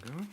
afternoon.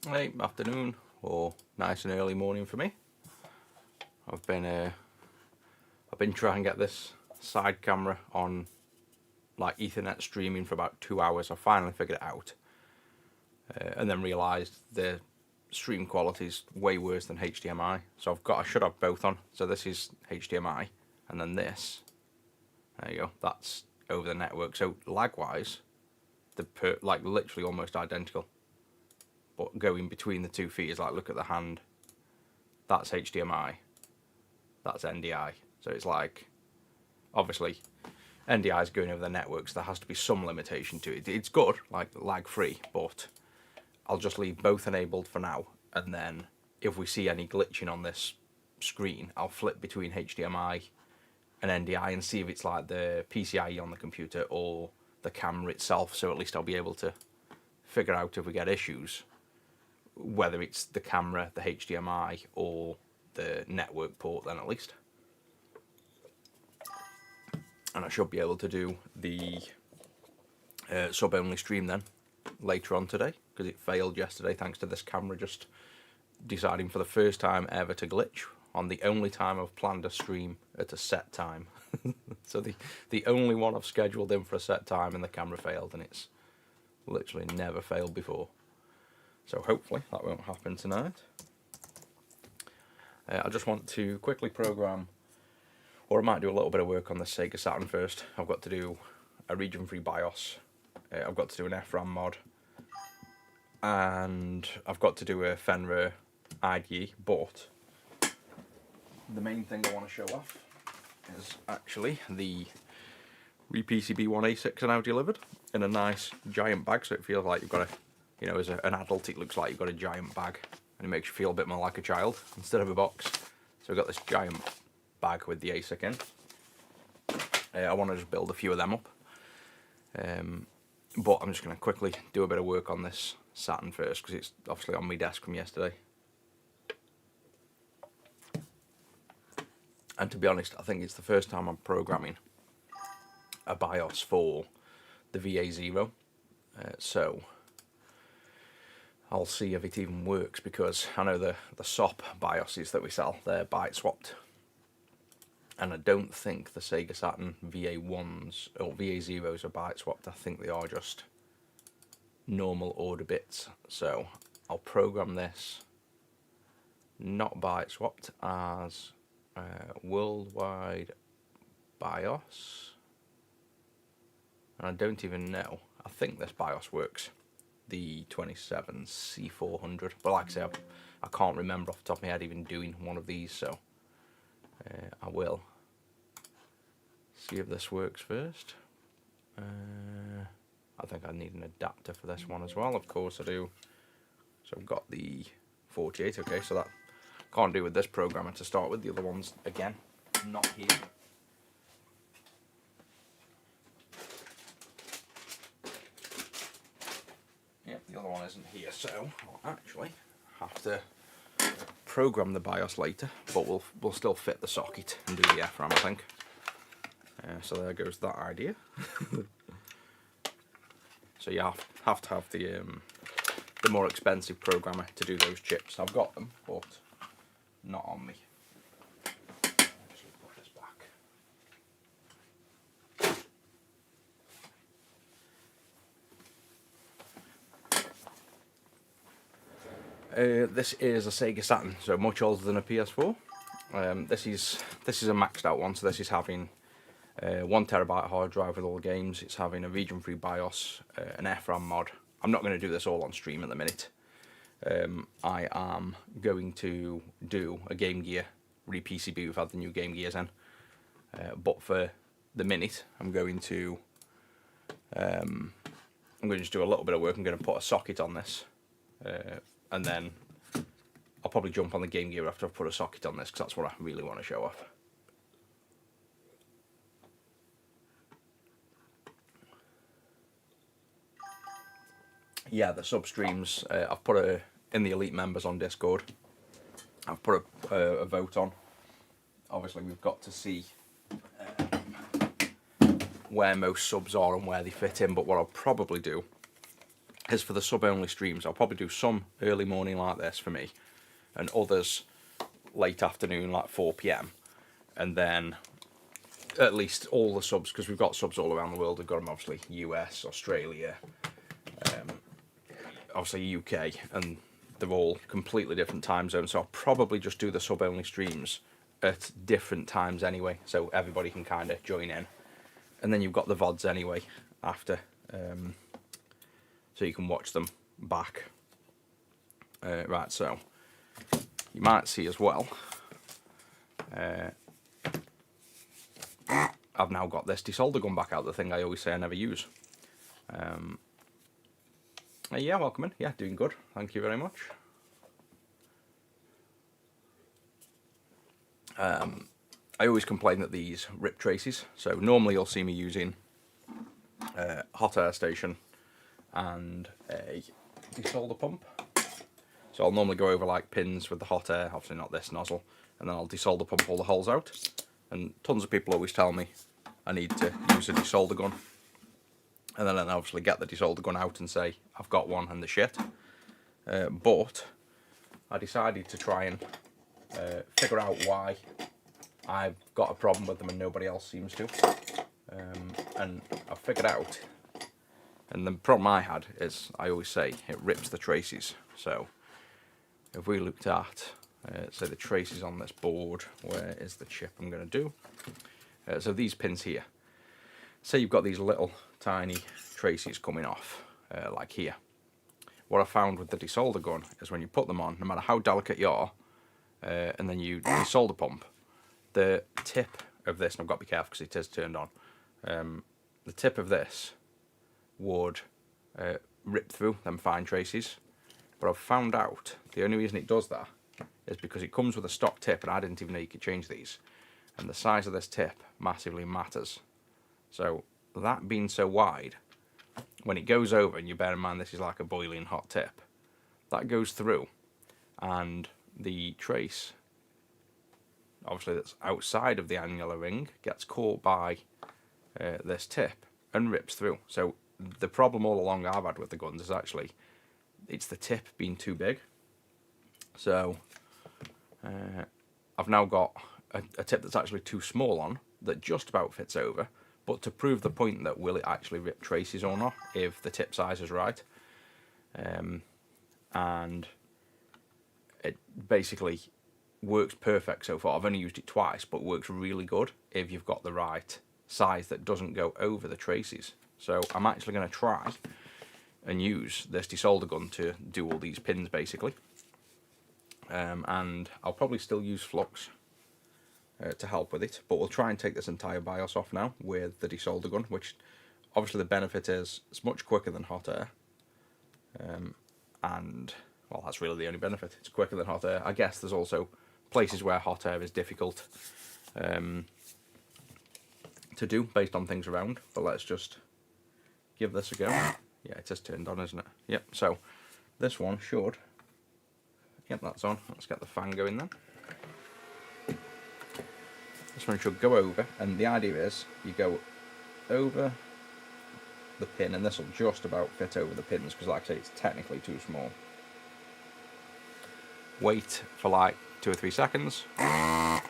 Hey, afternoon, or nice and early morning for me. I've been trying to get this side camera on like Ethernet streaming for about 2 hours. I finally figured it out, and then realised the stream quality is way worse than HDMI. So I should have both on. So this is HDMI, and then this. There you go. That's over the network. So lag-wise, like literally almost identical. But going between the 2 feet is like, look at the hand. That's HDMI. That's NDI. So it's like, obviously, NDI is going over the network, so there has to be some limitation to it. It's good, like lag-free, but I'll just leave both enabled for now. And then if we see any glitching on this screen, I'll flip between HDMI and NDI and see if it's like the PCIe on the computer or the camera itself. So at least I'll be able to figure out if we get issues, whether it's the camera, the HDMI, or the network port then at least. And I should be able to do the sub-only stream then later on today, because it failed yesterday thanks to this camera just deciding for the first time ever to glitch on the only time I've planned a stream at a set time. So the only one I've scheduled in for a set time, and the camera failed, and it's literally never failed before. So hopefully that won't happen tonight. I just want to quickly program, or I might do a little bit of work on the Sega Saturn first. I've got to do a region-free BIOS, I've got to do an FRAM mod, and I've got to do a Fenrir IDE, but the main thing I want to show off is actually the RePCB 1 ASICs are now delivered in a nice giant bag, so it feels like you've got a, you know, as an adult it looks like you've got a giant bag, and it makes you feel a bit more like a child instead of a box. So we've got this giant bag with the ASIC in. I want to just build a few of them up, but I'm just going to quickly do a bit of work on this Saturn first, because it's obviously on my desk from yesterday. And to be honest, I think it's the first time I'm programming a BIOS for the VA0, so I'll see if it even works, because I know the SOP BIOSes that we sell, they're byte swapped, and I don't think the Sega Saturn VA1s or VA0s are byte swapped. I think they are just normal order bits. So I'll program this not byte swapped as worldwide BIOS, and I don't even know. I think this BIOS works, the 27C400, but like I say, I can't remember off the top of my head even doing one of these, so I will see if this works first. I think I need an adapter for this one as well, of course I do. So I've got the 48, okay, so that can't do with this programmer to start with. The other one's, again, not here. Yep, the other one isn't here, so I'll actually have to program the BIOS later, but we'll still fit the socket and do the FRAM, I think. So there goes that idea. So you have to have the more expensive programmer to do those chips. I've got them, but not on me. I'll just put this back. This is a Sega Saturn, so much older than a PS4. This is a maxed out one, so this is having 1 terabyte hard drive with all the games. It's having a region-free BIOS, an FRAM mod. I'm not going to do this all on stream at the minute. I am going to do a Game Gear RePCB. We've had the new Game Gears in, but for the minute, I'm going to just do a little bit of work. I'm going to put a socket on this, and then I'll probably jump on the Game Gear after I've put a socket on this, because that's what I really want to show off. Yeah, the sub streams, I've put in the Elite members on Discord. I've put a vote on. Obviously, we've got to see where most subs are and where they fit in, but what I'll probably do is, for the sub-only streams, I'll probably do some early morning like this for me, and others late afternoon, like 4 PM, and then at least all the subs, because we've got subs all around the world. We've got them obviously US, Australia, obviously UK, and they're all completely different time zones, so I'll probably just do the sub-only streams at different times anyway, so everybody can kind of join in. And then you've got the VODs anyway after, so you can watch them back. Right, so you might see as well, I've now got this desolder gun back out, the thing I always say I never use. Yeah, welcome in. Yeah, doing good. Thank you very much. I always complain that these rip traces. So normally you'll see me using hot air station and a desolder pump. So I'll normally go over like pins with the hot air, obviously not this nozzle, and then I'll desolder pump all the holes out. And tons of people always tell me I need to use a desolder gun. And then I obviously get the desolder gun out and say, I've got one and the shit. But I decided to try and figure out why I've got a problem with them and nobody else seems to. And I figured out, and the problem I had is, I always say, it rips the traces. So if we looked at, say, the traces on this board, where is the chip I'm going to do? So these pins here, say you've got these little tiny traces coming off, like here. What I found with the desolder gun is when you put them on, no matter how delicate you are, and then you desolder pump, the tip of this, and I've got to be careful because it is turned on, the tip of this would rip through them fine traces. But I've found out the only reason it does that is because it comes with a stock tip, and I didn't even know you could change these. And the size of this tip massively matters. So that being so wide, when it goes over, and you bear in mind this is like a boiling hot tip, that goes through, and the trace, obviously that's outside of the annular ring, gets caught by this tip and rips through. So the problem all along I've had with the guns is actually it's the tip being too big. So I've now got a tip that's actually too small on, that just about fits over. But to prove the point that will it actually rip traces or not, if the tip size is right, and it basically works perfect so far. I've only used it twice, but works really good if you've got the right size that doesn't go over the traces. So I'm actually going to try and use this desolder gun to do all these pins basically, and I'll probably still use flux to help with it, but we'll try and take this entire BIOS off now with the desolder gun, which obviously the benefit is it's much quicker than hot air, and well, that's really the only benefit. It's quicker than hot air. I guess there's also places where hot air is difficult to do based on things around, but let's just give this a go. Yeah, it is turned on, isn't it? Yep, so this one should, yep, that's on. Let's get the fan going then. This one should go over, and the idea is you go over the pin, and this will just about fit over the pins, because like I say, it's technically too small. Wait for like 2 or 3 seconds, and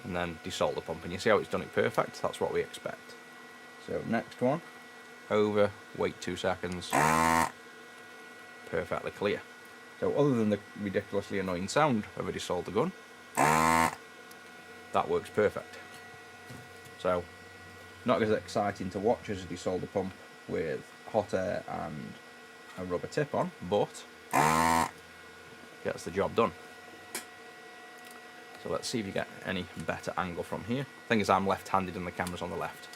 then desolder pump, and you see how it's done it perfect? That's what we expect. So next one, over, wait 2 seconds, perfectly clear. So other than the ridiculously annoying sound of a desolder gun, that works perfect. So not as exciting to watch as a desolder pump with hot air and a rubber tip on, but gets the job done. So let's see if you get any better angle from here. Thing is, I'm left-handed and the camera's on the left.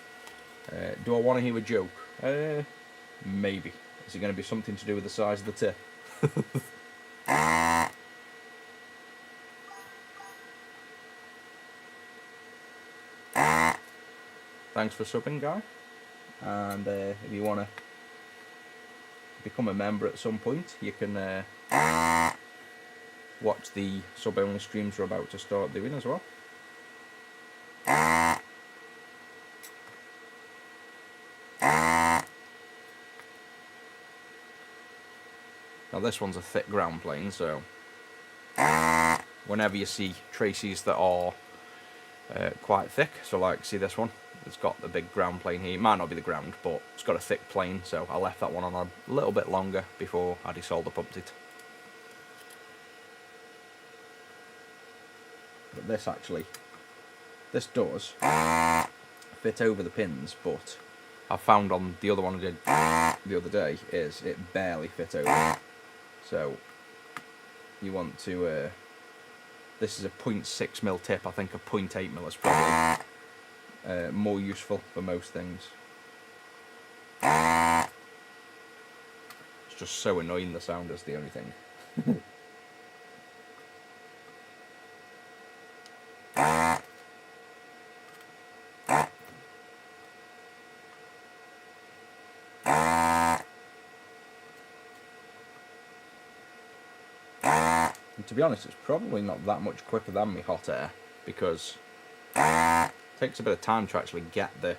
Do I want to hear a joke? Maybe. Is it going to be something to do with the size of the tip? Thanks for subbing, guy. And if you want to become a member at some point, you can watch the sub-only streams we're about to start doing as well. Now this one's a thick ground plane, so whenever you see traces that are quite thick, so like see this one, it's got the big ground plane here. It might not be the ground, but it's got a thick plane, so I left that one on a little bit longer before I desolder pumped it. But this does fit over the pins, but I found on the other one I did the other day is it barely fit over. So you want to, this is a 0.6mm tip, I think a 0.8mm is probably more useful for most things. It's just so annoying, the sound is the only thing. And to be honest, it's probably not that much quicker than my hot air, because it takes a bit of time to actually get the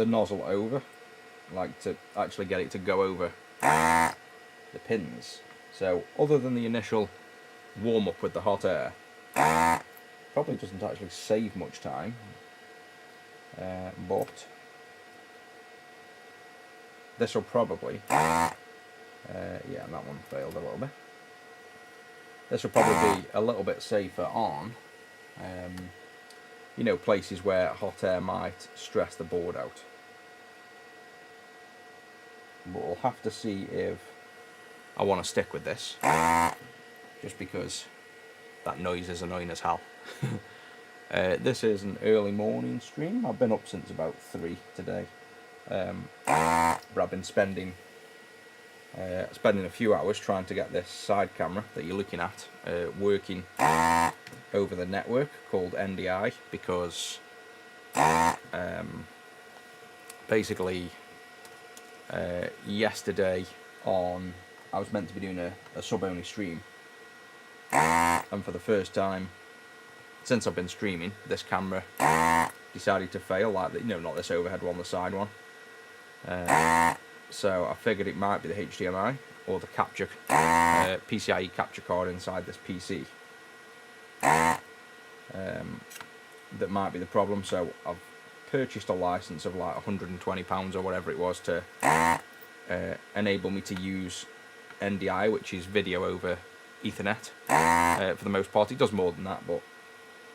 nozzle over, like to actually get it to go over the pins. So other than the initial warm up with the hot air, probably doesn't actually save much time, but this will probably yeah, that one failed a little bit. This will probably be a little bit safer on you know, places where hot air might stress the board out. But we'll have to see if I want to stick with this, just because that noise is annoying as hell. This is an early morning stream. I've been up since about 3 today, but I've been spending a few hours trying to get this side camera that you're looking at working over the network called NDI, because basically yesterday I was meant to be doing a sub-only stream, and for the first time since I've been streaming, this camera decided to fail, like, you know, not this overhead one, the side one. So I figured it might be the HDMI or the capture PCIe capture card inside this PC that might be the problem. So I've purchased a license of like £120 or whatever it was to enable me to use NDI, which is video over Ethernet. For the most part, it does more than that, but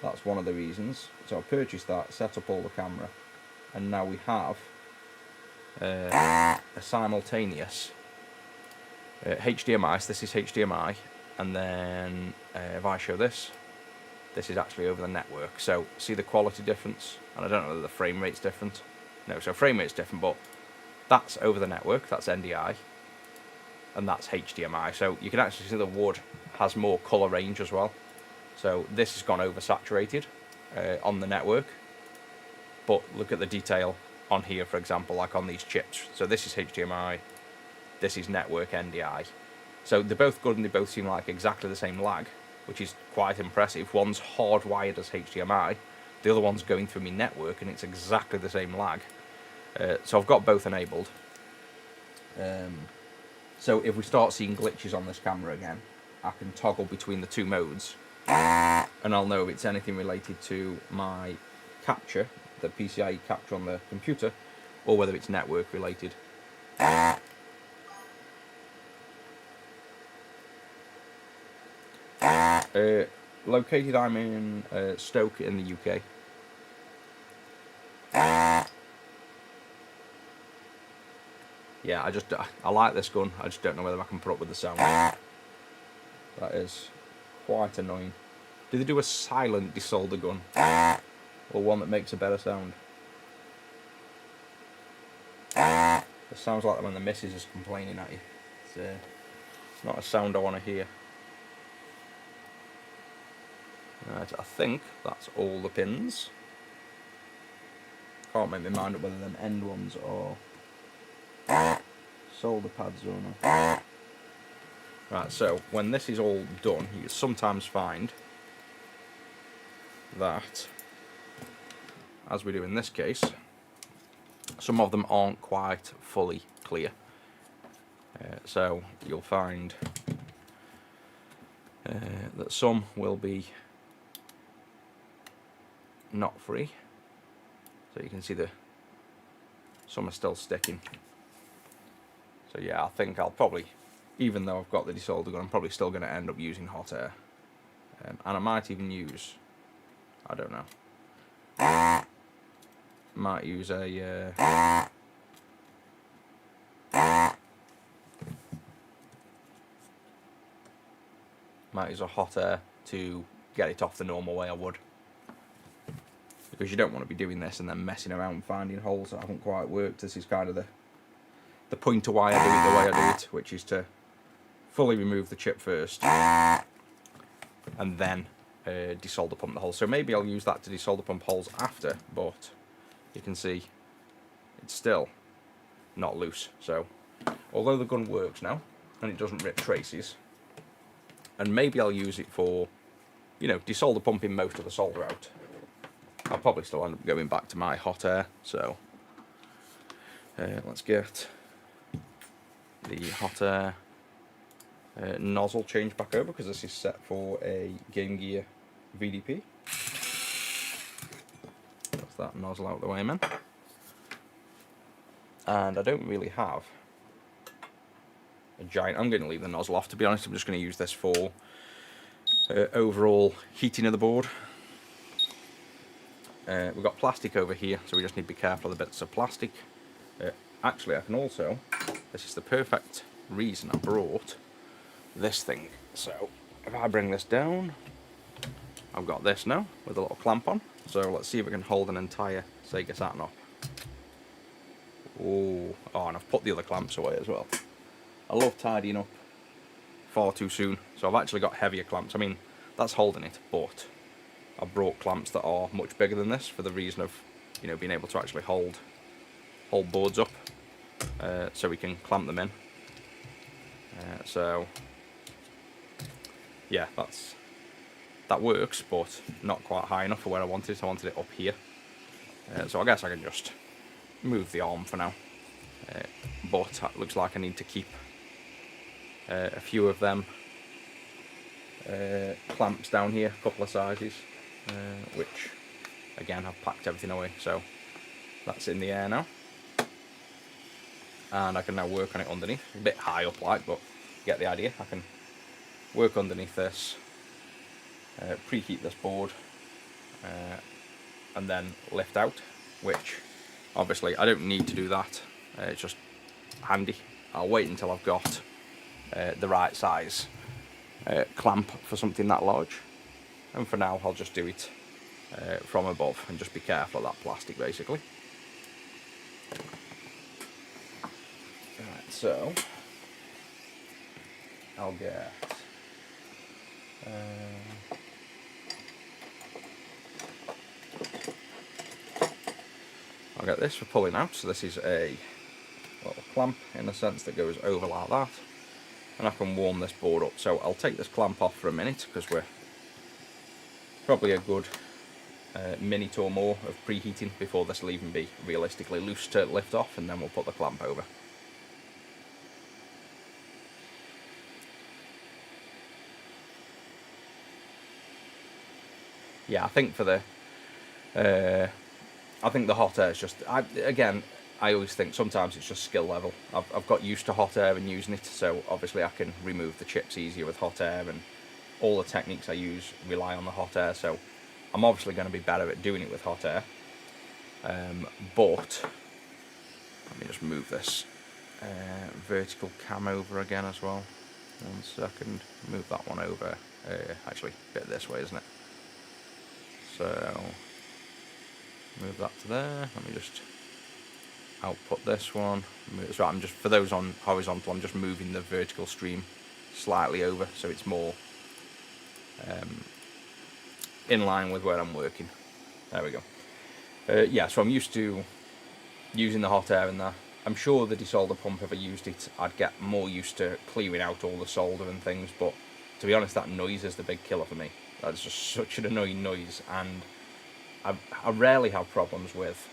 that's one of the reasons. So I purchased that, set up all the camera, and now we have a simultaneous HDMI. So this is HDMI, and then if I show this is actually over the network. So see the quality difference, and I don't know whether the frame rate's different. No, so frame rate's different, but that's over the network, that's NDI, and that's HDMI. So you can actually see the wood has more colour range as well. So this has gone oversaturated on the network, but look at the detail on here, for example, like on these chips. So this is HDMI, this is network NDI. So they're both good and they both seem like exactly the same lag, which is quite impressive. One's hardwired as HDMI, the other one's going through my network, and it's exactly the same lag. So I've got both enabled. So if we start seeing glitches on this camera again, I can toggle between the two modes, and I'll know if it's anything related to my capture, the PCIe capture on the computer, or whether it's network related. Located, I'm in Stoke in the UK. Yeah, I like this gun, I just don't know whether I can put up with the sound. That is quite annoying. Do they do a silent desolder gun? Or one that makes a better sound? It sounds like when the missus is complaining at you. It's not a sound I want to hear. Right, I think that's all the pins. Can't make my mind up whether them end ones are solder pads or not. Right, so when this is all done, you sometimes find that, as we do in this case, some of them aren't quite fully clear. So you'll find that some will be not free. So you can see some are still sticking. So yeah, I think I'll probably, even though I've got the desolder gun, I'm probably still going to end up using hot air. And I might even use, I don't know, might use a hot air to get it off the normal way I would. Because you don't want to be doing this and then messing around finding holes that haven't quite worked. This is kind of the point of why I do it the way I do it, which is to fully remove the chip first and then desolder pump the holes. So maybe I'll use that to desolder pump holes after, but you can see it's still not loose. So although the gun works now and it doesn't rip traces, and maybe I'll use it for, you know, desolder pumping most of the solder out, I'll probably still end up going back to my hot air. So let's get the hot air nozzle changed back over, because this is set for a Game Gear VDP. That's that nozzle out the way, man. And I don't really have a giant, I'm going to leave the nozzle off, to be honest. I'm just going to use this for overall heating of the board. We've got plastic over here, so we just need to be careful of the bits of plastic. Actually, I can also, this is the perfect reason I brought this thing. So if I bring this down, I've got this now with a little clamp on. So let's see if we can hold an entire Sega Saturn up. Oh, and I've put the other clamps away as well. I love tidying up far too soon, so I've actually got heavier clamps. I mean, that's holding it, but I've brought clamps that are much bigger than this for the reason of, you know, being able to actually hold boards up, so we can clamp them in. So yeah, that works, but not quite high enough for where I wanted it. I wanted it up here. So I guess I can just move the arm for now. But it looks like I need to keep a few of them clamps down here, a couple of sizes, which again I've packed everything away, so that's in the air now. And I can now work on it underneath. A bit high up like, but you get the idea. I can work underneath this, preheat this board, and then lift out, which obviously I don't need to do that. It's just handy. I'll wait until I've got the right size clamp for something that large, and for now I'll just do it from above and just be careful of that plastic, basically. Right, so I'll get this for pulling out. So this is a little clamp in the sense that goes over like that, and I can warm this board up. So I'll take this clamp off for a minute, because we're probably a good minute or more of preheating before this will even be realistically loose to lift off, and then we'll put the clamp over. Yeah, I think for the I think the hot air is just, I always think sometimes it's just skill level. I've got used to hot air and using it, so obviously I can remove the chips easier with hot air, and all the techniques I use rely on the hot air, so I'm obviously going to be better at doing it with hot air. But let me just move this vertical cam over again as well. 1 second, move that one over, actually a bit this way, isn't it? So move that to there. Let me just output this one. So I'm just, for those on horizontal, I'm just moving the vertical stream slightly over so it's more in line with where I'm working. There we go. Yeah, so I'm used to using the hot air in there. I'm sure the desolder pump, if I used it, I'd get more used to clearing out all the solder and things, but to be honest, that noise is the big killer for me. That's just such an annoying noise, and I rarely have problems with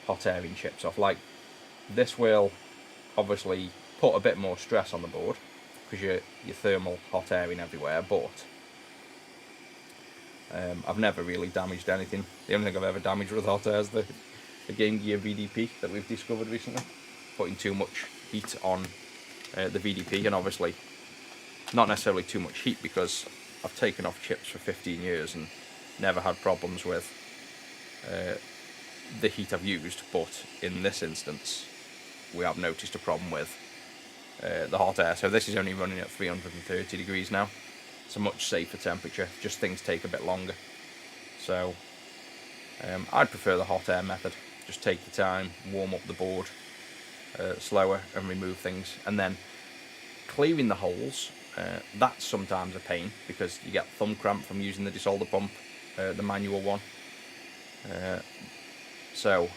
hot airing chips off. Like, this will obviously put a bit more stress on the board, because you're thermal hot airing everywhere, but I've never really damaged anything. The only thing I've ever damaged with hot air is the Game Gear VDP that we've discovered recently. Putting too much heat on the VDP, and obviously not necessarily too much heat, because I've taken off chips for 15 years and never had problems with the heat I've used, but in this instance we have noticed a problem with the hot air. So this is only running at 330 degrees now. It's a much safer temperature, just things take a bit longer. So I'd prefer the hot air method. Just take your time, warm up the board slower and remove things, and then clearing the holes, that's sometimes a pain because you get thumb cramp from using the desolder pump, the manual one. So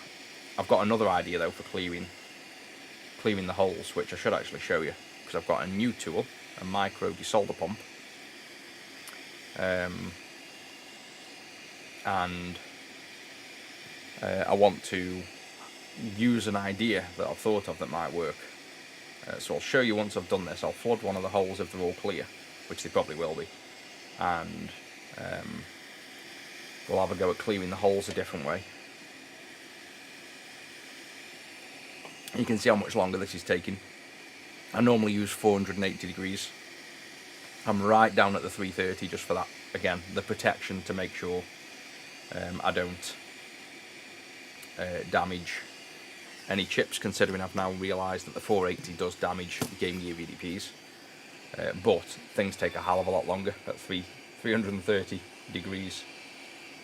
I've got another idea though for clearing the holes, which I should actually show you, because I've got a new tool, a micro desolder pump, and I want to use an idea that I've thought of that might work. So I'll show you once I've done this. I'll flood one of the holes if they're all clear, which they probably will be, and we'll have a go at clearing the holes a different way. You can see how much longer this is taking. I normally use 480 degrees. I'm right down at the 330 just for that, again, the protection to make sure I don't damage any chips, considering I've now realised that the 480 does damage Game Gear VDPs. But things take a hell of a lot longer at 330 degrees,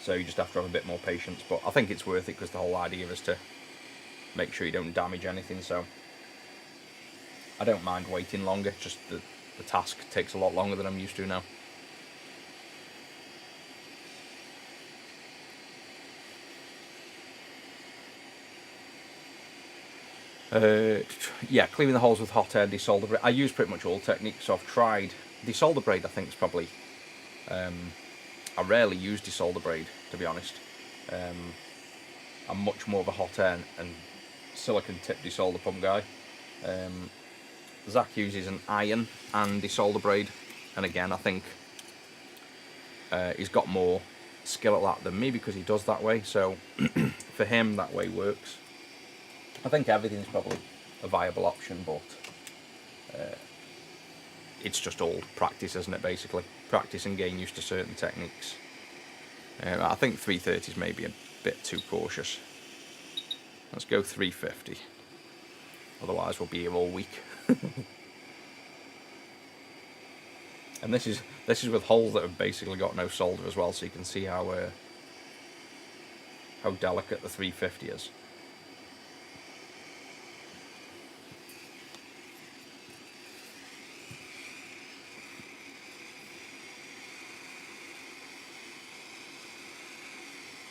so you just have to have a bit more patience. But I think it's worth it, because the whole idea is to make sure you don't damage anything, so I don't mind waiting longer, just the task takes a lot longer than I'm used to now. Yeah, cleaning the holes with hot air, desolder braid. I use pretty much all techniques, so I've tried desolder braid. I think is probably I rarely use desolder braid, to be honest. I'm much more of a hot air and silicon tip desolder pump guy. Zach uses an iron and desolder braid, and again I think he's got more skill at that than me because he does that way, so for him that way works. I think everything's probably a viable option, but it's just all practice, isn't it, basically? Practice and getting used to certain techniques. I think 330 is maybe a bit too cautious. Let's go 350. Otherwise we'll be here all week. And this is with holes that have basically got no solder as well, so you can see how delicate the 350 is.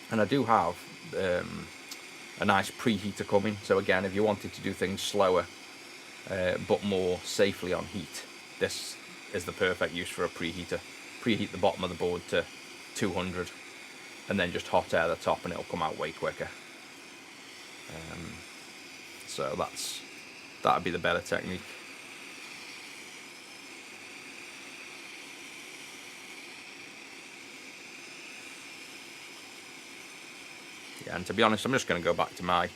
And I do have a nice preheater coming, so again, if you wanted to do things slower but more safely on heat, this is the perfect use for a preheater. Preheat the bottom of the board to 200 and then just hot air the top and it'll come out way quicker. So that'd be the better technique. Yeah, and to be honest, I'm just going to go back to my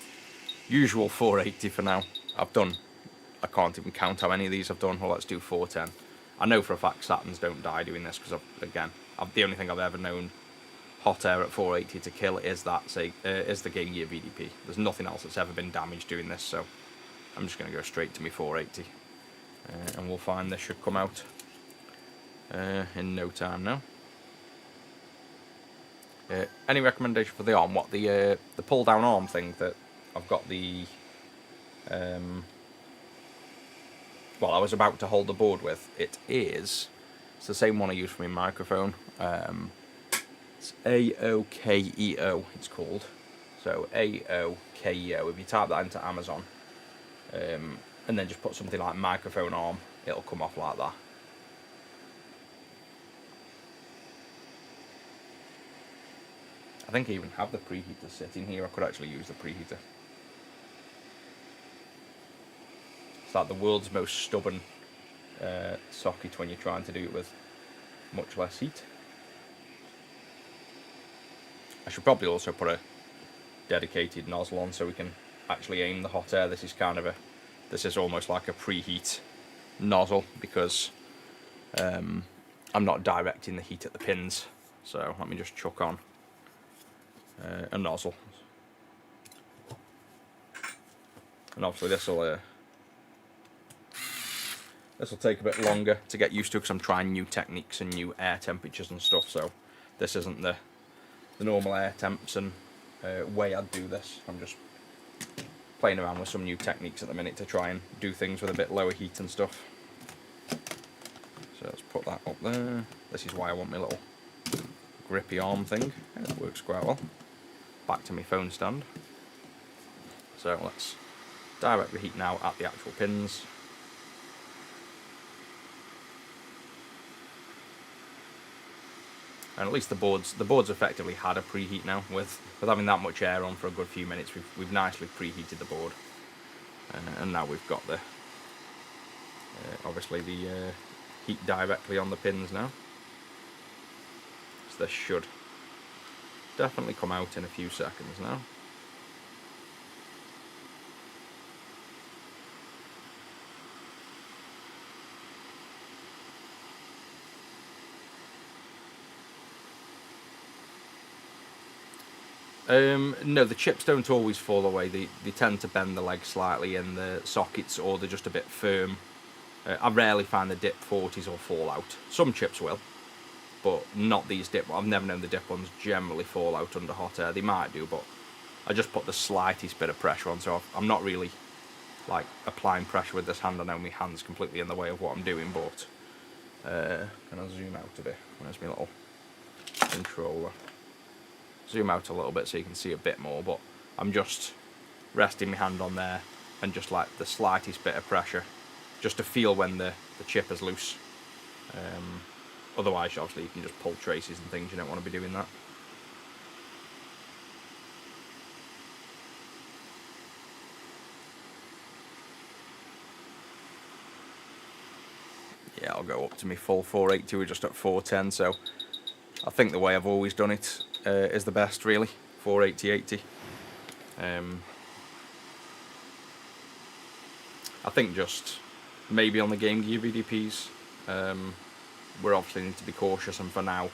usual 480 for now. I can't even count how many of these I've done. Well, let's do 410. I know for a fact Saturns don't die doing this, because the only thing I've ever known hot air at 480 to kill is the Game Gear VDP. There's nothing else that's ever been damaged doing this, so I'm just going to go straight to my 480. And we'll find this should come out in no time now. Any recommendation for the arm? What, the pull down arm thing that I've got the well, I was about to hold the board with. It's the same one I use for my microphone. It's AOKEO, it's called. So AOKEO. If you type that into Amazon, and then just put something like microphone arm, it'll come off like that. I think I even have the preheater sitting here. I could actually use the preheater. It's like the world's most stubborn socket when you're trying to do it with much less heat. I should probably also put a dedicated nozzle on so we can actually aim the hot air. This is almost like a preheat nozzle because I'm not directing the heat at the pins. So let me just chuck on a nozzle, and obviously this will take a bit longer to get used to because I'm trying new techniques and new air temperatures and stuff. So this isn't the normal air temps and way I'd do this. I'm just playing around with some new techniques at the minute to try and do things with a bit lower heat and stuff. So let's put that up there. This is why I want my little grippy arm thing. It works quite well. Back to my phone stand. So let's direct the heat now at the actual pins. And at least the board's effectively had a preheat now. With having that much air on for a good few minutes, we've nicely preheated the board, and now we've got the obviously the heat directly on the pins now. So this should definitely come out in a few seconds now. No, the chips don't always fall away. They tend to bend the legs slightly in the sockets, or they're just a bit firm. I rarely find the dip 40s will fall out. Some chips will, but not these dip. I've never known the dip ones generally fall out under hot air. They might do, but I just put the slightest bit of pressure on, so I'm not really like applying pressure with this hand. I know my hand's completely in the way of what I'm doing, but can I zoom out a bit? Where's my little controller? Zoom out a little bit so you can see a bit more, but I'm just resting my hand on there and just like the slightest bit of pressure just to feel when the chip is loose. Otherwise obviously you can just pull traces and things. You don't want to be doing that. Yeah, I'll go up to my full 480. We're just at 410, so I think the way I've always done it is the best, really. 480/80. I think just maybe on the Game Gear VDPs, we obviously need to be cautious, and for now,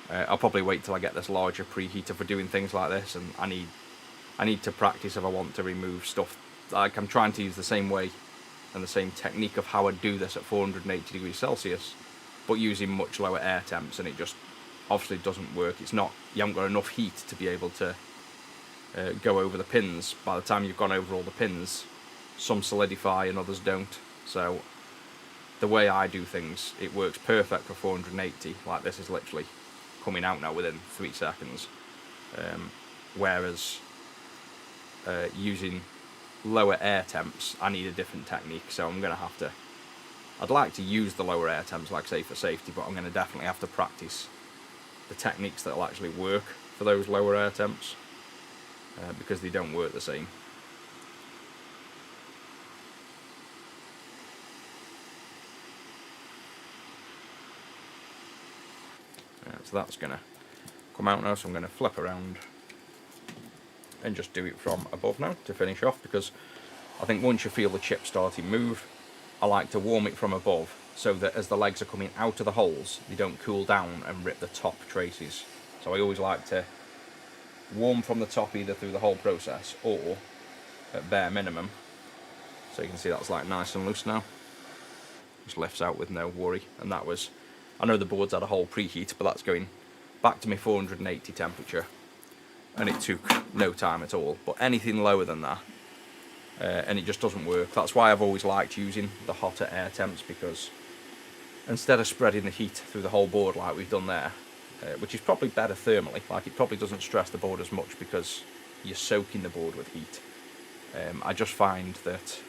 I'll probably wait till I get this larger preheater for doing things like this, and I need to practice if I want to remove stuff. Like, I'm trying to use the same way and the same technique of how I do this at 480 degrees Celsius, but using much lower air temps, and it just obviously doesn't work. It's not, you haven't got enough heat to be able to go over the pins. By the time you've gone over all the pins, some solidify and others don't. So the way I do things, it works perfect for 480. Like, this is literally coming out now within 3 seconds. Whereas using lower air temps, I need a different technique. So I'm going to have to, I'd like to use the lower air temps, like say, for safety, but I'm going to definitely have to practice the techniques that will actually work for those lower air temps, because they don't work the same. So that's going to come out now, so I'm going to flip around and just do it from above now to finish off, because I think once you feel the chip starting to move, I like to warm it from above, so that as the legs are coming out of the holes, they don't cool down and rip the top traces. So I always like to warm from the top, either through the whole process or at bare minimum. So you can see that's like nice and loose now. Just lifts out with no worry. And that was, I know the board's had a whole preheat, but back to my 480 temperature, and it took no time at all. But anything lower than that, and it just doesn't work. That's why I've always liked using the hotter air temps, because instead of spreading the heat through the whole board like we've done there, which is probably better thermally, like it probably doesn't stress the board as much because you're soaking the board with heat. I just find that,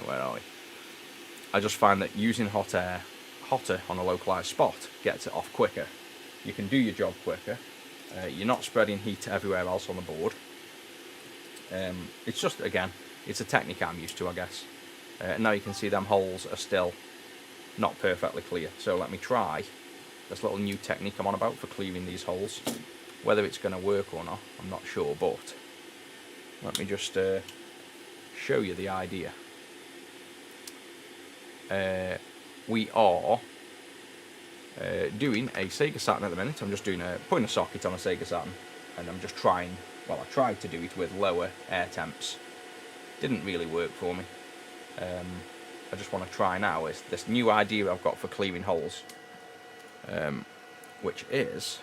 where are we? I just find that using hot air, hotter on a localized spot, gets it off quicker. You can do your job quicker. You're not spreading heat everywhere else on the board. It's just, again, it's a technique I'm used to, I guess. And now you can see them holes are still not perfectly clear. So let me try this little new technique I'm on about for clearing these holes. Whether it's going to work or not, I'm not sure, but let me just show you the idea. We are doing a Sega Saturn at the minute. I'm just doing putting a socket on a Sega Saturn, and I'm just trying, well, I tried to do it with lower air temps. Didn't really work for me. I just want to try now is this new idea I've got for clearing holes, which is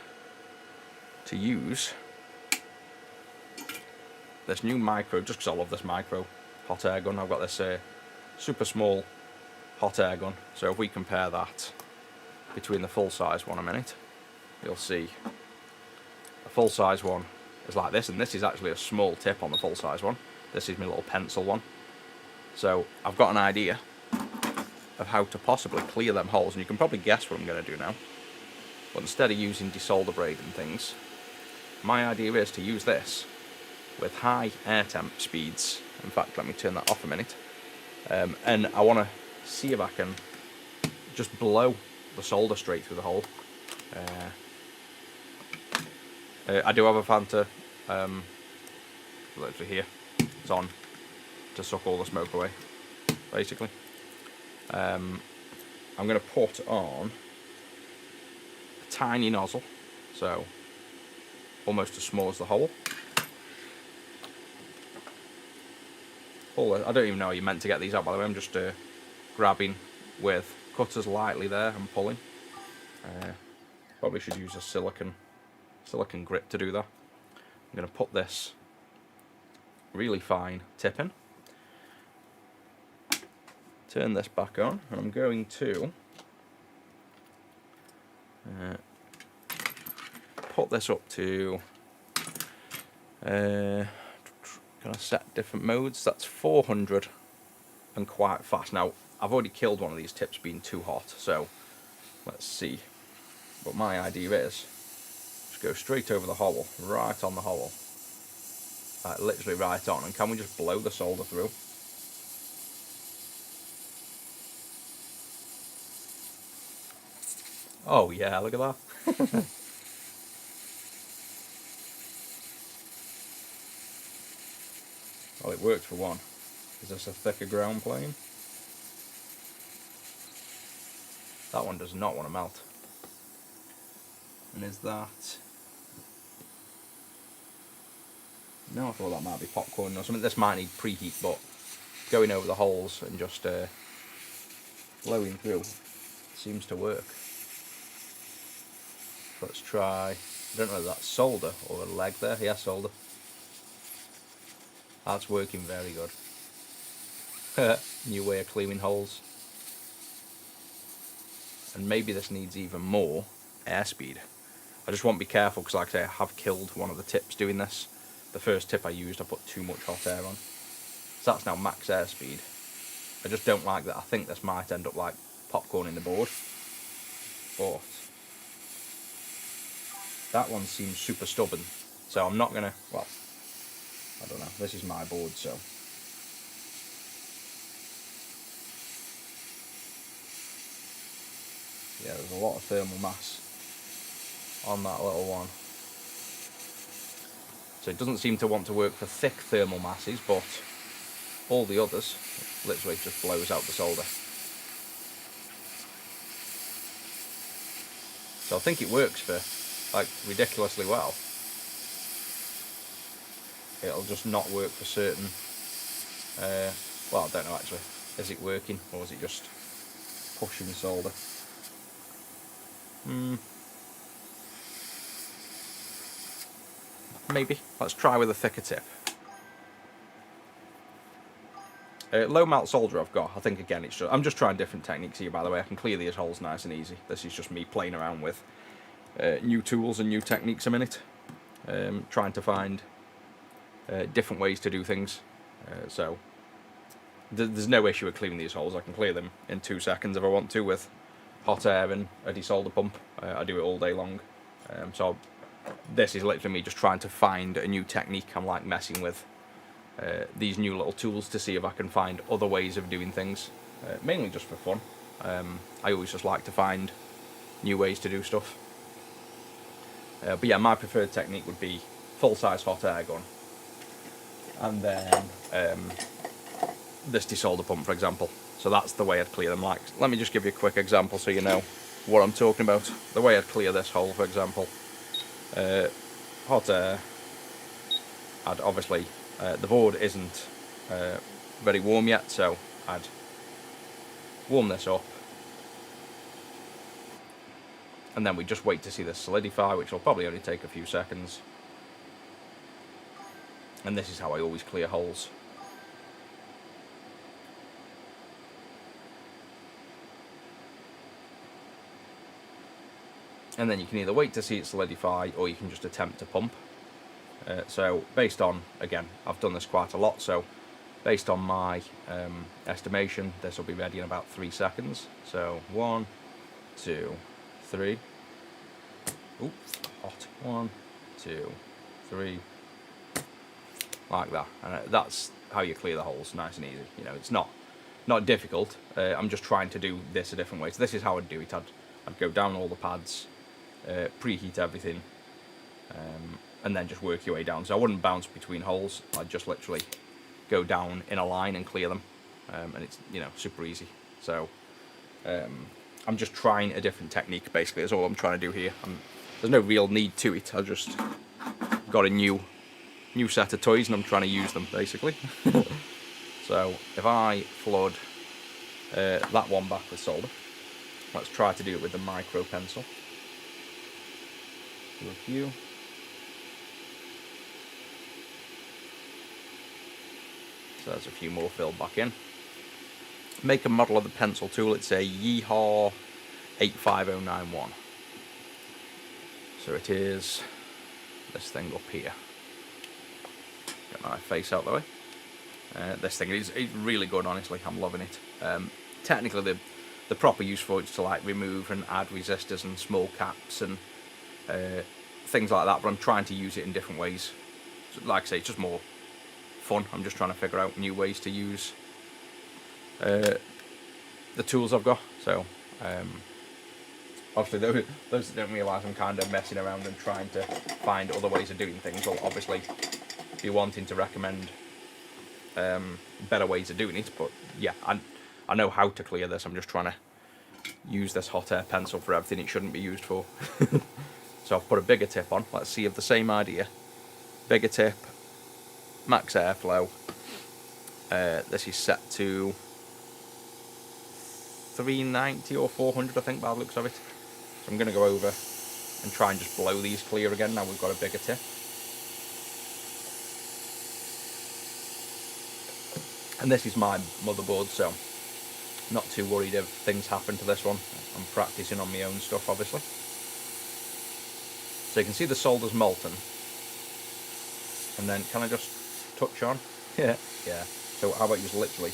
to use this new micro, just because I love this micro hot air gun. I've got this super small hot air gun, so if we compare that between the full size one a minute, you'll see a full size one is like this, and this is actually a small tip on the full size one. This is my little pencil one. So I've got an idea of how to possibly clear them holes, and you can probably guess what I'm going to do now. But instead of using desolder braid and things, my idea is to use this with high air temp speeds. In fact, let me turn that off a minute. And I want to see if I can just blow the solder straight through the hole. I do have a fan to, literally here, it's on to suck all the smoke away, basically. I'm going to put on a tiny nozzle, so almost as small as the hole. I don't even know how you're meant to get these out, by the way. I'm just grabbing with cutters lightly there and pulling. Probably should use a silicon grip to do that. I'm going to put this really fine tip in, turn this back on, and I'm going to put this up to can I set different modes? That's 400 and quite fast. Now I've already killed one of these tips being too hot, so let's see. But my idea is just go straight over the hole, right on the hole, literally right on, and can we just blow the solder through? Oh yeah, look at that. Well, it worked for one. Is this a thicker ground plane? That one does not want to melt. And is that... No, I thought that might be popcorn or something. This might need preheat, but going over the holes and just blowing through seems to work. Let's try... I don't know if that's solder or a leg there. Yeah, solder. That's working very good. New way of cleaning holes. And maybe this needs even more airspeed. I just want to be careful because, like I say, I have killed one of the tips doing this. The first tip I used, I put too much hot air on. So that's now max airspeed. I just don't like that. I think this might end up like popcorn in the board. But that one seems super stubborn. So I'm not going to, well, I don't know. This is my board, so. Yeah, there's a lot of thermal mass on that little one. So it doesn't seem to want to work for thick thermal masses, but all the others literally just blows out the solder. So I think it works for like ridiculously well. It'll just not work for certain, well, I don't know actually, is it working or is it just pushing solder? maybe. Let's try with a thicker tip. Low melt solder I've got. I think again I'm just trying different techniques here, by the way. I can clear these holes nice and easy. This is just me playing around with new tools and new techniques a minute. Trying to find different ways to do things. So there's no issue with cleaning these holes. I can clear them in 2 seconds if I want to with hot air and a desolder pump. I do it all day long. So this is literally me just trying to find a new technique. I'm like messing with these new little tools to see if I can find other ways of doing things, mainly just for fun. I always just like to find new ways to do stuff. But yeah, my preferred technique would be full-size hot air gun, and then this desolder pump, for example. So that's the way I'd clear them. Like, let me just give you a quick example so you know what I'm talking about. The way I'd clear this hole, for example, hot air. I'd obviously the board isn't very warm yet, so I'd warm this up, and then we just wait to see this solidify, which will probably only take a few seconds. And this is how I always clear holes. And then you can either wait to see it solidify, or you can just attempt to pump. So based on, again, I've done this quite a lot, so based on my estimation, this will be ready in about 3 seconds. So 1, 2, 3. Ooh, hot. 1, 2, 3. Like that. And that's how you clear the holes, nice and easy. You know, it's not difficult. I'm just trying to do this a different way. So this is how I'd do it. I'd go down all the pads, preheat everything, and then just work your way down. So I wouldn't bounce between holes. I'd just literally go down in a line and clear them, and it's, you know, super easy. So I'm just trying a different technique, basically. That's all I'm trying to do here. There's no real need to it. I just got a new set of toys and I'm trying to use them, basically. So if I flood that one back with solder, let's try to do it with the micro pencil. Do a few. So there's a few more filled back in. Make a model of the pencil tool. It's a Yeehaw 85091. So it is this thing up here. Get my face out the way. This thing is really good, honestly. I'm loving it. Technically, the proper use for it is to like remove and add resistors and small caps and things like that. But I'm trying to use it in different ways. So, like I say, it's just more fun. I'm just trying to figure out new ways to use the tools I've got. So obviously those that don't realise I'm kind of messing around and trying to find other ways of doing things will obviously be wanting to recommend better ways of doing it. But yeah, I know how to clear this. I'm just trying to use this hot air pencil for everything it shouldn't be used for. So I've put a bigger tip on. Let's see if the same idea. Bigger tip, max airflow. This is set to 390 or 400, I think, by the looks of it. So I'm going to go over and try and just blow these clear again. Now we've got a bigger tip. And this is my motherboard, so not too worried if things happen to this one. I'm practicing on my own stuff, obviously. So you can see the solder's molten. And then, can I just touch on? Yeah. So how about you just literally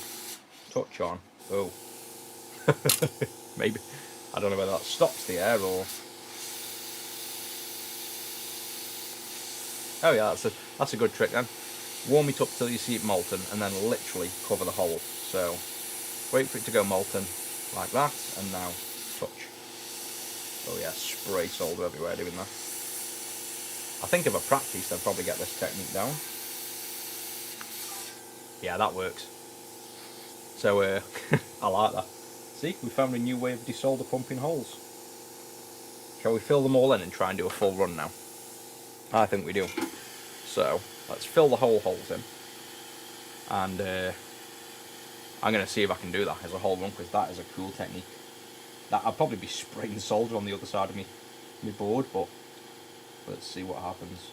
touch on? Oh. Maybe. I don't know whether that stops the air or... Oh yeah, that's a good trick then. Warm it up till you see it molten and then literally cover the hole. So wait for it to go molten like that, and now touch. Oh yeah, spray solder everywhere doing that. I think if I practiced I'd probably get this technique down. Yeah, that works. So I like that. See, we found a new way of desolder pumping holes. Shall we fill them all in and try and do a full run now? I think we do. So let's fill the whole holes in, and I'm going to see if I can do that as a whole run, because that is a cool technique. That I'll probably be spraying solder on the other side of my board, but let's see what happens.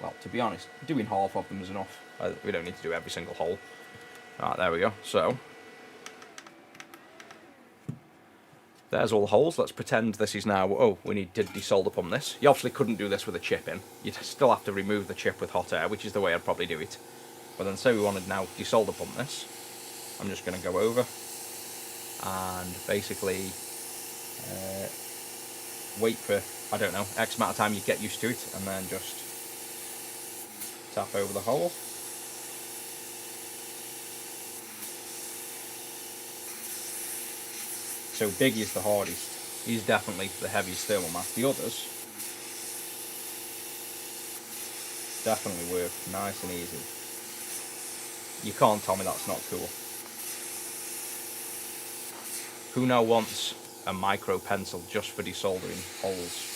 well, to be honest, doing half of them is enough. We don't need to do every single hole. Right, there we go. So there's all the holes. Let's pretend this is now, oh, we need to desolder pump this. You obviously couldn't do this with a chip in. You'd still have to remove the chip with hot air, which is the way I'd probably do it. But then say we wanted now desolder pump this. I'm just going to go over and basically wait for, I don't know, X amount of time you get used to it, and then just tap over the hole. So big is the hardest. He's definitely the heaviest thermal mass. The others definitely work nice and easy. You can't tell me that's not cool. Who now wants a micro pencil just for desoldering holes?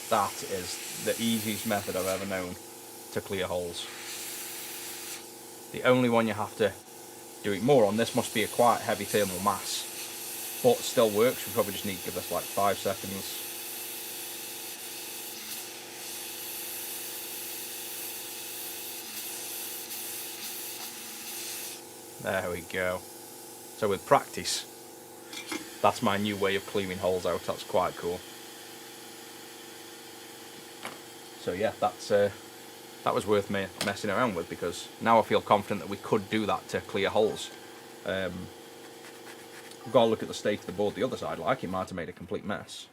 That is the easiest method I've ever known to clear holes. The only one you have to do it more on, this must be a quite heavy thermal mass, but still works. We probably just need to give this like 5 seconds. There we go. So with practice, that's my new way of clearing holes out. That's quite cool. So yeah, that was worth me messing around with, because now I feel confident that we could do that to clear holes. We've got to look at the state of the board the other side, like it might have made a complete mess.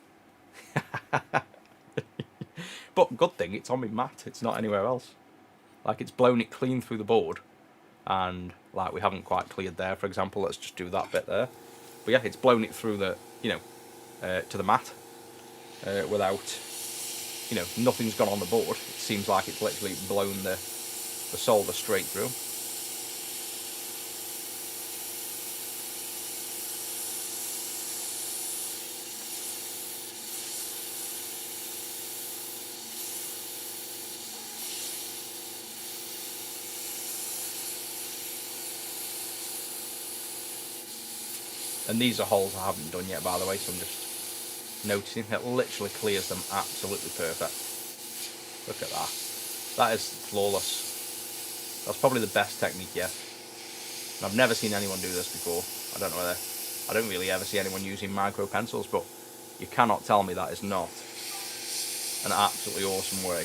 But good thing it's on my mat, it's not anywhere else. Like, it's blown it clean through the board, and like we haven't quite cleared there, for example. Let's just do that bit there. But yeah, it's blown it through the, to the mat without, nothing's gone on the board. It seems like it's literally blown the solder straight through. And these are holes I haven't done yet, by the way, so I'm just noticing it literally clears them absolutely perfect. Look at that. That is flawless. That's probably the best technique yet. And I've never seen anyone do this before. I don't really ever see anyone using micro pencils, but you cannot tell me that is not an absolutely awesome way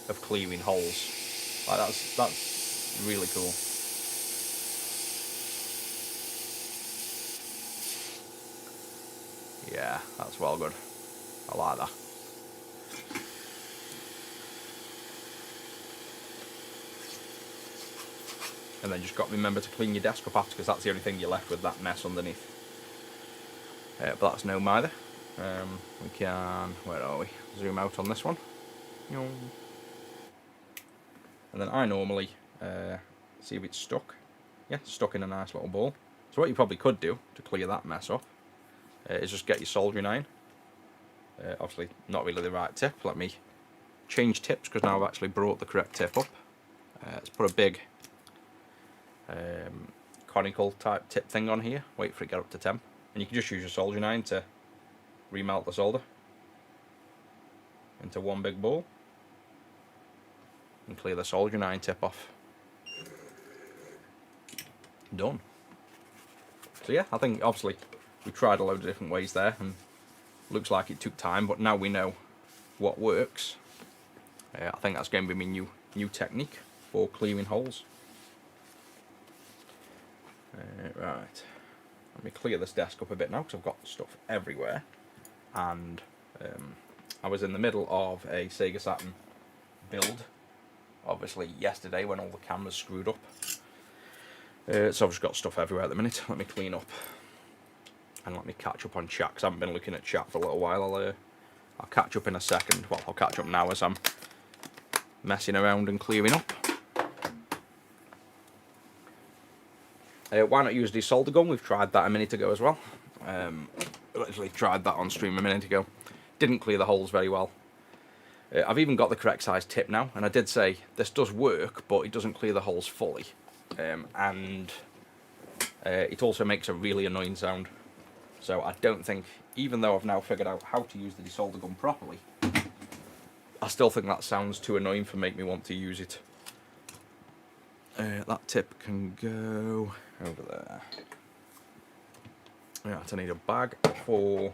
of clearing holes. Like, that's really cool. Yeah, that's well good. I like that. And then just got to remember to clean your desk up after, because that's the only thing you're left with, that mess underneath. But that's no matter. We can, where are we? Zoom out on this one. And then I normally see if it's stuck. Yeah, stuck in a nice little ball. So what you probably could do to clear that mess up is just get your soldering iron. Obviously not really the right tip. Let me change tips, because now I've actually brought the correct tip up. Let's put a big conical type tip thing on here. Wait for it to get up to temp, and you can just use your soldering iron to remelt the solder into one big ball and clear the soldering iron tip off. Done. So yeah, I think obviously we tried a load of different ways there, and looks like it took time, but now we know what works. I think that's going to be my new technique for clearing holes. Right, let me clear this desk up a bit now, because I've got stuff everywhere, and I was in the middle of a Sega Saturn build, obviously yesterday, when all the cameras screwed up. So I've just got stuff everywhere at the minute. Let me clean up and let me catch up on chat, because I haven't been looking at chat for a little while. I'll catch up in a second. Well, I'll catch up now as I'm messing around and clearing up. Why not use the solder gun? We've tried that a minute ago as well. Literally tried that on stream a minute ago. Didn't clear the holes very well. I've even got the correct size tip now, and I did say this does work, but it doesn't clear the holes fully. And it also makes a really annoying sound. So I don't think, even though I've now figured out how to use the desolder gun properly, I still think that sounds too annoying for make me want to use it. That tip can go over there. Yeah, I need a bag for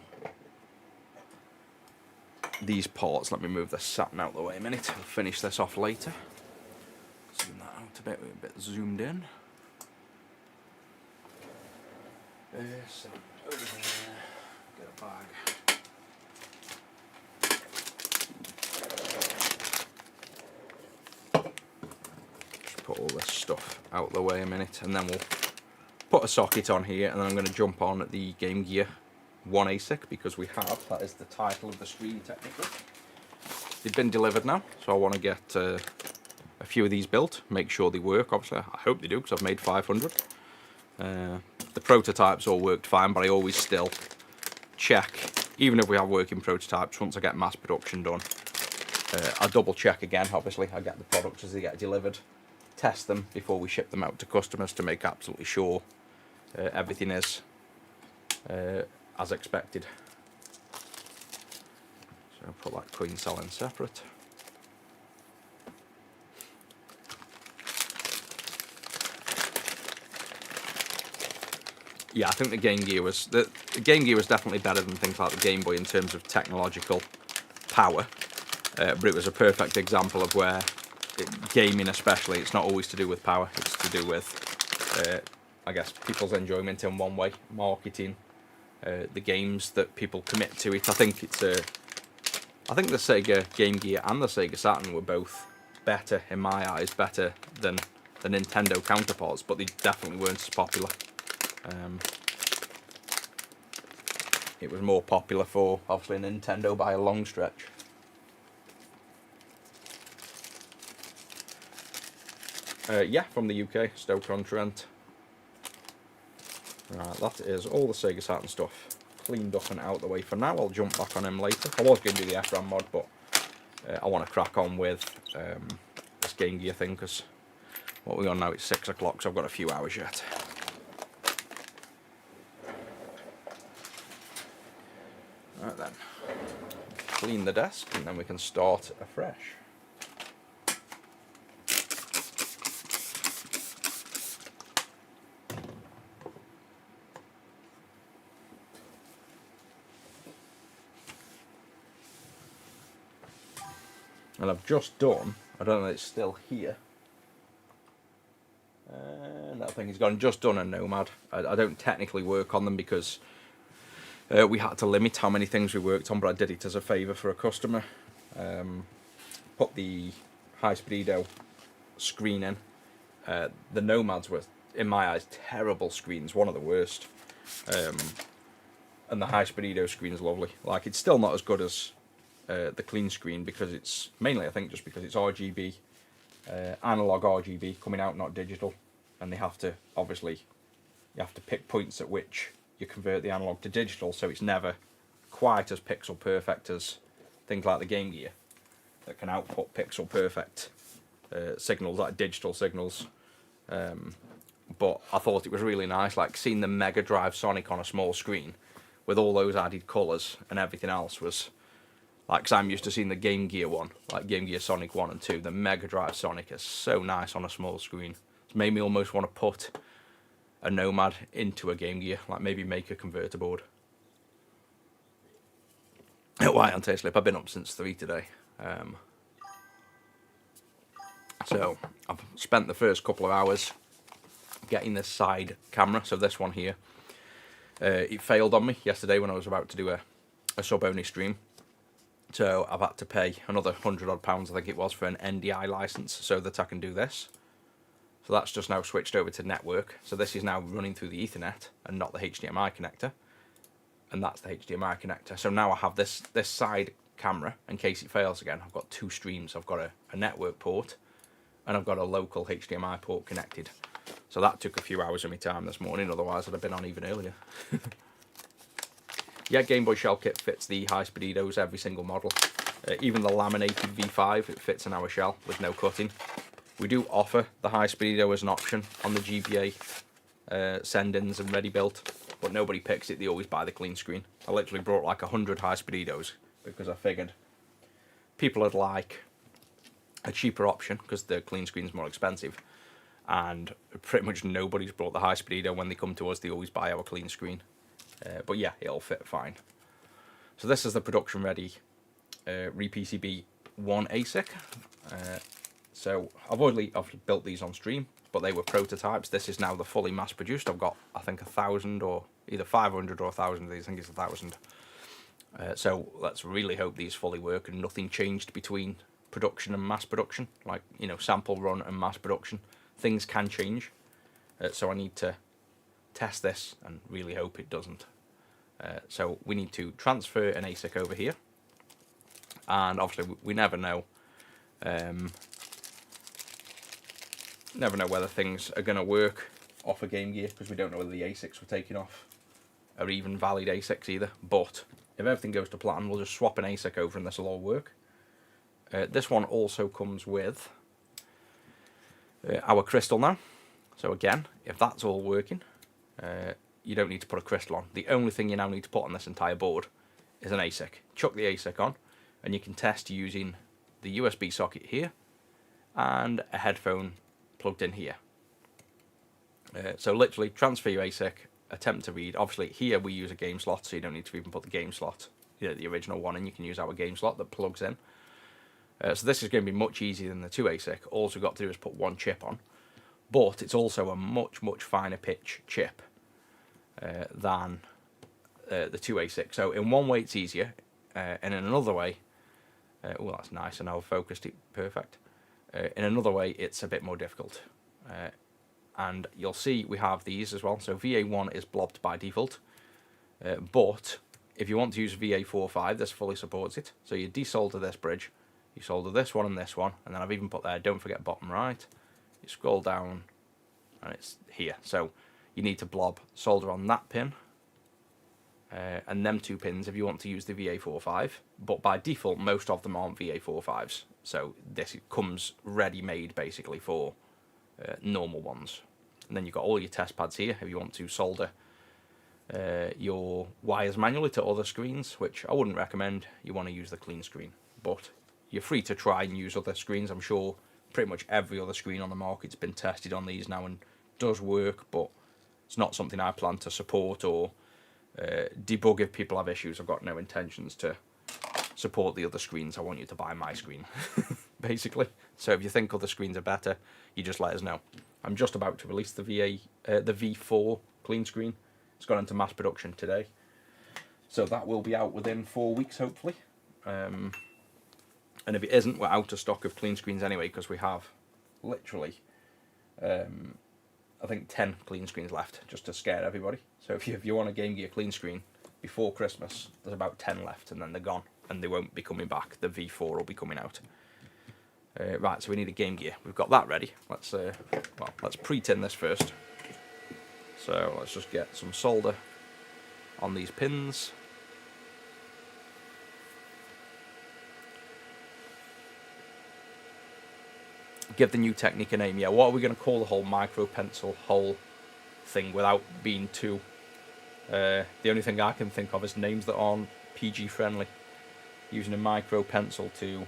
these parts. Let me move the satin out of the way a minute. I'll finish this off later. Zoom that out a bit, we're a bit zoomed in. So over there, get a bag. Just put all this stuff out of the way a minute, and then we'll put a socket on here, and then I'm going to jump on at the Game Gear 1 ASIC, because we have, that is the title of the screen technically. They've been delivered now, so I want to get a few of these built, make sure they work. Obviously I hope they do, because I've made 500. The prototypes all worked fine, but I always still check, even if we have working prototypes, once I get mass production done, I double check again. Obviously I get the products as they get delivered, test them before we ship them out to customers to make absolutely sure everything is as expected. So I'll put that queen cell in separate. Yeah, I think the Game Gear was definitely better than things like the Game Boy in terms of technological power, but it was a perfect example of where gaming, especially, it's not always to do with power. It's to do with, I guess, people's enjoyment in one way, marketing the games that people commit to it. I think it's I think the Sega Game Gear and the Sega Saturn were both better in my eyes, better than the Nintendo counterparts, but they definitely weren't as popular. It was more popular for, obviously, Nintendo by a long stretch. Yeah, from the UK, Stoke-on-Trent. Right, that is all the Sega Saturn stuff cleaned up and out of the way for now. I'll jump back on him later. I was going to do the FRAM mod, but I want to crack on with this Game Gear thing, because what we're on now, it's 6 o'clock, so I've got a few hours yet. Right then, clean the desk and then we can start afresh. And I've just done, I don't know if it's still here, and that thing is gone, just done a Nomad. I don't technically work on them because we had to limit how many things we worked on, but I did it as a favour for a customer. Put the high-speedo screen in. The Nomads were, in my eyes, terrible screens, one of the worst. And the high-speedo screen is lovely. Like, it's still not as good as the clean screen, because it's mainly, I think, just because it's RGB, analog RGB coming out, not digital, and they have to, obviously, you have to pick points at which you convert the analog to digital, so it's never quite as pixel perfect as things like the Game Gear that can output pixel perfect signals, like digital signals. But I thought it was really nice, like seeing the Mega Drive Sonic on a small screen with all those added colours and everything else was like, because I'm used to seeing the Game Gear one, like Game Gear Sonic 1 and 2. The Mega Drive Sonic is so nice on a small screen. It's made me almost want to put a Nomad into a Game Gear, like maybe make a converter board. Why on Taste Slip? I've been up since 3 today. So I've spent the first couple of hours getting this side camera, so this one here. It failed on me yesterday when I was about to do a sub-only stream. So I've had to pay another £100 odd, I think it was, for an NDI license so that I can do this. So that's just now switched over to network. So this is now running through the Ethernet and not the HDMI connector. And that's the HDMI connector. So now I have this side camera in case it fails again. I've got 2 streams. I've got a network port and I've got a local HDMI port connected. So that took a few hours of my time this morning, otherwise I'd have been on even earlier. Yeah, Game Boy shell kit fits the high-speedos, every single model. Even the laminated V5, it fits in our shell with no cutting. We do offer the high-speedo as an option on the GBA send-ins and ready built. but nobody picks it. They always buy the clean screen. I literally brought like 100 high-speed Edos because I figured people would like a cheaper option because the clean screen's more expensive, and pretty much nobody's brought the high-speed Edo. When they come to us, they always buy our clean screen. But yeah, it'll fit fine. So this is the production-ready RePCB 1 ASIC. So I've already built these on stream, but they were prototypes. This is now the fully mass-produced. I've got, I think, 1,000 or either 500 or 1,000 of these. I think it's 1,000. So let's really hope these fully work and nothing changed between production and mass production. Like, you know, sample run and mass production. Things can change. So I need to test this and really hope it doesn't. So we need to transfer an ASIC over here. And obviously we never know. Never know whether things are going to work off a Game Gear, because we don't know whether the ASICs we're taking off are even valid ASICs either. But if everything goes to plan, we'll just swap an ASIC over and this will all work. This one also comes with our crystal now. So again, if that's all working, you don't need to put a crystal on. The only thing you now need to put on this entire board is an ASIC. Chuck the ASIC on, and you can test using the USB socket here and a headphone plugged in here. So literally transfer your ASIC, attempt to read. Obviously here we use a game slot, so you don't need to even put the game slot, you know, the original one, and you can use our game slot that plugs in. So this is going to be much easier than the 2 ASIC. All we've got to do is put one chip on, but it's also a much finer pitch chip than the 2 ASIC. So in one way it's easier, and in another way, oh, that's nice, and I've focused it perfect. In another way, it's a bit more difficult. And you'll see we have these as well. So VA1 is blobbed by default. But if you want to use VA45, this fully supports it. So you desolder this bridge, you solder this one, and then I've even put there, don't forget bottom right. You scroll down, and it's here. So you need to blob solder on that pin, and them 2 pins if you want to use the VA45. But by default, most of them aren't VA45s. So this comes ready-made basically for normal ones. And then you've got all your test pads here if you want to solder your wires manually to other screens, which I wouldn't recommend. You want to use the clean screen. But you're free to try and use other screens. I'm sure pretty much every other screen on the market's been tested on these now and does work, but it's not something I plan to support or debug if people have issues. I've got no intentions to support the other screens. I want you to buy my screen, basically. So if you think other screens are better, you just let us know. I'm just about to release the V4 clean screen. It's gone into mass production today, so that will be out within 4 weeks, hopefully. And if it isn't, we're out of stock of clean screens anyway, because we have literally, I think 10 clean screens left, just to scare everybody. So if you want a Game Gear clean screen before Christmas, there's about 10 left, and then they're gone, and they won't be coming back. The V4 will be coming out. Right, so we need a Game Gear. We've got that ready. Let's pre-tin this first. So let's just get some solder on these pins. Give the new technique a name. Yeah, what are we going to call the whole micro pencil hole thing without being too... the only thing I can think of is names that aren't PG friendly. Using a micro pencil to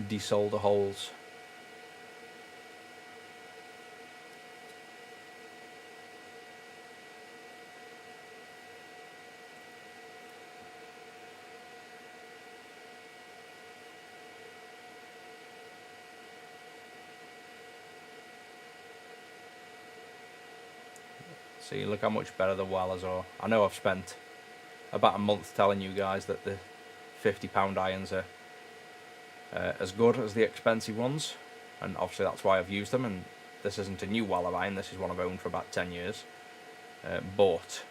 desolder holes. See, look how much better the wellers are. I know I've spent about a month telling you guys that the £50 irons are as good as the expensive ones, and obviously that's why I've used them. And this isn't a new weller iron, this is one I've owned for about 10 years. But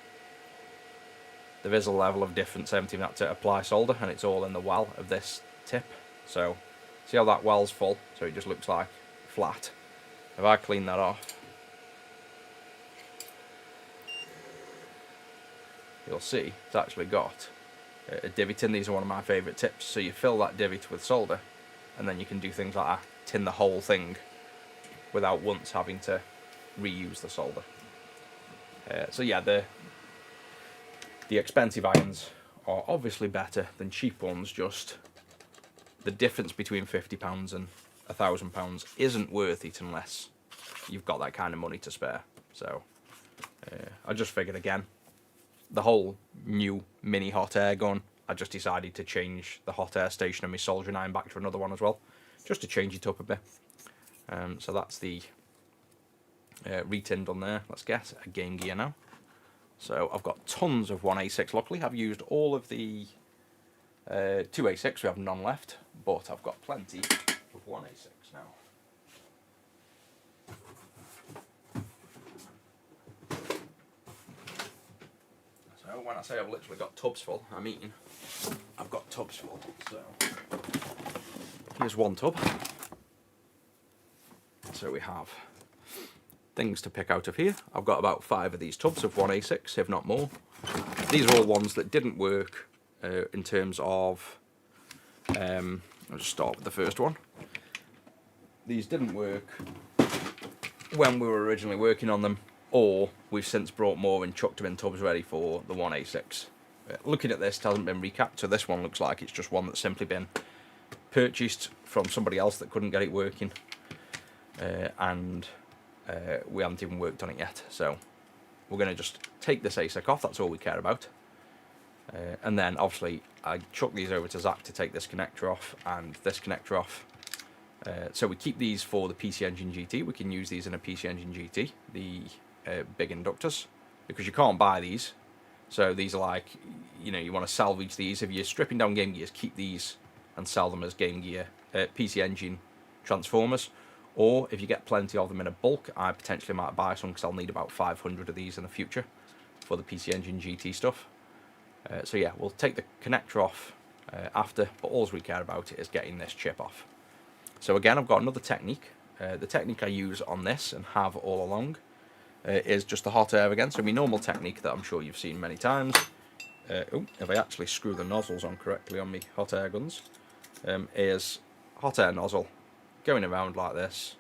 there is a level of difference every time you have to apply solder, and it's all in the well of this tip. So see how that well's full, so it just looks like flat. If I clean that off, you'll see it's actually got a divot in. These are one of my favourite tips. So you fill that divot with solder, and then you can do things like that, tin the whole thing without once having to reuse the solder. So yeah, the expensive irons are obviously better than cheap ones, just the difference between £50 and £1,000 isn't worth it unless you've got that kind of money to spare. So I just figured, again, the whole new mini hot air gun, I just decided to change the hot air station and my soldering iron back to another one as well, just to change it up a bit. So that's the retinned on there. Let's get a Game Gear now. So I've got tons of 1A6. Luckily, I've used all of the 2A6. We have none left, but I've got plenty of 1A6 now. So when I say I've literally got tubs full, I mean I've got tubs full. So here's one tub. So we have things to pick out of here. I've got about 5 of these tubs of 1A6, if not more. These are all ones that didn't work in terms of... I'll just start with the first one. These didn't work when we were originally working on them, or we've since brought more and chucked them in tubs ready for the 1A6. Looking at this, it hasn't been recapped, so this one looks like it's just one that's simply been purchased from somebody else that couldn't get it working, and we haven't even worked on it yet. So we're going to just take this ASIC off, that's all we care about. And then obviously I chuck these over to Zach to take this connector off and this connector off. So we keep these for the PC Engine GT. We can use these in a PC Engine GT, the big inductors, because you can't buy these. So these are like, you know, you want to salvage these. If you're stripping down Game Gears, keep these and sell them as Game Gear PC Engine transformers. Or if you get plenty of them in a bulk, I potentially might buy some, because I'll need about 500 of these in the future for the PC Engine GT stuff. So yeah, we'll take the connector off after, but all we care about is getting this chip off. So again, I've got another technique. The technique I use on this and have all along is just the hot air again. So my normal technique that I'm sure you've seen many times, if I actually screw the nozzles on correctly on my hot air guns, is hot air nozzle going around like this,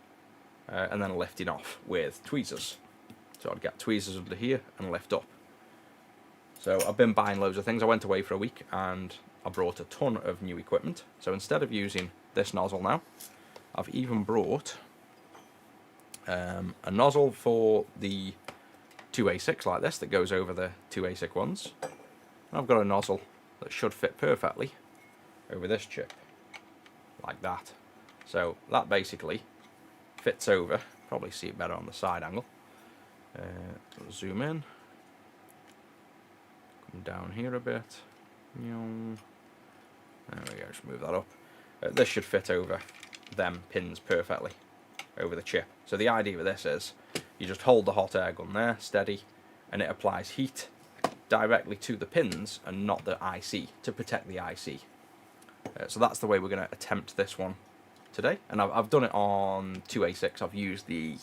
and then lifting off with tweezers. So I'd get tweezers under here and lift up. So I've been buying loads of things. I went away for a week and I brought a ton of new equipment. So instead of using this nozzle now, I've even brought a nozzle for the 2A6 like this that goes over the 2A6 ones. And I've got a nozzle that should fit perfectly over this chip, like that. So that basically fits over, probably see it better on the side angle. Zoom in, come down here a bit. There we go, just move that up. This should fit over them pins perfectly over the chip. So the idea with this is you just hold the hot air gun there steady, and it applies heat directly to the pins and not the IC to protect the IC. So that's the way we're going to attempt this one today, and I've done it on 2A6. I've used the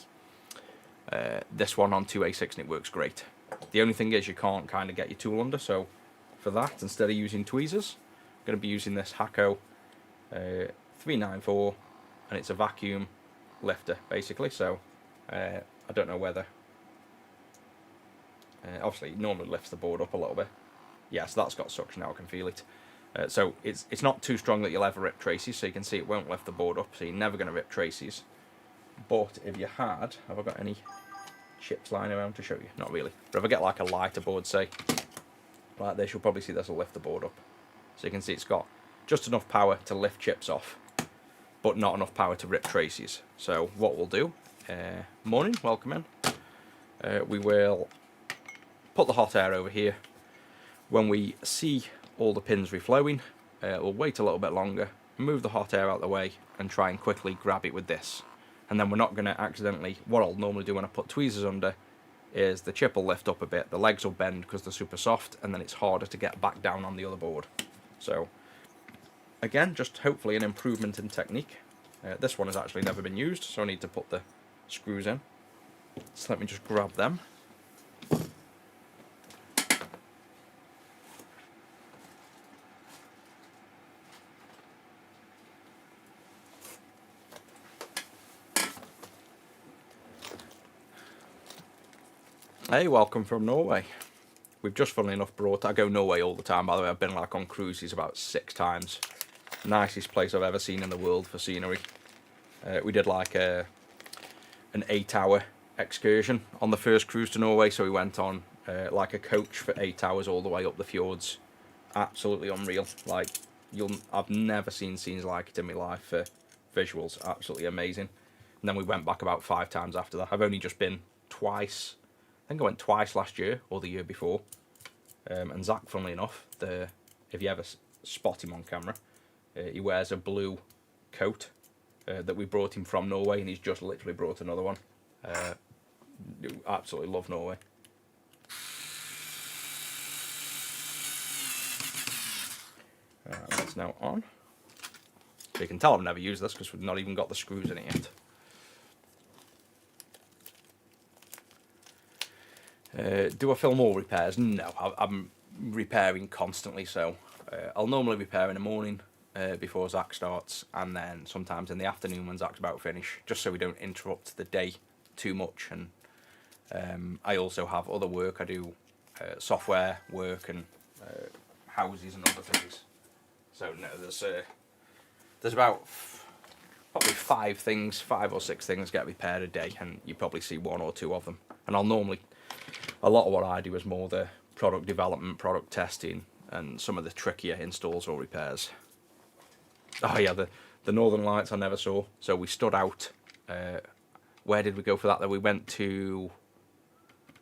this one on 2A6 and it works great. The only thing is you can't kind of get your tool under, so for that, instead of using tweezers, I'm going to be using this Hakko 394, and it's a vacuum lifter basically. So I don't know whether obviously it normally lifts the board up a little bit. Yeah, so that's got suction now, I can feel it. So it's not too strong that you'll ever rip traces, so you can see it won't lift the board up, so you're never going to rip traces. But if you had, have I got any chips lying around to show you? Not really. But if I get like a lighter board, say, like this, you'll probably see this will lift the board up. So you can see it's got just enough power to lift chips off, but not enough power to rip traces. So what we'll do, morning, welcome in. We will put the hot air over here. When we see all the pins reflowing, we'll wait a little bit longer, move the hot air out of the way, and try and quickly grab it with this. And then we're not going to accidentally, what I'll normally do when I put tweezers under, is the chip will lift up a bit, the legs will bend because they're super soft, and then it's harder to get back down on the other board. So, again, just hopefully an improvement in technique. This one has actually never been used, so I need to put the screws in. So let me just grab them. Hey, welcome from Norway. We've just, funnily enough, brought... I go Norway all the time, by the way. I've been like on cruises about 6 times. Nicest place I've ever seen in the world for scenery. We did like an 8-hour excursion on the first cruise to Norway, so we went on like a coach for 8 hours all the way up the fjords. Absolutely unreal. Like, I've never seen scenes like it in my life for visuals. Absolutely amazing. And then we went back about 5 times after that. I've only just been twice. I think I went twice last year or the year before. And Zach, funnily enough, if you ever spot him on camera, he wears a blue coat that we brought him from Norway, and he's just literally brought another one. Absolutely love Norway. That's now on. So you can tell I've never used this because we've not even got the screws in it yet. Do I film all repairs? No, I'm repairing constantly, so I'll normally repair in the morning before Zach starts, and then sometimes in the afternoon when Zach's about to finish, just so we don't interrupt the day too much. And I also have other work. I do software work and houses and other things. So no, there's about probably 5 or 6 things get repaired a day, and you probably see 1 or 2 of them. And a lot of what I do is more the product development, product testing, and some of the trickier installs or repairs. Oh yeah, the Northern Lights I never saw. So we stood out. Where did we go for that? Then we went to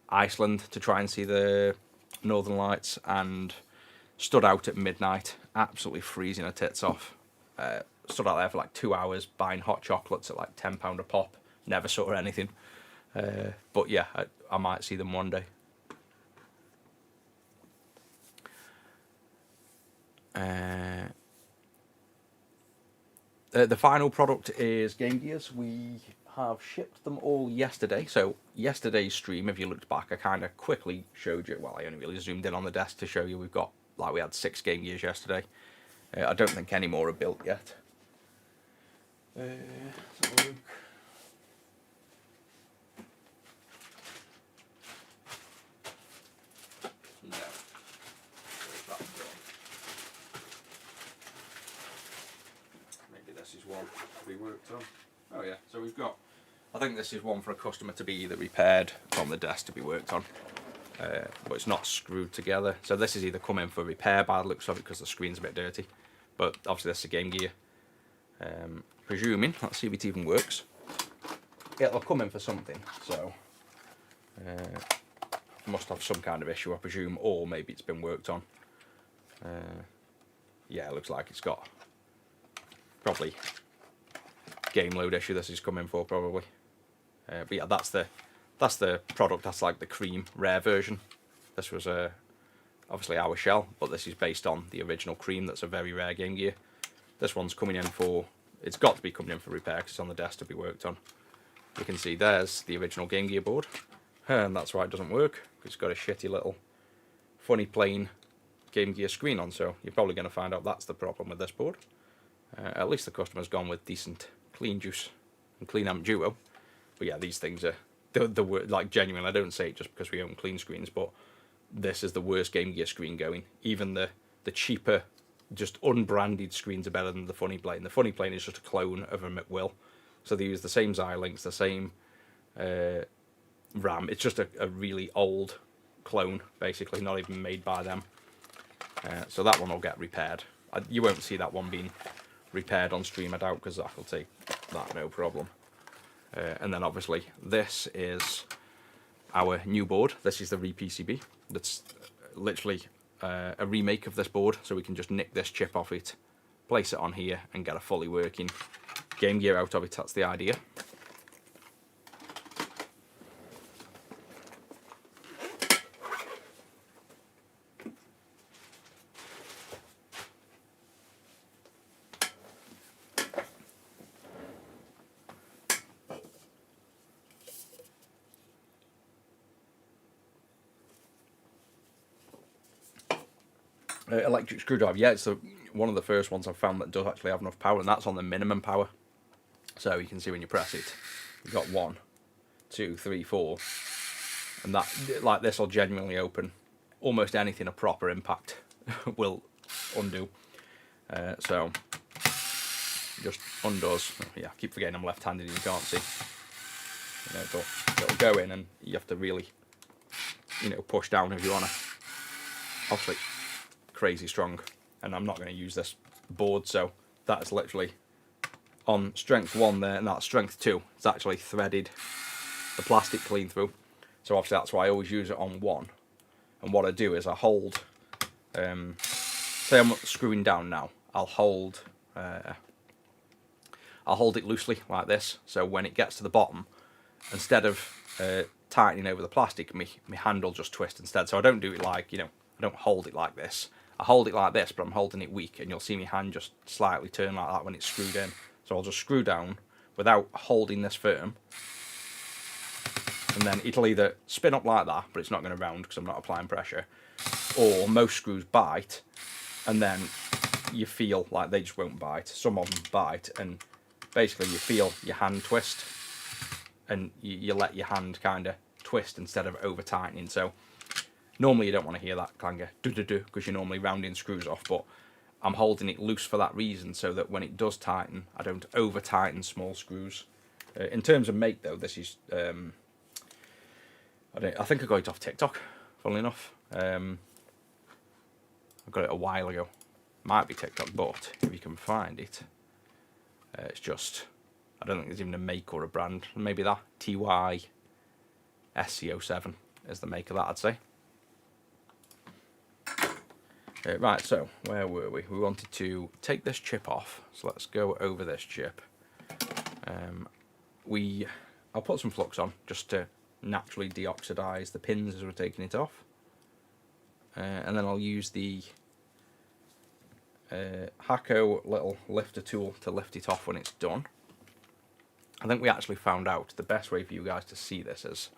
Iceland to try and see the Northern Lights, and stood out at midnight, absolutely freezing our tits off. Stood out there for like 2 hours buying hot chocolates at like £10 a pop. Never saw anything. But yeah, I might see them one day. The final product is Game Gears. We have shipped them all yesterday. So yesterday's stream, if you looked back, I kind of quickly showed you. Well, I only really zoomed in on the desk to show you we had 6 Game Gears yesterday. I don't think any more are built yet. Let's have a look. No. Where's that gone? Maybe this is one to be worked on. Oh yeah, so we've got, I think this is one for a customer to be either repaired from the desk to be worked on. But it's not screwed together. So this is either coming for repair by the looks of it because the screen's a bit dirty. But obviously this is a Game Gear. Presuming, let's see if it even works. It'll come in for something, so must have some kind of issue, I presume, or maybe it's been worked on. Yeah, it looks like it's got probably game load issue this is coming for, probably. But yeah, that's the product. That's like the cream rare version. This was obviously our shell, but this is based on the original cream. That's a very rare Game Gear. This one's coming in for, it's got to be coming in for repair because it's on the desk to be worked on. You can see there's the original Game Gear board, and that's why it doesn't work, because it's got a shitty little funny plain Game Gear screen on. So you're probably going to find out that's the problem with this board. At least the customer's gone with decent clean juice and clean amp duo. But yeah, these things are the like, genuine. I don't say it just because we own clean screens, but this is the worst Game Gear screen going. Even the cheaper, just unbranded screens are better than the Funny Plane. The Funny Plane is just a clone of a McWill. So they use the same Xilinx, the same RAM. It's just a really old clone, basically, not even made by them. So that one will get repaired. You won't see that one being repaired on stream, I doubt, because Zach will take that, no problem. And then obviously this is our new board. This is the RePCB. That's literally a remake of this board, so we can just nick this chip off it, place it on here, and get a fully working Game Gear out of it. That's the idea. Electric screwdriver, yeah, it's one of the first ones I've found that does actually have enough power, and that's on the minimum power. So you can see when you press it, you've got 1, 2, 3, 4, and that, like this, will genuinely open almost anything a proper impact will undo. So just undoes. Yeah, I keep forgetting I'm left-handed and you can't see. You know, it'll go in and you have to really, you know, push down if you want to. Obviously, crazy strong, and I'm not going to use this board, so that is literally on strength 1 there, and that's strength 2. It's actually threaded the plastic clean through. So obviously that's why I always use it on 1. And what I do is I hold, say I'm screwing down now, I'll hold it loosely like this. So when it gets to the bottom, instead of tightening over the plastic, my hand will just twist instead. So I don't do it like, you know, I don't hold it like this. I hold it like this, but I'm holding it weak, and you'll see my hand just slightly turn like that when it's screwed in. So I'll just screw down without holding this firm, and then it'll either spin up like that, but it's not going to round because I'm not applying pressure, or most screws bite, and then you feel like they just won't bite. Some of them bite, and basically you feel your hand twist, and you let your hand kind of twist instead of over tightening. So normally you don't want to hear that clanger because you're normally rounding screws off, but I'm holding it loose for that reason, so that when it does tighten, I don't over tighten small screws. In terms of make though, this is I think I got it off TikTok, funnily enough. I got it a while ago. Might be TikTok, but if you can find it, it's just, I don't think there's even a make or a brand. Maybe that TY SC07 is the make of that, I'd say. Right, so where were we? We wanted to take this chip off, so let's go over this chip. I'll put some flux on just to naturally deoxidize the pins as we're taking it off, and then I'll use the Hako little lifter tool to lift it off when it's done. I think we actually found out the best way for you guys to see this is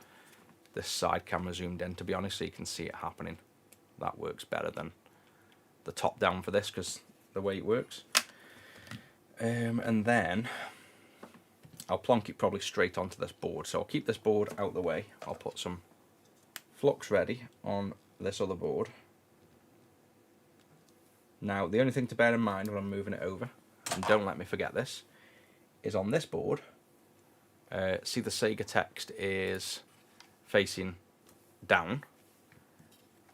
this side camera zoomed in, to be honest, so you can see it happening. That works better than the top down for this, because the way it works. And then I'll plonk it probably straight onto this board. So I'll keep this board out the way. I'll put some flux ready on this other board. Now the only thing to bear in mind when I'm moving it over, and don't let me forget this, is on this board, see the Sega text is facing down.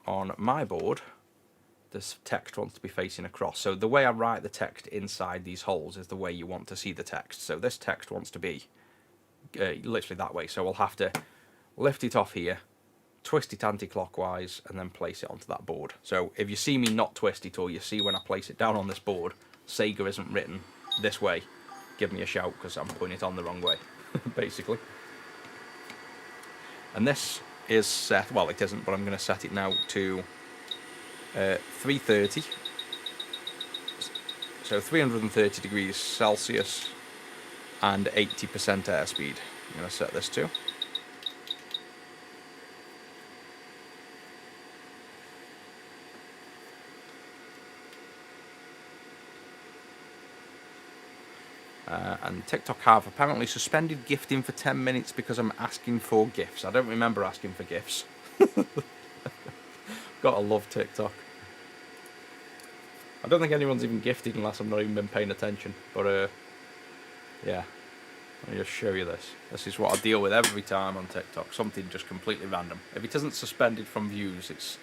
On my board, this text wants to be facing across. So the way I write the text inside these holes is the way you want to see the text. So this text wants to be literally that way. So we'll have to lift it off here, twist it anti-clockwise, and then place it onto that board. So if you see me not twist it, or you see when I place it down on this board, Sega isn't written this way, give me a shout, because I'm putting it on the wrong way, basically. And this is set, well it isn't, but I'm going to set it now to 330, so 330 degrees Celsius and 80% airspeed. I'm going to set this to. And TikTok have apparently suspended gifting for 10 minutes because I'm asking for gifts. I don't remember asking for gifts. Gotta love TikTok. I don't think anyone's even gifted unless I've not even been paying attention. But yeah, let me just show you this. This is what I deal with every time on TikTok. Something just completely random. If it isn't suspended from views, it's...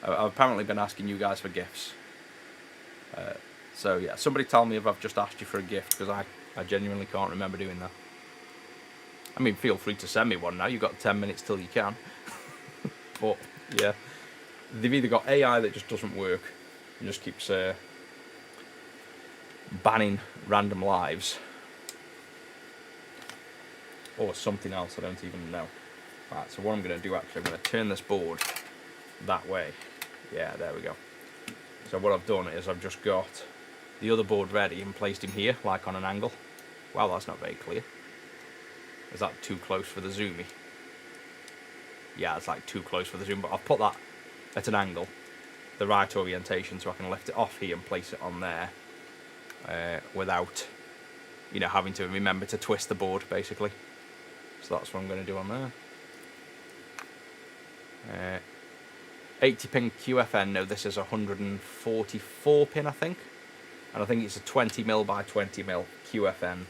I've apparently been asking you guys for gifts. So yeah, somebody tell me if I've just asked you for a gift, because I genuinely can't remember doing that. I mean, feel free to send me one now. You've got 10 minutes till you can. But yeah, they've either got AI that just doesn't work and just keeps banning random lives, or something else I don't even know. Right, so what I'm going to do, actually, I'm going to turn this board that way. Yeah, there we go. So what I've done is I've just got the other board ready and placed him here, like on an angle. Wow, that's not very clear. Is that too close for the zoomy? Yeah, it's like too close for the zoom, but I've put that at an angle, the right orientation, so I can lift it off here and place it on there without, you know, having to remember to twist the board, basically. So that's what I'm going to do on there. 80 pin QFN. No, this is 144 pin, I think, and I think it's a 20mm by 20mm QFN.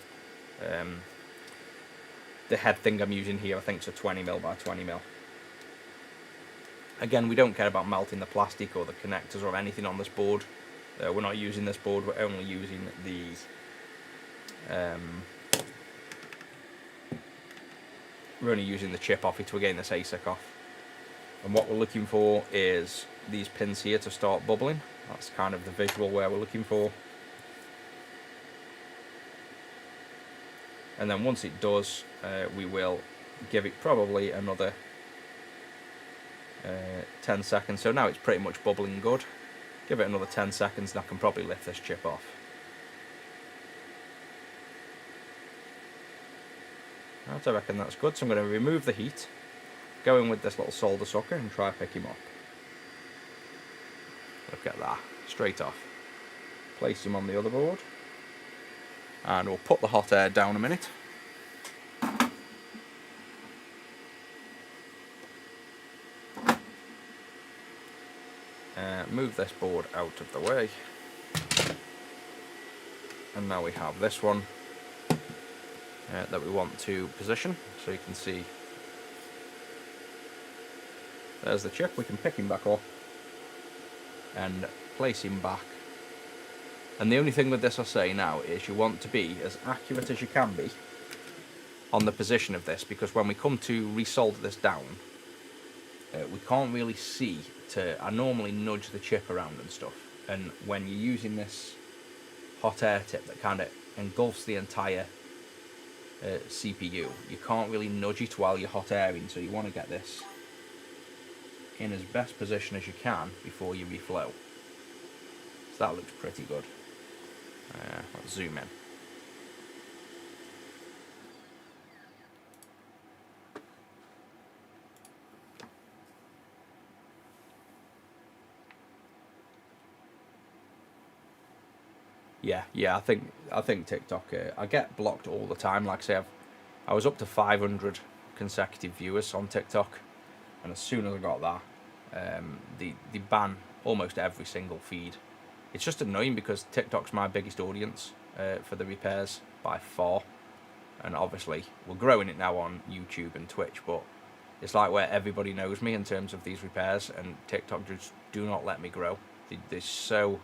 The head thing I'm using here, I think, is a 20mm by 20mm. Again, we don't care about melting the plastic or the connectors or anything on this board. We're not using this board. We're only using the chip off it to gain this ASIC off. And what we're looking for is these pins here to start bubbling. That's kind of the visual where we're looking for. And then once it does, we will give it probably another 10 seconds. So now it's pretty much bubbling good. Give it another 10 seconds and I can probably lift this chip off. Right, I reckon that's good. So I'm going to remove the heat, go in with this little solder socket and try pick him up. Look at that, straight off. Place him on the other board. And we'll put the hot air down a minute. Move this board out of the way. And now we have this one that we want to position. So you can see there's the chip. We can pick him back up and place him back. And the only thing with this I say now is you want to be as accurate as you can be on the position of this, because when we come to resolder this down, we can't really see I normally nudge the chip around and stuff, and when you're using this hot air tip that kind of engulfs the entire CPU, you can't really nudge it while you're hot airing, so you want to get this in as best position as you can before you reflow. So that looks pretty good. Let's zoom in. Yeah, I think TikTok. I get blocked all the time. Like I say, I was up to 500 consecutive viewers on TikTok, and as soon as I got that, they ban almost every single feed. It's just annoying because TikTok's my biggest audience for the repairs by far, and obviously we're growing it now on YouTube and Twitch, but it's like where everybody knows me in terms of these repairs, and TikTok just do not let me grow. They're so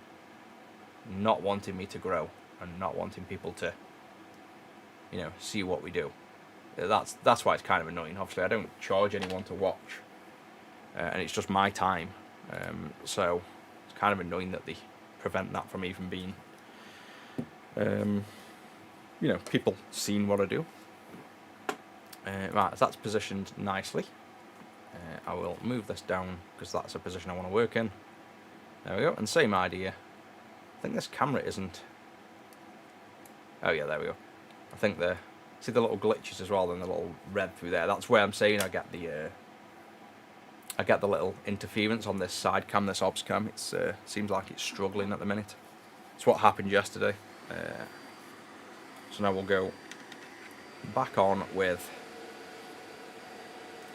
not wanting me to grow and not wanting people to, see what we do. That's why it's kind of annoying. Obviously I don't charge anyone to watch, and it's just my time, so it's kind of annoying that they prevent that from even being people seeing what I do. Right, so that's positioned nicely. I will move this down because that's a position I want to work in. There we go, and same idea. I think this camera isn't... Oh yeah, there we go. I think see the little glitches as well, and the little red through there. That's where I'm saying I get the little interference on this side cam, this obs cam. It seems like it's struggling at the minute. It's what happened yesterday. So now we'll go back on with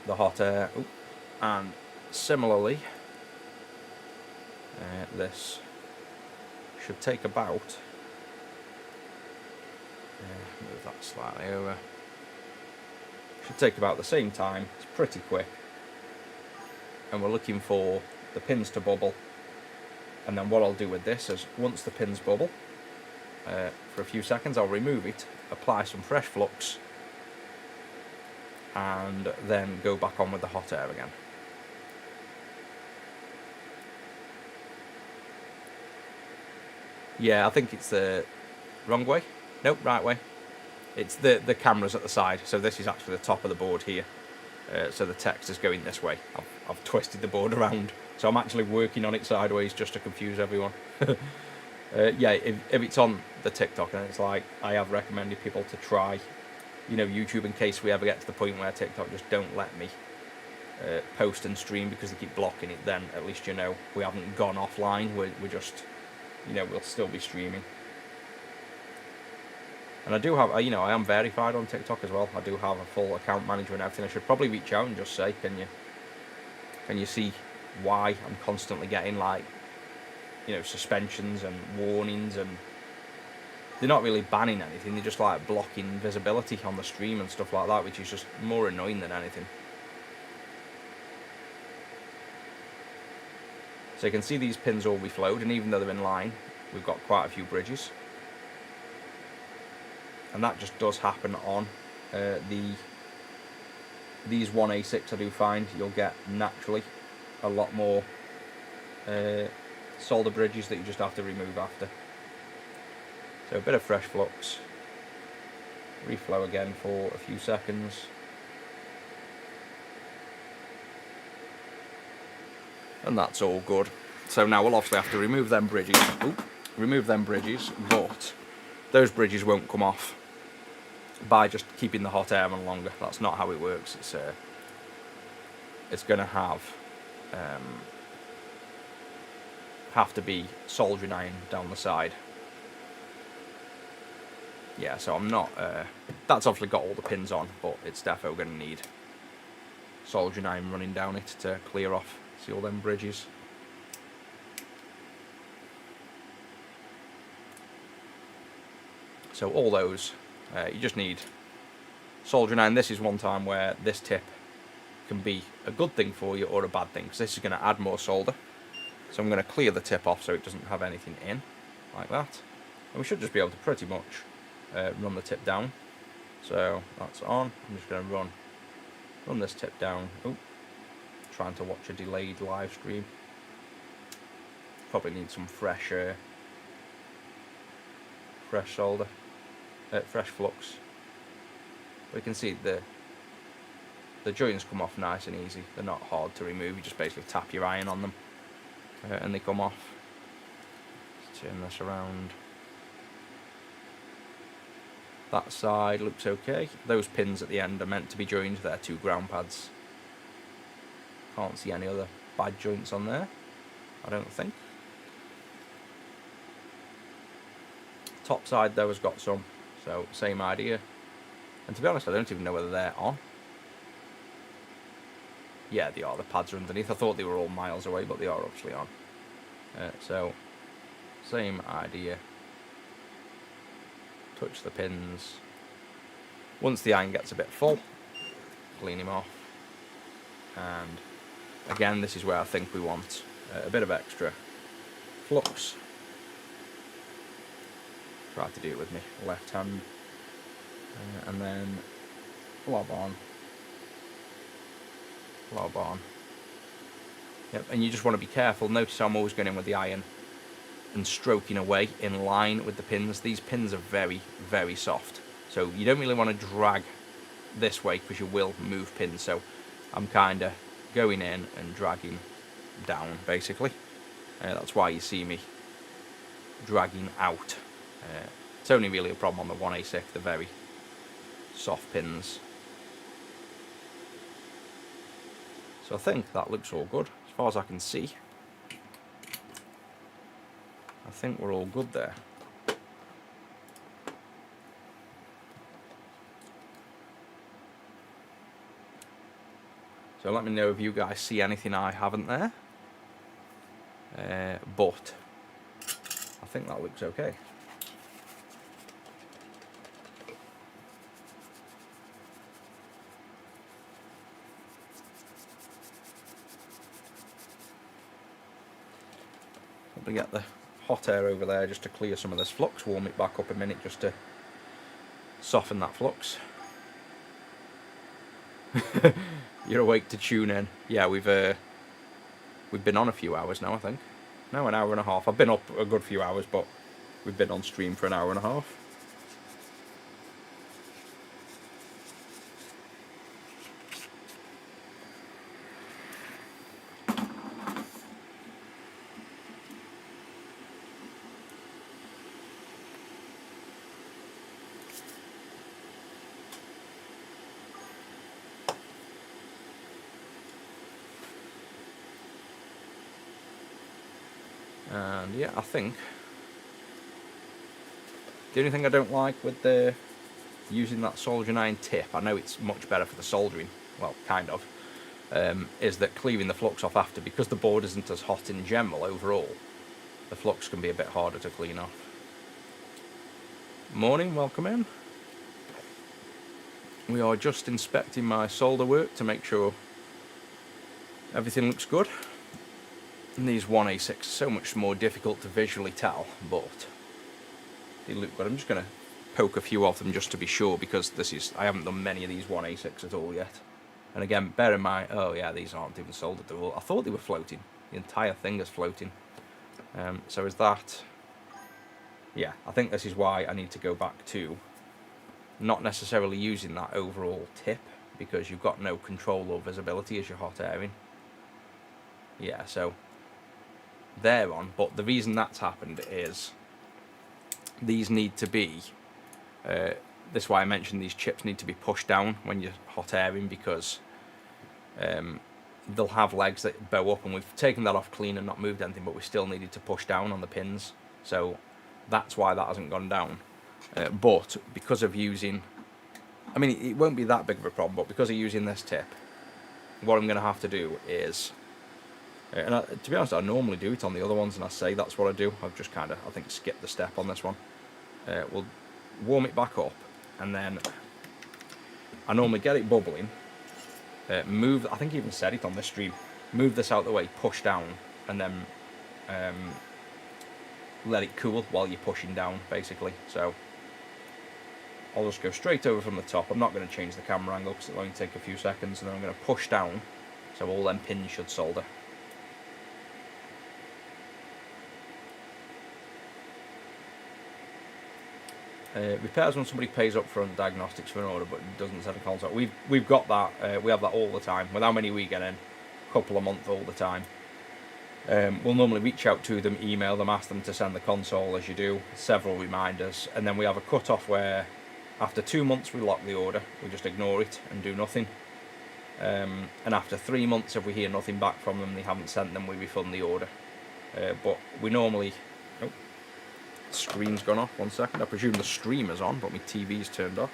the hot air. Ooh. And similarly, this should take about, move that slightly over, should take about the same time. It's pretty quick, and we're looking for the pins to bubble. And then what I'll do with this is, once the pins bubble for a few seconds, I'll remove it, apply some fresh flux, and then go back on with the hot air again. Yeah, I think it's the wrong way. Nope, right way. It's the camera's at the side, so this is actually the top of the board here. So the text is going this way. I've twisted the board around, so I'm actually working on it sideways just to confuse everyone. Yeah, if it's on the TikTok, and it's like, I have recommended people to try, YouTube, in case we ever get to the point where TikTok just don't let me post and stream because they keep blocking it. Then at least we haven't gone offline. We're just, we'll still be streaming. And I do have, I am verified on TikTok as well. I do have a full account manager and everything. I should probably reach out and just say, can you Can you see why I'm constantly getting, like, you know, suspensions and warnings, and they're not really banning anything, they're just like blocking visibility on the stream and stuff like that, which is just more annoying than anything. So you can see these pins all reflowed, and even though they're in line, we've got quite a few bridges. And that just does happen on these 1 ASICs. I do find you'll get naturally a lot more solder bridges that you just have to remove after. So a bit of fresh flux, reflow again for a few seconds. And that's all good. So now we'll obviously have to remove them bridges. But those bridges won't come off by just keeping the hot air on longer. That's not how it works. It's going to have to be soldering iron down the side. Yeah, so I'm not. That's obviously got all the pins on, but it's definitely going to need soldering iron running down it to clear off. See all them bridges. So all those, you just need soldering iron. This is one time where this tip can be a good thing for you or a bad thing, because this is going to add more solder. So I'm going to clear the tip off so it doesn't have anything in, like that. And we should just be able to pretty much run the tip down. So that's on. I'm just going to run this tip down. Ooh. Trying to watch a delayed live stream. Probably need some fresh solder, fresh flux. But you can see the joints come off nice and easy. They're not hard to remove. You just basically tap your iron on them and they come off. Let's turn this around. That side looks okay. Those pins at the end are meant to be joined. They're 2 ground pads. Can't see any other bad joints on there, I don't think. Top side though has got some, so same idea. And to be honest, I don't even know whether they're on. Yeah, they are. The pads are underneath. I thought they were all miles away, but they are actually on. So same idea. Touch the pins. Once the iron gets a bit full, clean him off. And again, this is where I think we want a bit of extra flux. Try to do it with my left hand. And then lob on. Lob on. Yep, and you just want to be careful. Notice I'm always going in with the iron and stroking away in line with the pins. These pins are very, very soft. So you don't really want to drag this way because you will move pins. So I'm kind of going in and dragging down, basically. That's why you see me dragging out. It's only really a problem on the 1 ASIC, the very soft pins. So I think that looks all good, as far as I can see. I think we're all good there. So let me know if you guys see anything I haven't there. But I think that looks okay. Probably get the hot air over there just to clear some of this flux, warm it back up a minute just to soften that flux. You're awake to tune in. Yeah, we've been on a few hours now, I think. No, an hour and a half. I've been up a good few hours, but we've been on stream for an hour and a half. And yeah, I think the only thing I don't like with using that soldering iron tip, I know it's much better for the soldering, well, kind of, is that clearing the flux off after, because the board isn't as hot in general overall, the flux can be a bit harder to clean off. Morning, welcome in. We are just inspecting my solder work to make sure everything looks good. And these 1A6 are so much more difficult to visually tell, but they look good. I'm just going to poke a few of them just to be sure, because I haven't done many of these 1A6 at all yet. And again, bear in mind, oh yeah, these aren't even soldered at all. I thought they were floating. The entire thing is floating. So is that... Yeah, I think this is why I need to go back to not necessarily using that overall tip, because you've got no control or visibility as you're hot airing. Yeah, so they're on, but the reason that's happened is these need to be, this is why I mentioned these chips need to be pushed down when you're hot airing, because they'll have legs that bow up, and we've taken that off clean and not moved anything, but we still needed to push down on the pins, so that's why that hasn't gone down. But because of using, I mean, it won't be that big of a problem, but because of using this tip, what I'm going to have to do is, and to be honest, I normally do it on the other ones, and I say that's what I do. I've just kind of, I think, skipped the step on this one. We'll warm it back up, and then I normally get it bubbling, move, I think I even said it on this stream, move this out the way, push down, and then let it cool while you're pushing down, basically. So I'll just go straight over from the top. I'm not going to change the camera angle because it'll only take a few seconds, and then I'm going to push down, so all them pins should solder. Repairs when somebody pays up front, diagnostics for an order but doesn't send a console. We've got that. We have that all the time. With how many we get in, a couple a month all the time. We'll normally reach out to them, email them, ask them to send the console as you do, several reminders, and then we have a cut-off where after 2 months we lock the order, we just ignore it and do nothing. And after 3 months, if we hear nothing back from them, they haven't sent them, we refund the order. But we normally... Oh, screen's gone off, 1 second. I presume the streamer's on, but my TV's turned off.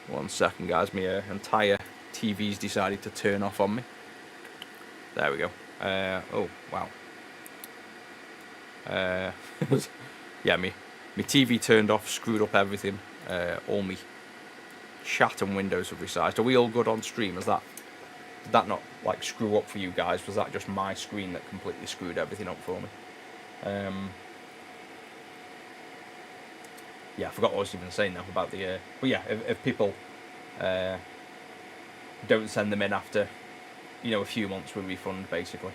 1 second, guys. My entire TV's decided to turn off on me. There we go. Oh, wow. Yeah, my TV turned off, screwed up everything. All my chat and windows have resized. Are we all good on stream? Did that not like screw up for you guys? Was that just my screen that completely screwed everything up for me? Yeah, I forgot what I was even saying now about the... but yeah, if people don't send them in after, a few months, we refund, basically.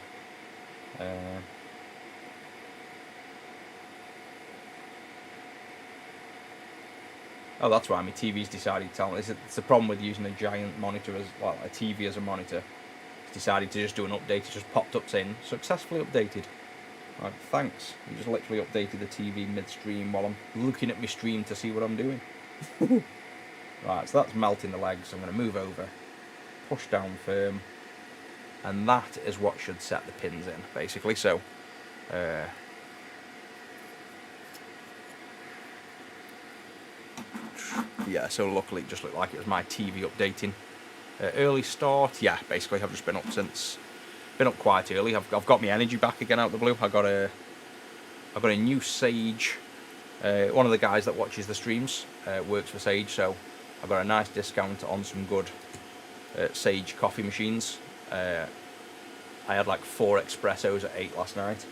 Oh, that's why my TV's decided to tell me. It's the problem with using a giant monitor as, well, a TV as a monitor. It's decided to just do an update. It just popped up saying, successfully updated. Right, thanks. You just literally updated the TV mid-stream while I'm looking at my stream to see what I'm doing. Right, so that's melting the legs. I'm going to move over, push down firm, and that is what should set the pins in, basically. So, yeah, so luckily it just looked like it was my TV updating. Early start, yeah, basically I've just been up quite early. I've got my energy back again out of the blue. I've got a new Sage. One of the guys that watches the streams works for Sage, so I've got a nice discount on some good Sage coffee machines. I had like 4 espressos at 8 last night,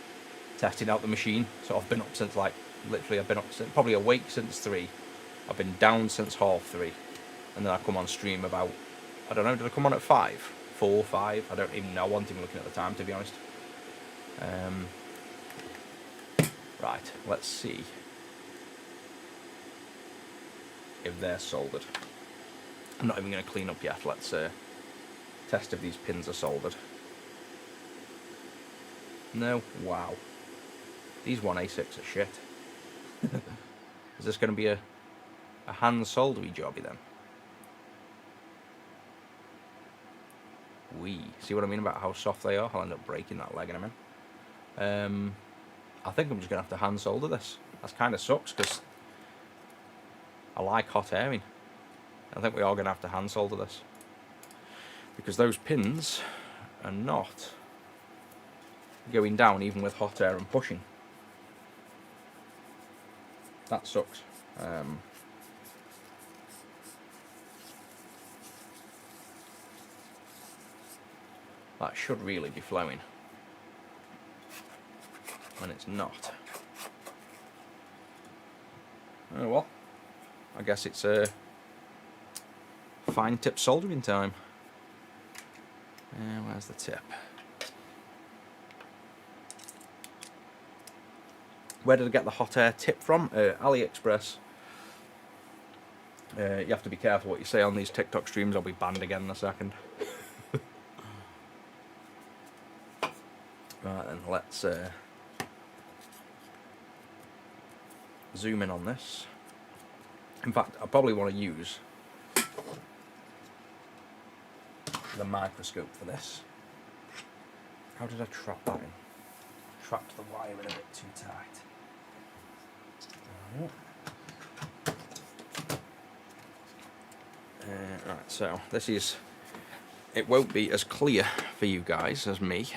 testing out the machine. So I've been up since literally I've been up since, probably awake since 3. I've been down since 3:30, and then I come on stream about, I don't know, did I come on at 5? 4, 5, I don't even know, I wasn't even looking at the time, to be honest. Right, let's see if they're soldered. I'm not even going to clean up yet. Let's test if these pins are soldered. No? Wow. These 1A6 are shit. Is this going to be a hand soldery jobby then? See what I mean about how soft they are? I'll end up breaking that leg in a minute. I think I'm just going to have to hand solder this. That kind of sucks, because I like hot airing. I think we are going to have to hand solder this, because those pins are not going down even with hot air and pushing. That sucks. That should really be flowing, and it's not. Oh well, I guess it's fine tip soldering time. Where's the tip? Where did I get the hot air tip from? AliExpress. You have to be careful what you say on these TikTok streams. I'll be banned again in a second. Right then, let's zoom in on this. In fact, I probably want to use the microscope for this. How did I trap that in? Trapped the wire in a bit too tight. Right, so this is, it won't be as clear for you guys as me.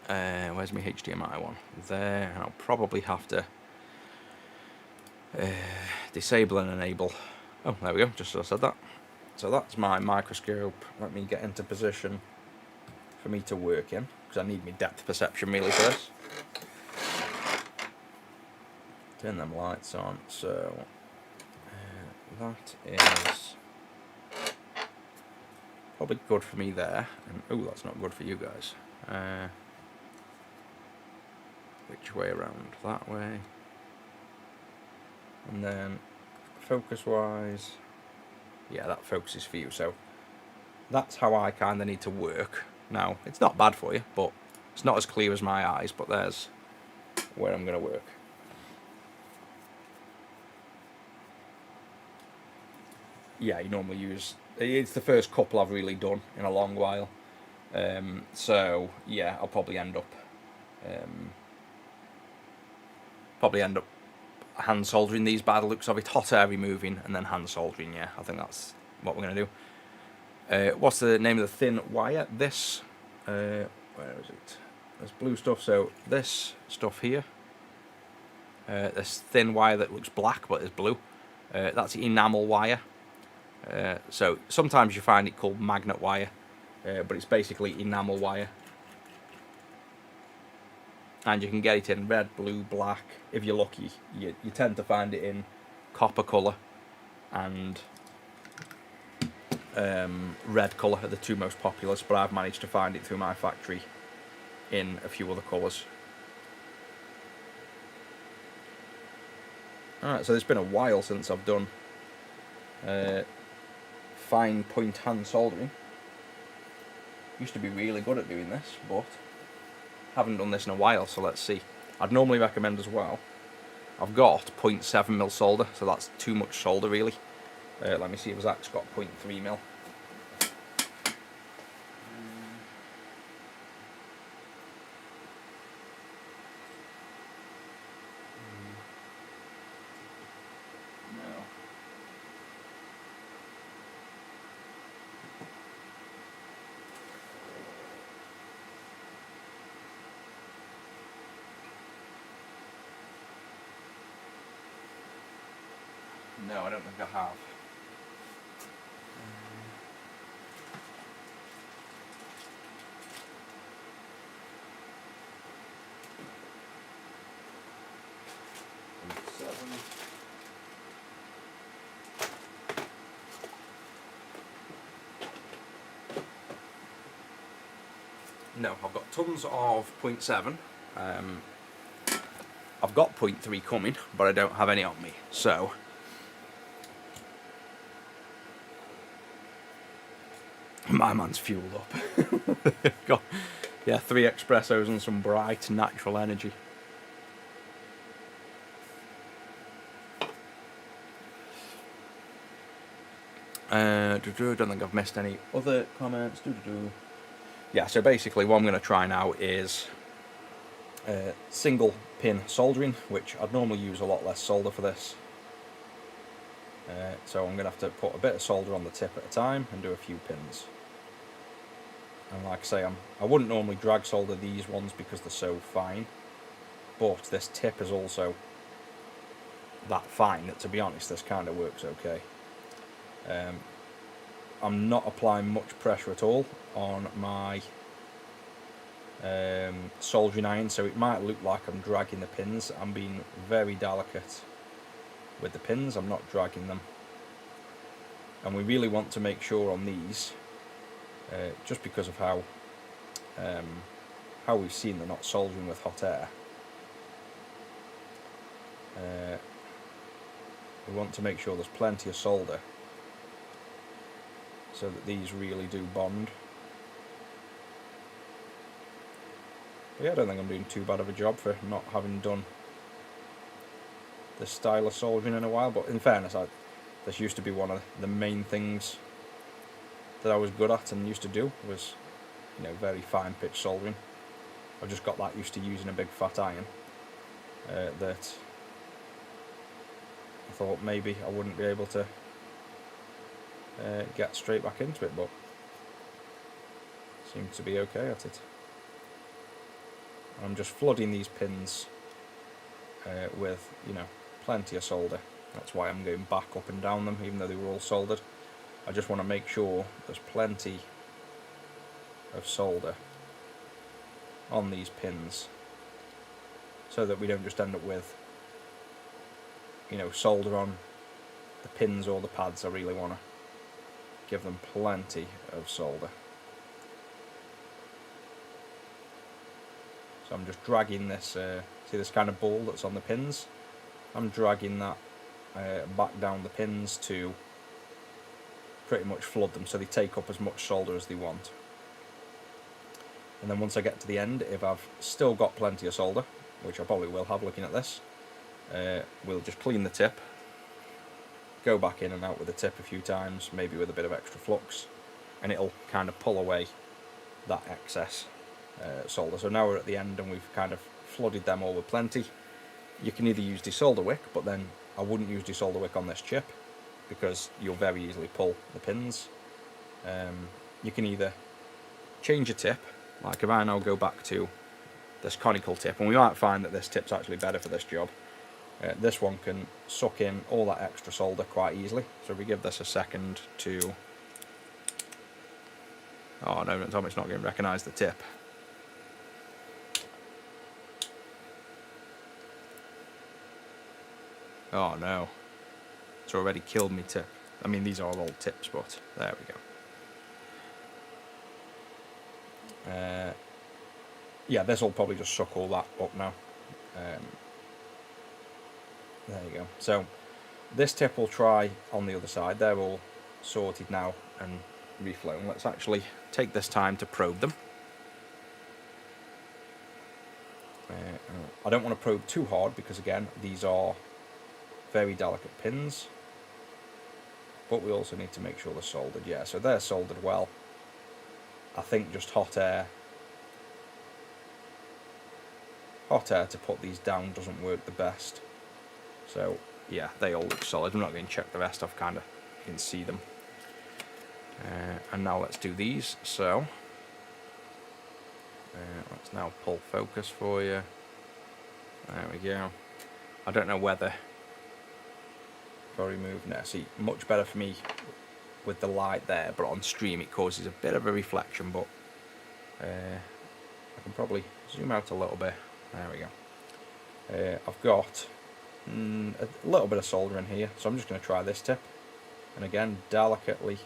Where's my HDMI one? There, and I'll probably have to disable and enable. Oh, there we go, just as I said that. So that's my microscope. Let me get into position for me to work in, because I need my depth perception really for this. Turn them lights on. So that is probably good for me there. And oh, that's not good for you guys. Which way around? That way. And then focus wise, yeah, that focuses for you. So that's how I kind of need to work. Now, it's not bad for you, but it's not as clear as my eyes, but there's where I'm going to work. Yeah, you normally use, it's the first couple I've really done in a long while. So yeah, I'll probably end up hand soldering these by the looks of it, hot air removing and then hand soldering. Yeah, I think that's what we're going to do. What's the name of the thin wire? This, where is it? There's blue stuff, so this stuff here, this thin wire that looks black but is blue, that's enamel wire. So sometimes you find it called magnet wire, but it's basically enamel wire. And you can get it in red, blue, black. If you're lucky, you tend to find it in copper colour and red colour are the two most populous, but I've managed to find it through my factory in a few other colours. Alright, so it's been a while since I've done fine point hand soldering. Used to be really good at doing this, but haven't done this in a while, so let's see. I'd normally recommend as well, I've got 0.7mm solder, so that's too much solder really. Let me see if Zach's got 0.3mm. No, I don't think I have. No, I've got tons of 0.7. I've got 0.3 coming, but I don't have any on me, so my man's fueled up. Got, yeah, 3 espressos and some bright natural energy. Don't think I've missed any other comments. Yeah, so basically what I'm going to try now is single pin soldering, which I'd normally use a lot less solder for this. So I'm going to have to put a bit of solder on the tip at a time and do a few pins. And like I say, I wouldn't normally drag solder these ones because they're so fine, but this tip is also that fine that, to be honest, this kind of works okay. I'm not applying much pressure at all on my soldering iron, so it might look like I'm dragging the pins. I'm being very delicate with the pins, I'm not dragging them. And we really want to make sure on these, just because of how we've seen they're not soldering with hot air, we want to make sure there's plenty of solder so that these really do bond. But yeah, I don't think I'm doing too bad of a job for not having done this style of soldering in a while, but in fairness, this used to be one of the main things that I was good at and used to do, was, you know, very fine pitch soldering. I've just got that used to using a big fat iron that I thought maybe I wouldn't be able to get straight back into it, but seems to be okay at it. I'm just flooding these pins with, you know, plenty of solder. That's why I'm going back up and down them, even though they were all soldered. I just want to make sure there's plenty of solder on these pins, so that we don't just end up with, you know, solder on the pins or the pads. I really want to give them plenty of solder. So I'm just dragging this, see this kind of ball that's on the pins? I'm dragging that back down the pins to pretty much flood them so they take up as much solder as they want. And then once I get to the end, if I've still got plenty of solder, which I probably will have looking at this, we'll just clean the tip, go back in and out with the tip a few times, maybe with a bit of extra flux, and it'll kind of pull away that excess solder. So now we're at the end and we've kind of flooded them all with plenty. You can either use desolder wick, but then I wouldn't use desolder wick on this chip because you'll very easily pull the pins. You can either change your tip, like if I now go back to this conical tip, and we might find that this tip's actually better for this job. This one can suck in all that extra solder quite easily. So if we give this a second to... Oh no, don't tell me it's not going to recognise the tip. Oh no, it's already killed me tip. I mean, these are all old tips, but there we go. Yeah, this will probably just suck all that up now. There you go. So this tip will try on the other side. They're all sorted now and reflown. Let's actually take this time to probe them. I don't want to probe too hard because, again, these are very delicate pins, but we also need to make sure they're soldered. Yeah, so they're soldered well. I think just hot air to put these down doesn't work the best. So yeah, they all look solid. I'm not going to check the rest. I've kind of, you can see them. And now let's do these. So let's now pull focus for you. There we go. I don't know whether if I remove now, see, much better for me with the light there, but on stream it causes a bit of a reflection, but I can probably zoom out a little bit. There we go. I've got a little bit of solder in here, so I'm just going to try this tip, and again, delicately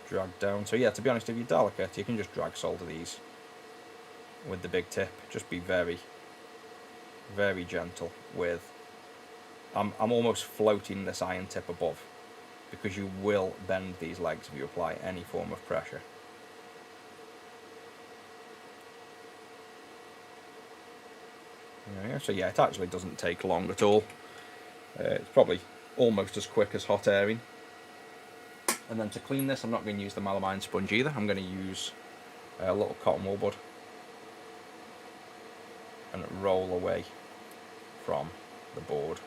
drag down. So yeah, to be honest, if you're delicate, you can just drag solder these with the big tip. Just be very, very gentle with. I'm almost floating this iron tip above, because you will bend these legs if you apply any form of pressure. So yeah, it actually doesn't take long at all. It's probably almost as quick as hot airing. And then to clean this, I'm not going to use the melamine sponge either. I'm going to use a little cotton wool bud and roll away from the board.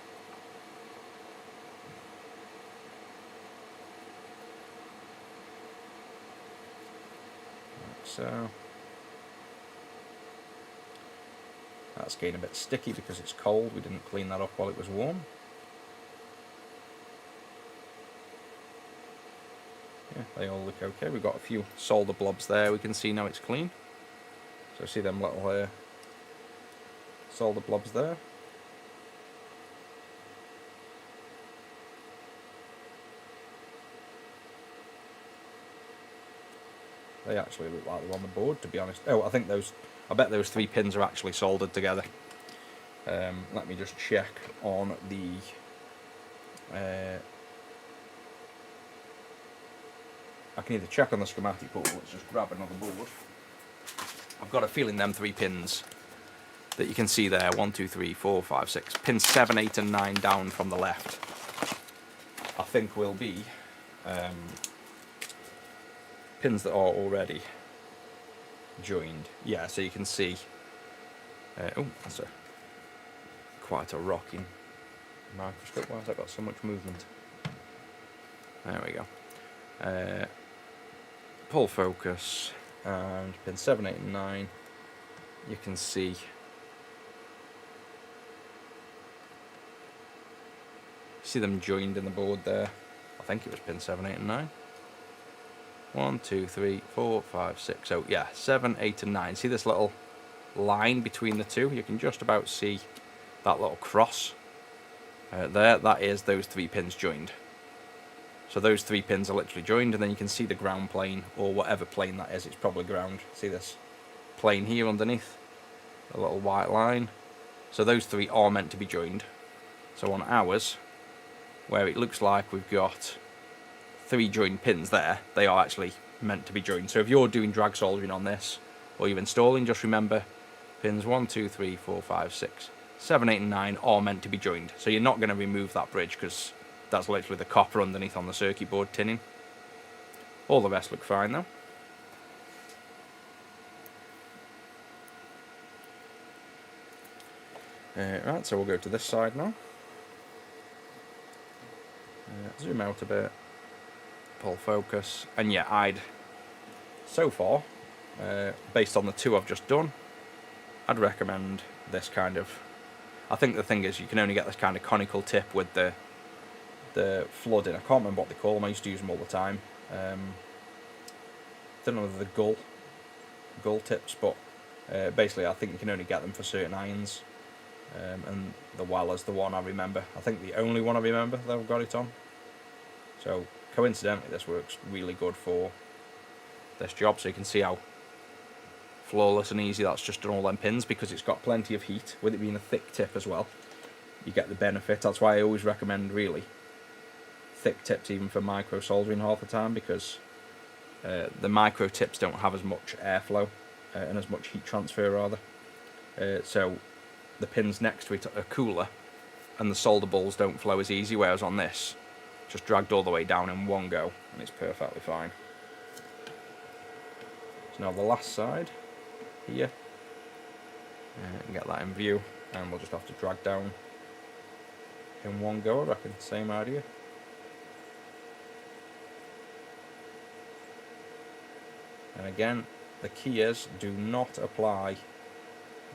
so. That's getting a bit sticky because it's cold. We didn't clean that up while it was warm. Yeah, they all look okay. We've got a few solder blobs there. We can see now it's clean. So see them little solder blobs there. They actually look like they're on the board, to be honest. Oh, I bet those 3 pins are actually soldered together. Let me just check on the I can either check on the schematic board, let's just grab another board. I've got a feeling them 3 pins that you can see there, 1, 2, 3, 4, 5, 6, pins 7, 8 and 9 down from the left, I think will be pins that are already joined. Yeah, so you can see, oh, that's quite a rocking microscope. Why has that got so much movement? There we go. Pull focus, and pin 7, 8 and 9, you can see them joined in the board there. I think it was pin 7, 8 and 9. 1, 2, 3, 4, 5, 6. Oh yeah, 7, 8 and 9. See this little line between the two? You can just about see that little cross there. That is those 3 pins joined. So those 3 pins are literally joined, and then you can see the ground plane, or whatever plane that is. It's probably ground. See this plane here underneath? A little white line. So those 3 are meant to be joined. So on ours, where it looks like we've got 3 joined pins there, they are actually meant to be joined. So if you're doing drag soldering on this, or you're installing, just remember pins 1, 2, 3, 4, 5, 6, 7, 8 and 9 are meant to be joined. So you're not going to remove that bridge, because that's literally the copper underneath on the circuit board tinning. All the rest look fine though. Right, so we'll go to this side now. Zoom out a bit. Pull focus. And yeah, so far, based on the 2 I've just done, I'd recommend this kind of... I think the thing is, you can only get this kind of conical tip with the flooding. I can't remember what they call them. I used to use them all the time. Don't know the gull tips, but basically I think you can only get them for certain irons. And the Weller's the one I remember. I think the only one I remember that I've got it on. So coincidentally, this works really good for this job. So you can see how flawless and easy that's just on all them pins, because it's got plenty of heat. With it being a thick tip as well, you get the benefit. That's why I always recommend really thick tips, even for micro soldering half the time, because the micro tips don't have as much airflow and as much heat transfer rather. So the pins next to it are cooler, and the solder balls don't flow as easy, whereas on this, just dragged all the way down in one go, and it's perfectly fine. So now the last side here, and get that in view, and we'll just have to drag down in one go, I reckon. Same idea. And again, the key is, do not apply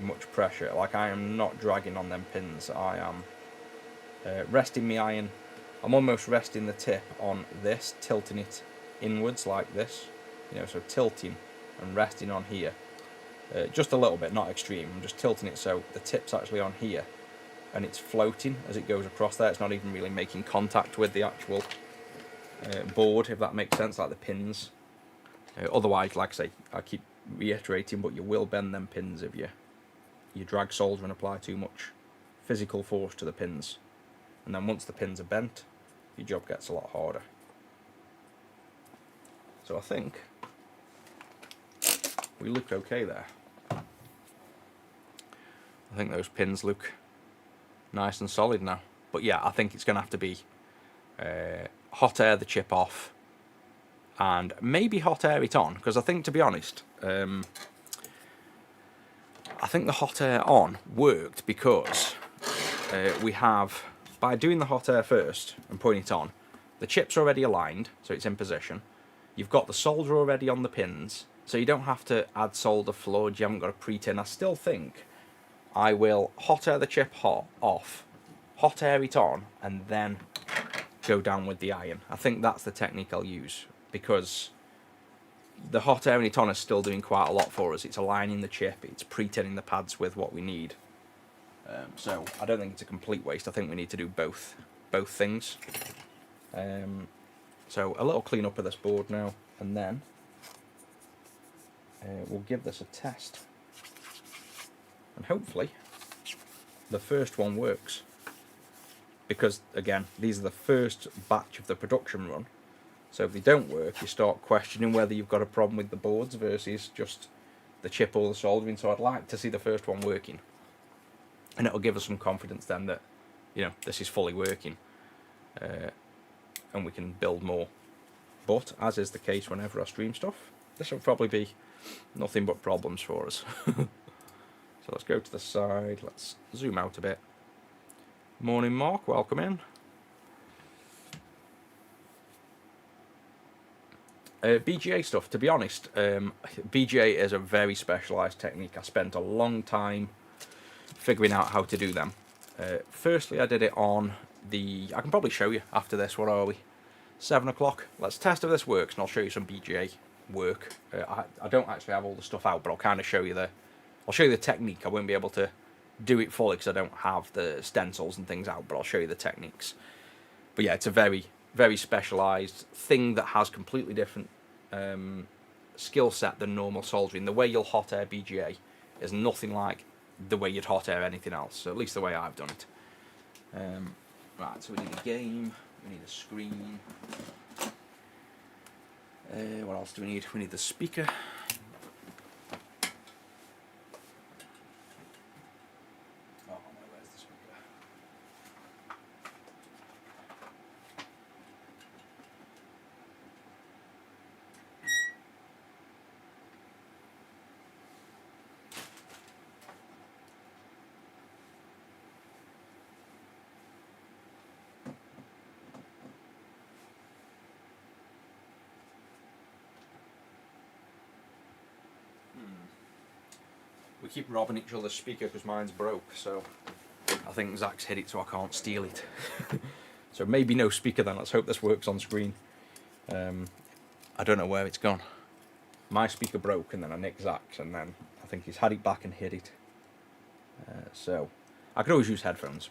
much pressure. Like, I am not dragging on them pins. I am resting my iron. I'm almost resting the tip on this, tilting it inwards like this. You know, so tilting and resting on here. Just a little bit, not extreme. I'm just tilting it so the tip's actually on here, and it's floating as it goes across there. It's not even really making contact with the actual board, if that makes sense, like the pins. Otherwise, like I say, I keep reiterating, but you will bend them pins if you drag solder and apply too much physical force to the pins. And then once the pins are bent, your job gets a lot harder. So I think we look okay there. I think those pins look nice and solid now. But yeah, I think it's going to have to be hot air the chip off, and maybe hot air it on, because I think, to be honest, I think the hot air on worked because we have, by doing the hot air first and putting it on, the chip's already aligned, so it's in position. You've got the solder already on the pins, So you don't have to add solder flood, you haven't got a pre-tin. I still think I will hot air the chip off, hot air it on, and then go down with the iron. I think that's the technique I'll use, because the hot airing it on is still doing quite a lot for us. It's aligning the chip, it's pre-tinning the pads with what we need. So I don't think it's a complete waste. I think we need to do both things. So a little clean up of this board now, and then we'll give this a test. And hopefully the first one works. Because, again, these are the first batch of the production run. So if they don't work, you start questioning whether you've got a problem with the boards versus just the chip or the soldering. So I'd like to see the first one working. And it'll give us some confidence then that, you know, this is fully working. And we can build more. But, as is the case whenever I stream stuff, this will probably be nothing but problems for us. So let's go to the side, let's zoom out a bit. Morning Mark, welcome in. BGA stuff, to be honest, BGA is a very specialised technique. I spent a long time figuring out how to do them. Firstly, I did it on the... I can probably show you after this. What are we? 7 o'clock. Let's test if this works, and I'll show you some BGA work. I don't actually have all the stuff out, but I'll kind of show you the... I'll show you the technique. I won't be able to do it fully because I don't have the stencils and things out, but I'll show you the techniques. But yeah, it's a very, very specialised thing that has completely different skill set than normal soldering. The way you'll hot air BGA is nothing like the way you'd hot air anything else, so at least the way I've done it. Right, so we need a game, we need a screen. What else do we need? We need the speaker. We keep robbing each other's speaker because mine's broke, so I think Zach's hit it so I can't steal it. So maybe no speaker then, let's hope this works on screen. I don't know where it's gone. My speaker broke and then I nicked Zach's, and then I think he's had it back and hid it. So I could always use headphones,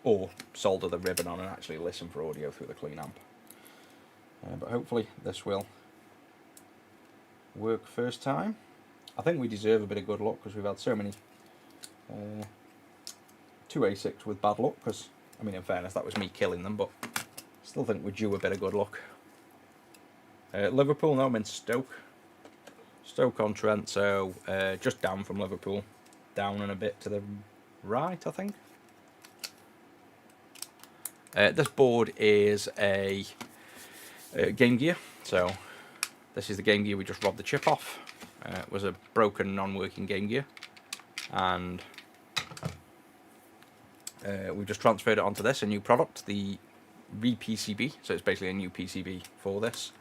or solder the ribbon on and actually listen for audio through the clean amp. But hopefully this will work first time. I think we deserve a bit of good luck because we've had so many 2 ASICs with bad luck, because, I mean, in fairness, that was me killing them, but I still think we're due a bit of good luck. Liverpool, no, I'm in Stoke. Stoke-on-Trent, so just down from Liverpool. Down and a bit to the right, I think. This board is a Game Gear, so this is the Game Gear we just robbed the chip off. It was a broken, non-working Game Gear, and we've just transferred it onto this, a new product, the RePCB, so it's basically a new PCB for this.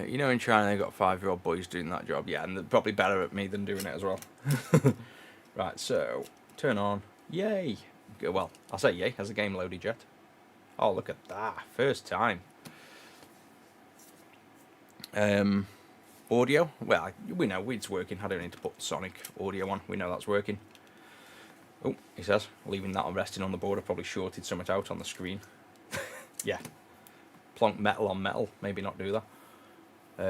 You know, in China they've got 5-year-old boys doing that job, yeah, and they're probably better at me than doing it as well. Right, so turn on. Yay! Well, I'll say yay. Has the game loaded yet? Oh, look at that! First time. Audio. Well, we know it's working. I don't need to put Sonic audio on. We know that's working. Oh, he says, leaving that resting on the board. I probably shorted something out on the screen. Yeah. Plonk metal on metal. Maybe not do that.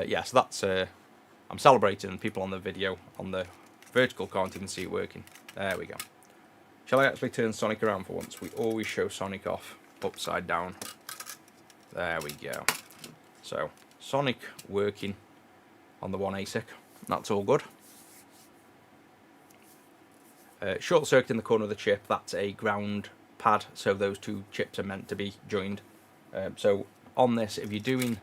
Yeah, so that's... I'm celebrating, and people on the video, on the vertical, can't even see it working. There we go. Shall I actually turn Sonic around for once? We always show Sonic off upside down. There we go. So, Sonic working on the one ASIC. That's all good. Short circuit in the corner of the chip, that's a ground pad, so those two chips are meant to be joined. So on this, if you're doing,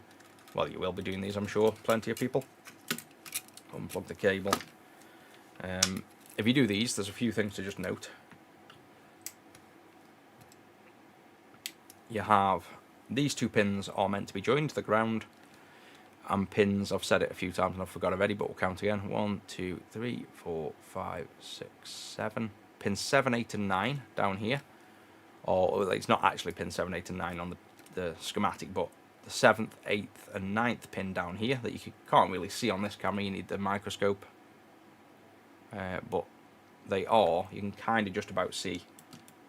well, you will be doing these, I'm sure, plenty of people. Unplug the cable. if you do these, there's a few things to just note. You have these two pins are meant to be joined to the ground, and pins, I've said it a few times and I've forgot already, but we'll count again. 1, 2, 3, 4, 5, 6, 7. Pins 7, 8 and 9 down here. Or it's not actually pin 7, 8 and 9 on the schematic, but the 7th, 8th and 9th pin down here that you can't really see on this camera, you need the microscope. But they are, you can kind of just about see,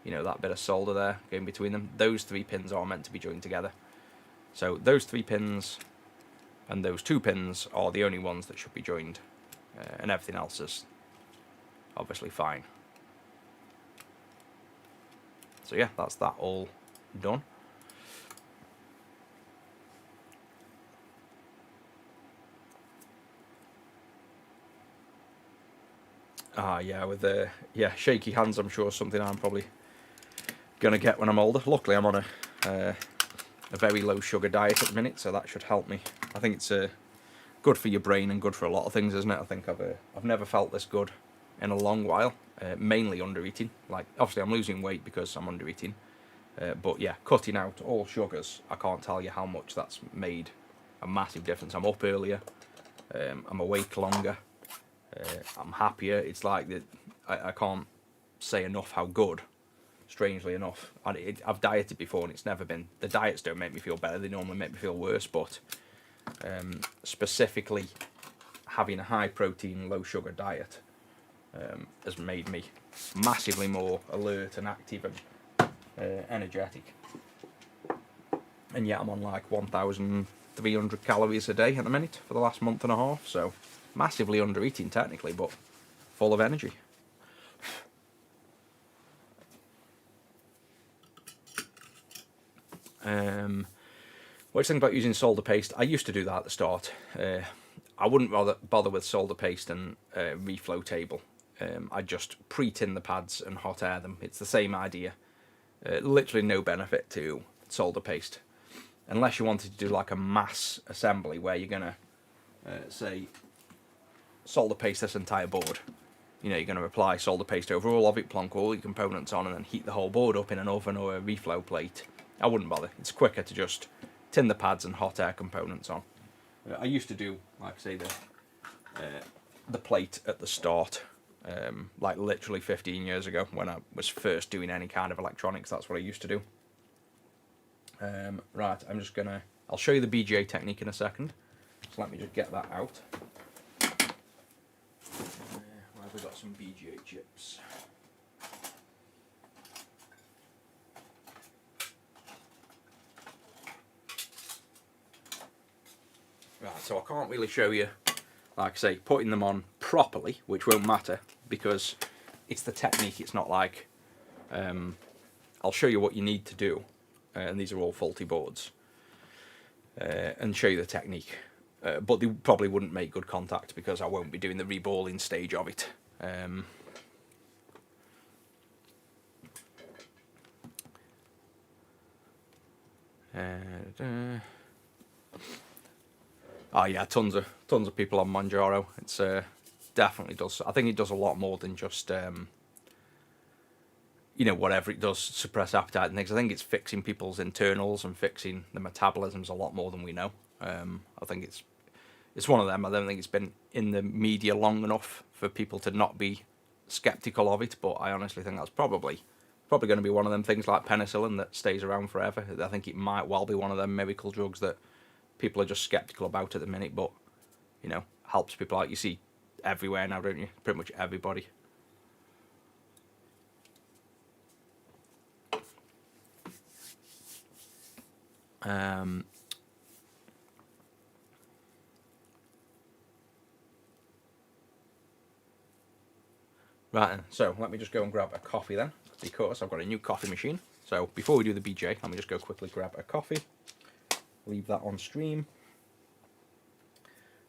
you know, that bit of solder there going between them. Those 3 pins are meant to be joined together. So those 3 pins and those 2 pins are the only ones that should be joined, and everything else is obviously fine. So yeah, that's that all done. Yeah, with the shaky hands, I'm sure something I'm probably gonna get when I'm older. Luckily, I'm on a very low sugar diet at the minute, so that should help me. I think it's good for your brain and good for a lot of things, isn't it? I think I've never felt this good in a long while. Mainly under eating. Like, obviously, I'm losing weight because I'm under eating. But yeah, cutting out all sugars, I can't tell you how much that's made a massive difference. I'm up earlier, I'm awake longer, I'm happier. It's like that. I can't say enough how good, strangely enough. I've dieted before and it's never been, the diets don't make me feel better, they normally make me feel worse, but specifically having a high protein, low sugar diet has made me massively more alert and active and energetic. And yet I'm on like 1,300 calories a day at the minute for the last month and a half, so massively under eating technically, but full of energy. What do you think about using solder paste? I used to do that at the start. I wouldn't bother with solder paste and reflow table. I'd just pre-tin the pads and hot air them. It's the same idea. Literally no benefit to solder paste. Unless you wanted to do like a mass assembly where you're going to, say, solder paste this entire board. You know, you're going to apply solder paste over all of it, plonk all your components on, and then heat the whole board up in an oven or a reflow plate. I wouldn't bother. It's quicker to just tin the pads and hot air components on. I used to do, like I say, the plate at the start, like literally 15 years ago when I was first doing any kind of electronics. That's what I used to do. Right, I'll show you the BGA technique in a second. So let me just get that out. Where have we got some BGA chips? Right, so I can't really show you, like I say, putting them on properly, which won't matter because it's the technique. It's not like I'll show you what you need to do, and these are all faulty boards, and show you the technique. But they probably wouldn't make good contact because I won't be doing the reballing stage of it. Oh yeah, tons of people on Manjaro. It's definitely does. I think it does a lot more than just you know, whatever it does, suppress appetite and things. I think it's fixing people's internals and fixing the metabolisms a lot more than we know. I think it's one of them. I don't think it's been in the media long enough for people to not be skeptical of it. But I honestly think that's probably going to be one of them things like penicillin that stays around forever. I think it might well be one of them miracle drugs that people are just skeptical about at the minute, but you know, helps people out. You see everywhere now, don't you? Pretty much everybody. Right then, so let me just go and grab a coffee then, because I've got a new coffee machine. So before we do the BJ, let me just go quickly grab a coffee. Leave that on stream.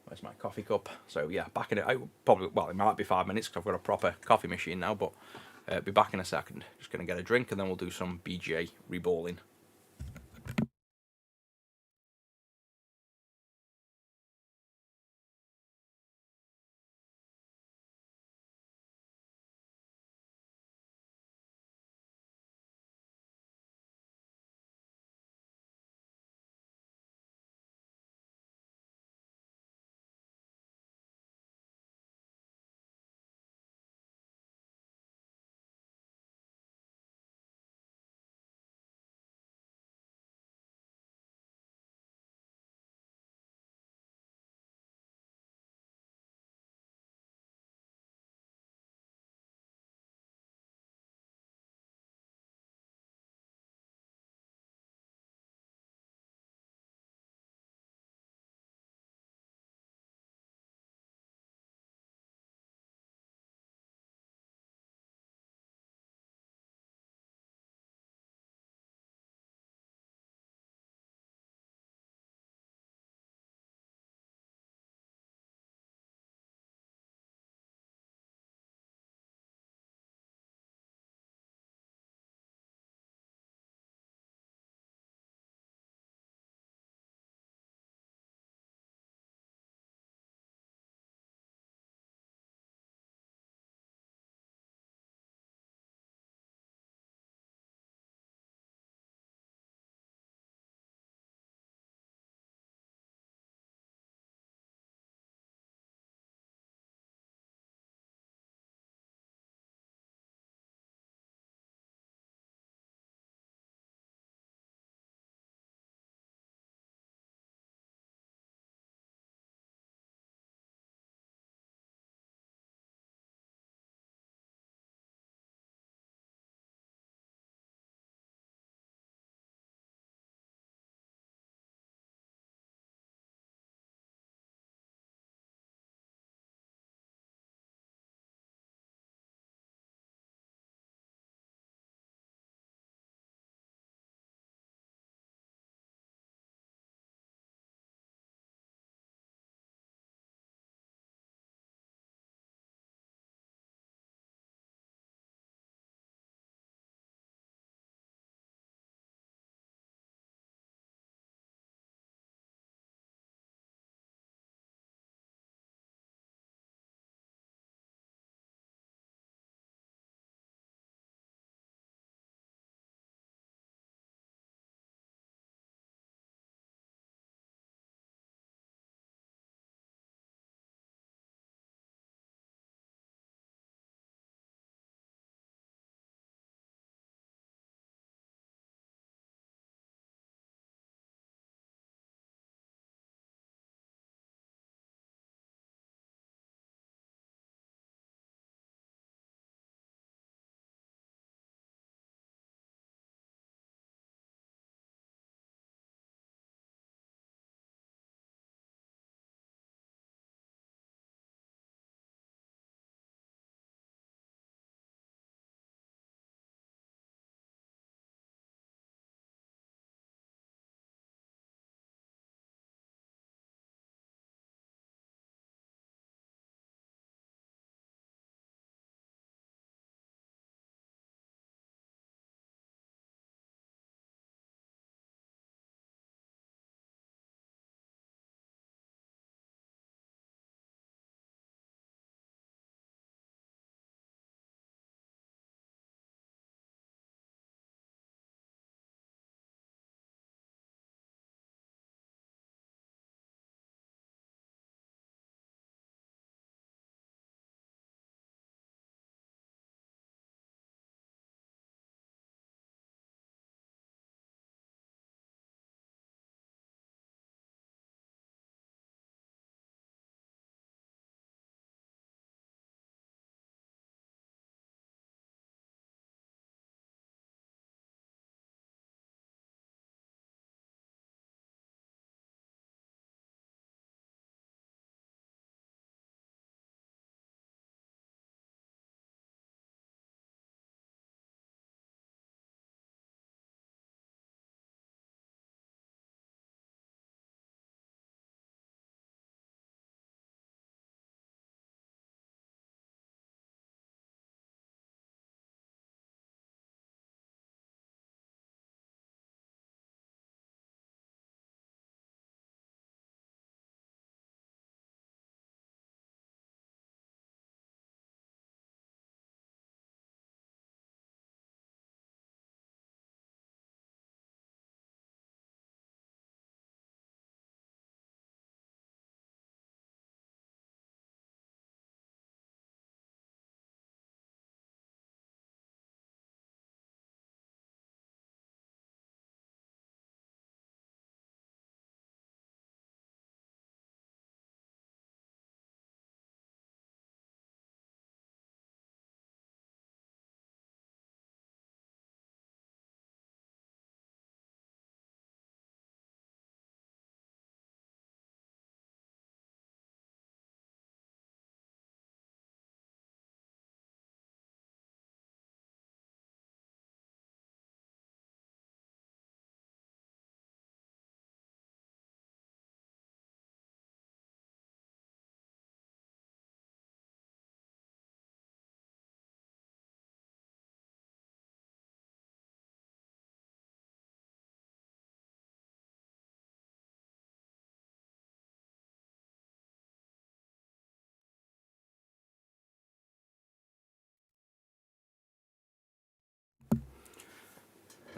Where's my coffee cup? So yeah, back in it. Well, it might be 5 minutes because I've got a proper coffee machine now, but be back in a second. Just going to get a drink and then we'll do some BJ reballing.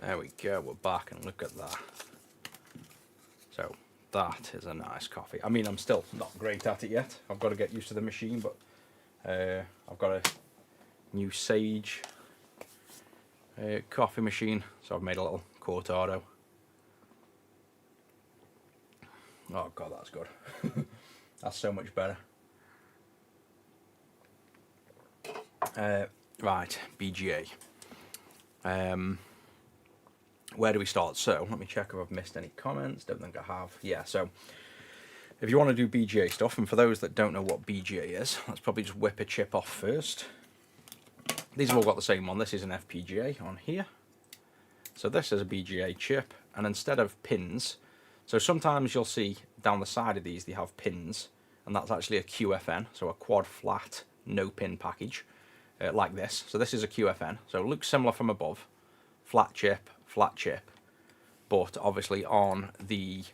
There we go, we're back, and look at that. So that is a nice coffee. I mean, I'm still not great at it yet. I've got to get used to the machine, but I've got a new Sage coffee machine, so I've made a little cortado. Oh god, that's good. That's so much better. Right, BGA. Where do we start? So let me check if I've missed any comments. Don't think I have. Yeah, so if you want to do BGA stuff, and for those that don't know what BGA is, let's probably just whip a chip off first. These have all got the same one. This is an FPGA on here. So this is a BGA chip, and instead of pins, so sometimes you'll see down the side of these they have pins, and that's actually a QFN, so a quad flat no pin package, like this. So this is a QFN, so it looks similar from above, flat chip, but obviously on the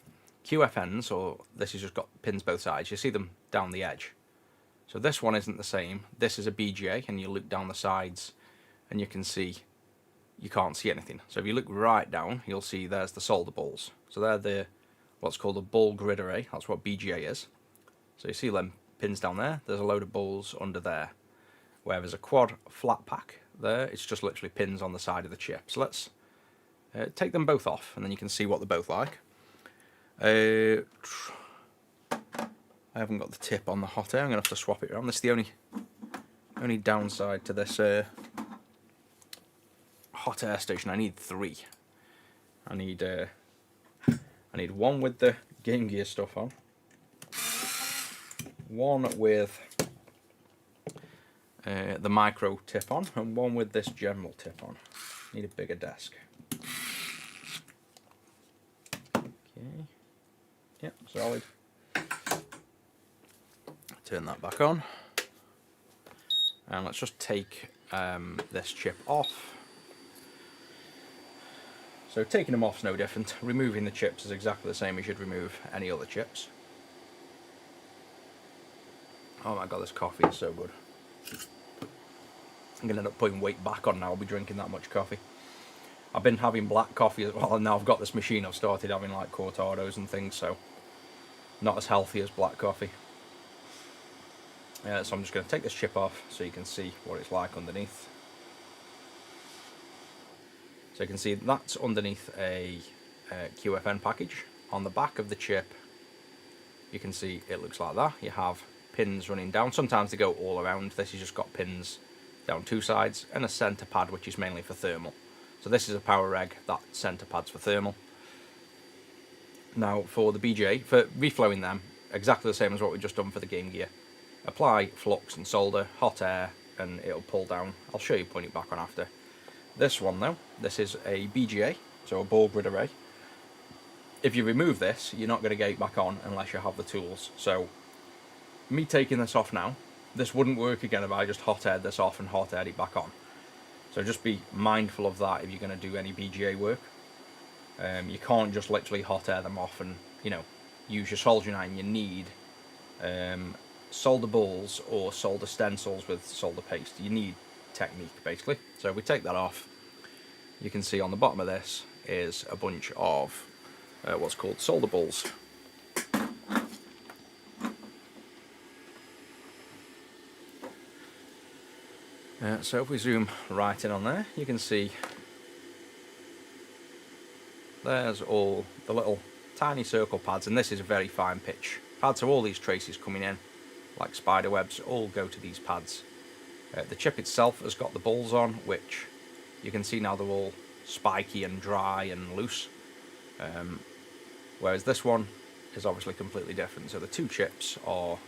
QFNs, or this has just got pins both sides, you see them down the edge. So this one isn't the same. This is a BGA, and you look down the sides and you can see you can't see anything. So if you look right down, you'll see there's the solder balls. So they're the what's called a ball grid array. That's what BGA is. So you see them pins down there. There's a load of balls under there. Where there's a quad flat pack there, it's just literally pins on the side of the chip. So let's take them both off, and then you can see what they're both like. I haven't got the tip on the hot air. I'm going to have to swap it around. This is the only downside to this hot air station. I need 3. I need one with the Game Gear stuff on, one with the micro tip on, and one with this general tip on. Need a bigger desk. Okay. Yep, solid. Turn that back on, and let's just take this chip off. So taking them off is no different. Removing the chips is exactly the same as you'd remove any other chips. Oh my god, this coffee is so good. I'm going to end up putting weight back on now. I'll be drinking that much coffee. I've been having black coffee as well, and now I've got this machine. I've started having like cortados and things, so not as healthy as black coffee. So I'm just going to take this chip off so you can see what it's like underneath. So you can see that's underneath a QFN package. On the back of the chip, you can see it looks like that. You have pins running down. Sometimes they go all around. This has just got pins down 2 sides, and a center pad which is mainly for thermal. So this is a power reg, that center pad's for thermal. Now for the BGA, for reflowing them, exactly the same as what we've just done for the Game Gear. Apply flux and solder, hot air, and it'll pull down. I'll show you putting it back on after. This one though, this is a BGA, so a ball grid array. If you remove this, you're not going to get it back on unless you have the tools. So me taking this off now, this wouldn't work again if I just hot aired this off and hot aired it back on. So just be mindful of that if you're going to do any BGA work. You can't just literally hot air them off and, you know, use your soldering iron. You need solder balls or solder stencils with solder paste. You need technique basically. So if we take that off, you can see on the bottom of this is a bunch of what's called solder balls. So if we zoom right in on there, you can see there's all the little tiny circle pads, and this is a very fine pitch pad, so all these traces coming in like spider webs all go to these pads. The chip itself has got the balls on, which you can see now they're all spiky and dry and loose, whereas this one is obviously completely different. So the 2 chips are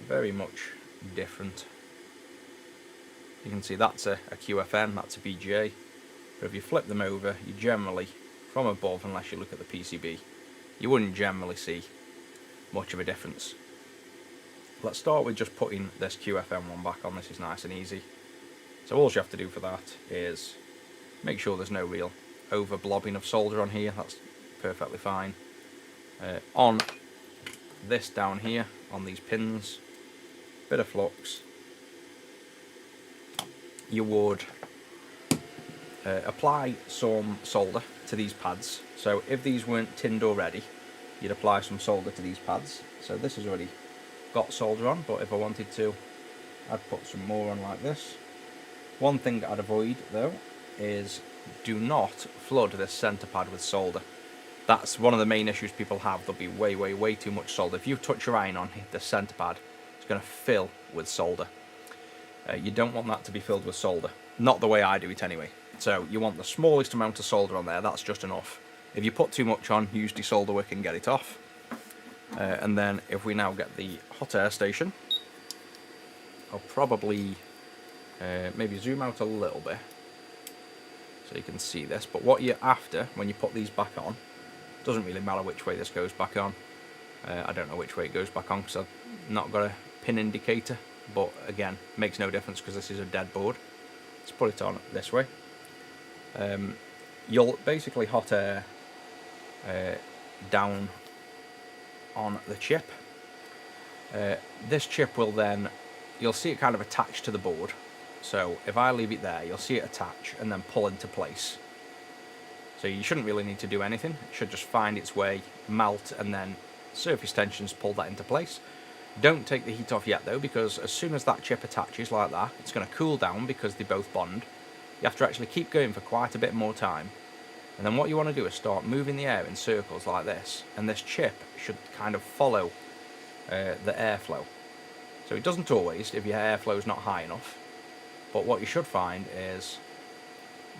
very much different. You can see that's a QFN, that's a BGA, but if you flip them over, you generally, from above, unless you look at the PCB, you wouldn't generally see much of a difference. Let's start with just putting this QFN one back on. This is nice and easy. So all you have to do for that is make sure there's no real over blobbing of solder on here. That's perfectly fine. On this down here, on these pins, bit of flux. You would apply some solder to these pads. So if these weren't tinned already, you'd apply some solder to these pads. So this has already got solder on, but if I wanted to, I'd put some more on like this. One thing I'd avoid though is do not flood this centre pad with solder. That's one of the main issues people have. There'll be way too much solder. If you touch your iron on the centre pad, it's going to fill with solder. You don't want that to be filled with solder. Not the way I do it anyway. So you want the smallest amount of solder on there, that's just enough. If you put too much on, use desolder wick and get it off. And then if we now get the hot air station, I'll probably maybe zoom out a little bit so you can see this. But what you're after when you put these back on, doesn't really matter which way this goes back on. I don't know which way it goes back on because I've not got a pin indicator, but again, makes no difference because this is a dead board. Let's put it on this way. You'll basically hot air down on the chip. This chip will then, you'll see it kind of attached to the board. So if I leave it there, you'll see it attach and then pull into place. So you shouldn't really need to do anything. It should just find its way, melt, and then surface tensions pull that into place. Don't take the heat off yet though, because as soon as that chip attaches like that, it's going to cool down because they both bond. You have to actually keep going for quite a bit more time. And then what you want to do is start moving the air in circles like this, and this chip should kind of follow the airflow. So it doesn't always if your airflow is not high enough, but what you should find is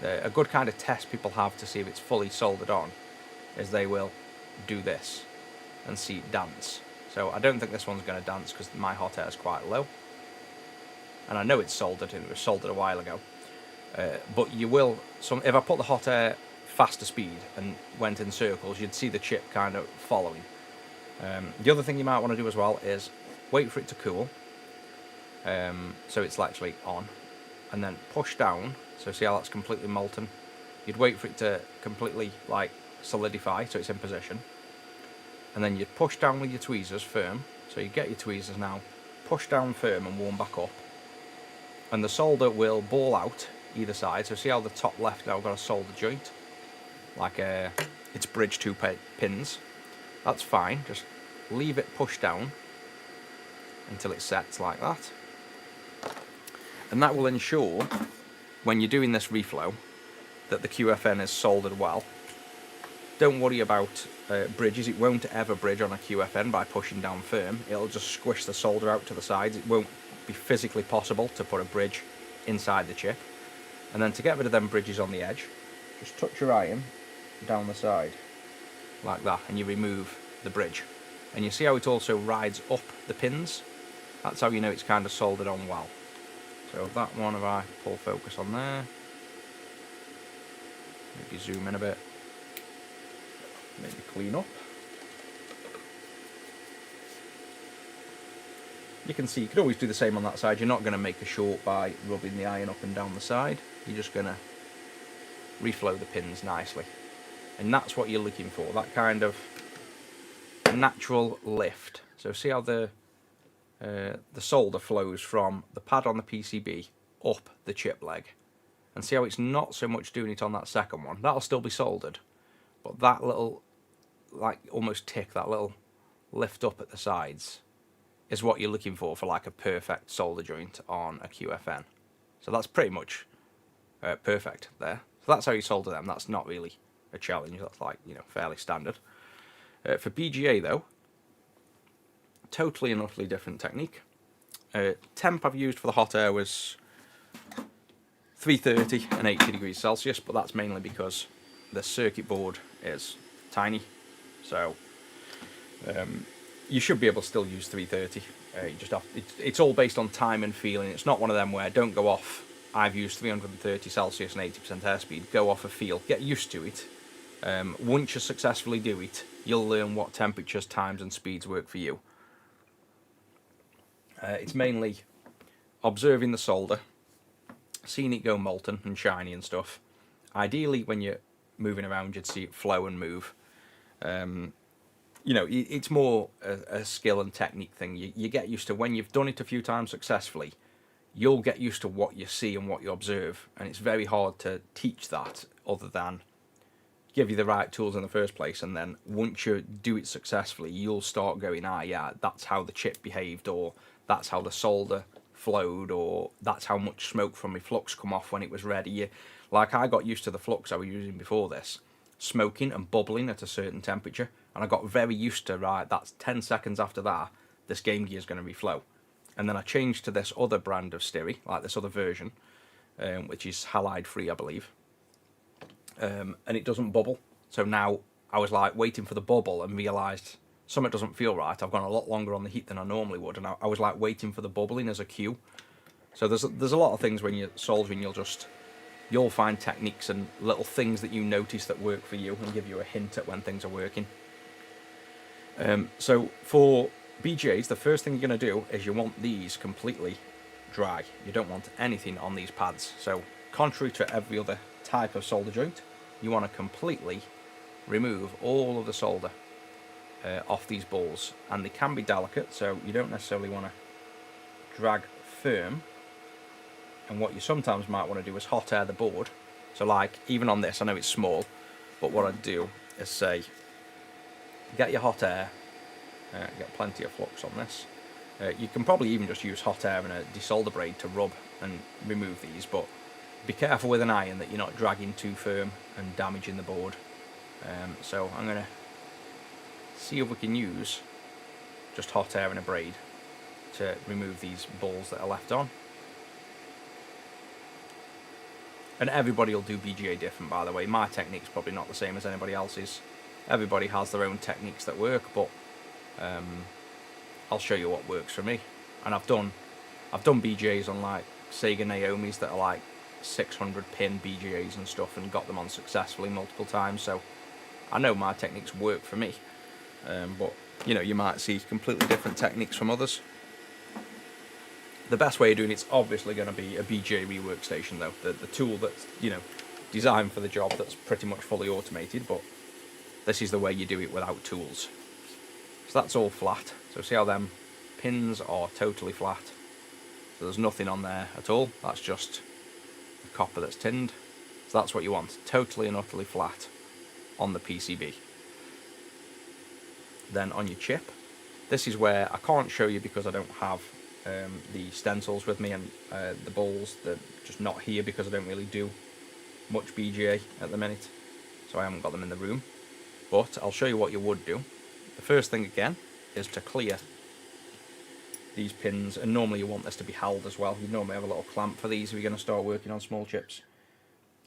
a good kind of test people have to see if it's fully soldered on is they will do this and see it dance. So I don't think this one's going to dance because my hot air is quite low, and I know it's soldered and it was soldered a while ago. But you will, if I put the hot air faster speed and went in circles, you'd see the chip kind of following. The other thing you might want to do as well is wait for it to cool, so it's actually on, and then push down. So see how that's completely molten? You'd wait for it to completely like solidify so it's in position, and then you'd push down with your tweezers firm. So you get your tweezers now, push down firm and warm back up, and the solder will ball out either side. So see how the top left now got a solder joint, like it's bridged two pins. That's fine, just leave it pushed down until it sets like that, and that will ensure when you're doing this reflow that the QFN is soldered well. Don't worry about bridges. It won't ever bridge on a QFN by pushing down firm. It'll just squish the solder out to the sides. It won't be physically possible to put a bridge inside the chip. And then to get rid of them bridges on the edge, just touch your iron down the side like that and you remove the bridge. And you see how it also rides up the pins? That's how you know it's kind of soldered on well. So that one, if I pull focus on there, maybe zoom in a bit, maybe clean up. You can see, you could always do the same on that side. You're not going to make a short by rubbing the iron up and down the side. You're just going to reflow the pins nicely. And that's what you're looking for, that kind of natural lift. So see how the solder flows from the pad on the PCB up the chip leg, and see how it's not so much doing it on that second one. That'll still be soldered, but that little like almost tick, that little lift up at the sides is what you're looking for like a perfect solder joint on a QFN. So that's pretty much perfect there. So that's how you solder them. That's not really a challenge, that's like, you know, fairly standard. For BGA though, totally and utterly different technique. Temp I've used for the hot air was 330 and 80 degrees Celsius, but that's mainly because the circuit board is tiny. So you should be able to still use 330. You just have, it's all based on time and feeling. It's not one of them where don't go off, I've used 330 Celsius and 80% airspeed. Go off a feel, get used to it. Once you successfully do it, you'll learn what temperatures, times and speeds work for you. It's mainly observing the solder, seeing it go molten and shiny and stuff. Ideally, when you're moving around, you'd see it flow and move. You know, it's more a skill and technique thing. You get used to, when you've done it a few times successfully, you'll get used to what you see and what you observe, and it's very hard to teach that other than give you the right tools in the first place, and then once you do it successfully, you'll start going, yeah, that's how the chip behaved, or that's how the solder flowed, or that's how much smoke from my flux come off when it was ready. Like, I got used to the flux I was using before this smoking and bubbling at a certain temperature, and I got very used to, right, that's 10 seconds after that, this game gear is going to reflow. And then I changed to this other brand of Styri, like this other version, which is halide free, I believe. And it doesn't bubble. So now I was like waiting for the bubble and realised something doesn't feel right. I've gone a lot longer on the heat than I normally would, and I was like waiting for the bubbling as a cue. So there's a lot of things when you're soldering, you'll find techniques and little things that you notice that work for you and give you a hint at when things are working. So for BGAs, the first thing you're going to do is you want these completely dry. You don't want anything on these pads. So contrary to every other type of solder joint, you want to completely remove all of the solder off these balls, and they can be delicate, so you don't necessarily want to drag firm. And what you sometimes might want to do is hot air the board. So like even on this, I know it's small, but what I'd do is say, get your hot air, get plenty of flux on this. You can probably even just use hot air and a desolder braid to rub and remove these, but be careful with an iron that you're not dragging too firm and damaging the board. So I'm going to see if we can use just hot air and a braid to remove these balls that are left on. And everybody will do BGA different, by the way. My technique's probably not the same as anybody else's. Everybody has their own techniques that work, but I'll show you what works for me. And I've done BGAs on like Sega Naomi's that are like 600 pin BGAs and stuff, and got them on successfully multiple times. So I know my techniques work for me, but you know, you might see completely different techniques from others. The best way of doing it's obviously going to be a BGA rework station, though, the tool that's, you know, designed for the job, that's pretty much fully automated, but this is the way you do it without tools. So that's all flat. So see how them pins are totally flat. So there's nothing on there at all. That's just the copper that's tinned. So that's what you want, totally and utterly flat on the PCB. Then on your chip, this is where I can't show you because I don't have the stencils with me, and the balls, they're just not here because I don't really do much BGA at the minute, so I haven't got them in the room. But I'll show you what you would do. The first thing again is to clear these pins, and normally you want this to be held as well. You normally have a little clamp for these if you're going to start working on small chips.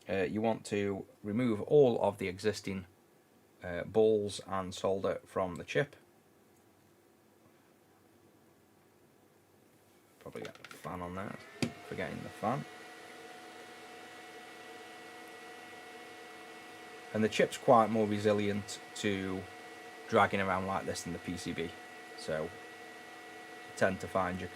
You want to remove all of the existing balls and solder from the chip. Probably get the fan on there, forgetting the fan. And the chip's quite more resilient to dragging around like this than the PCB, so you tend to find you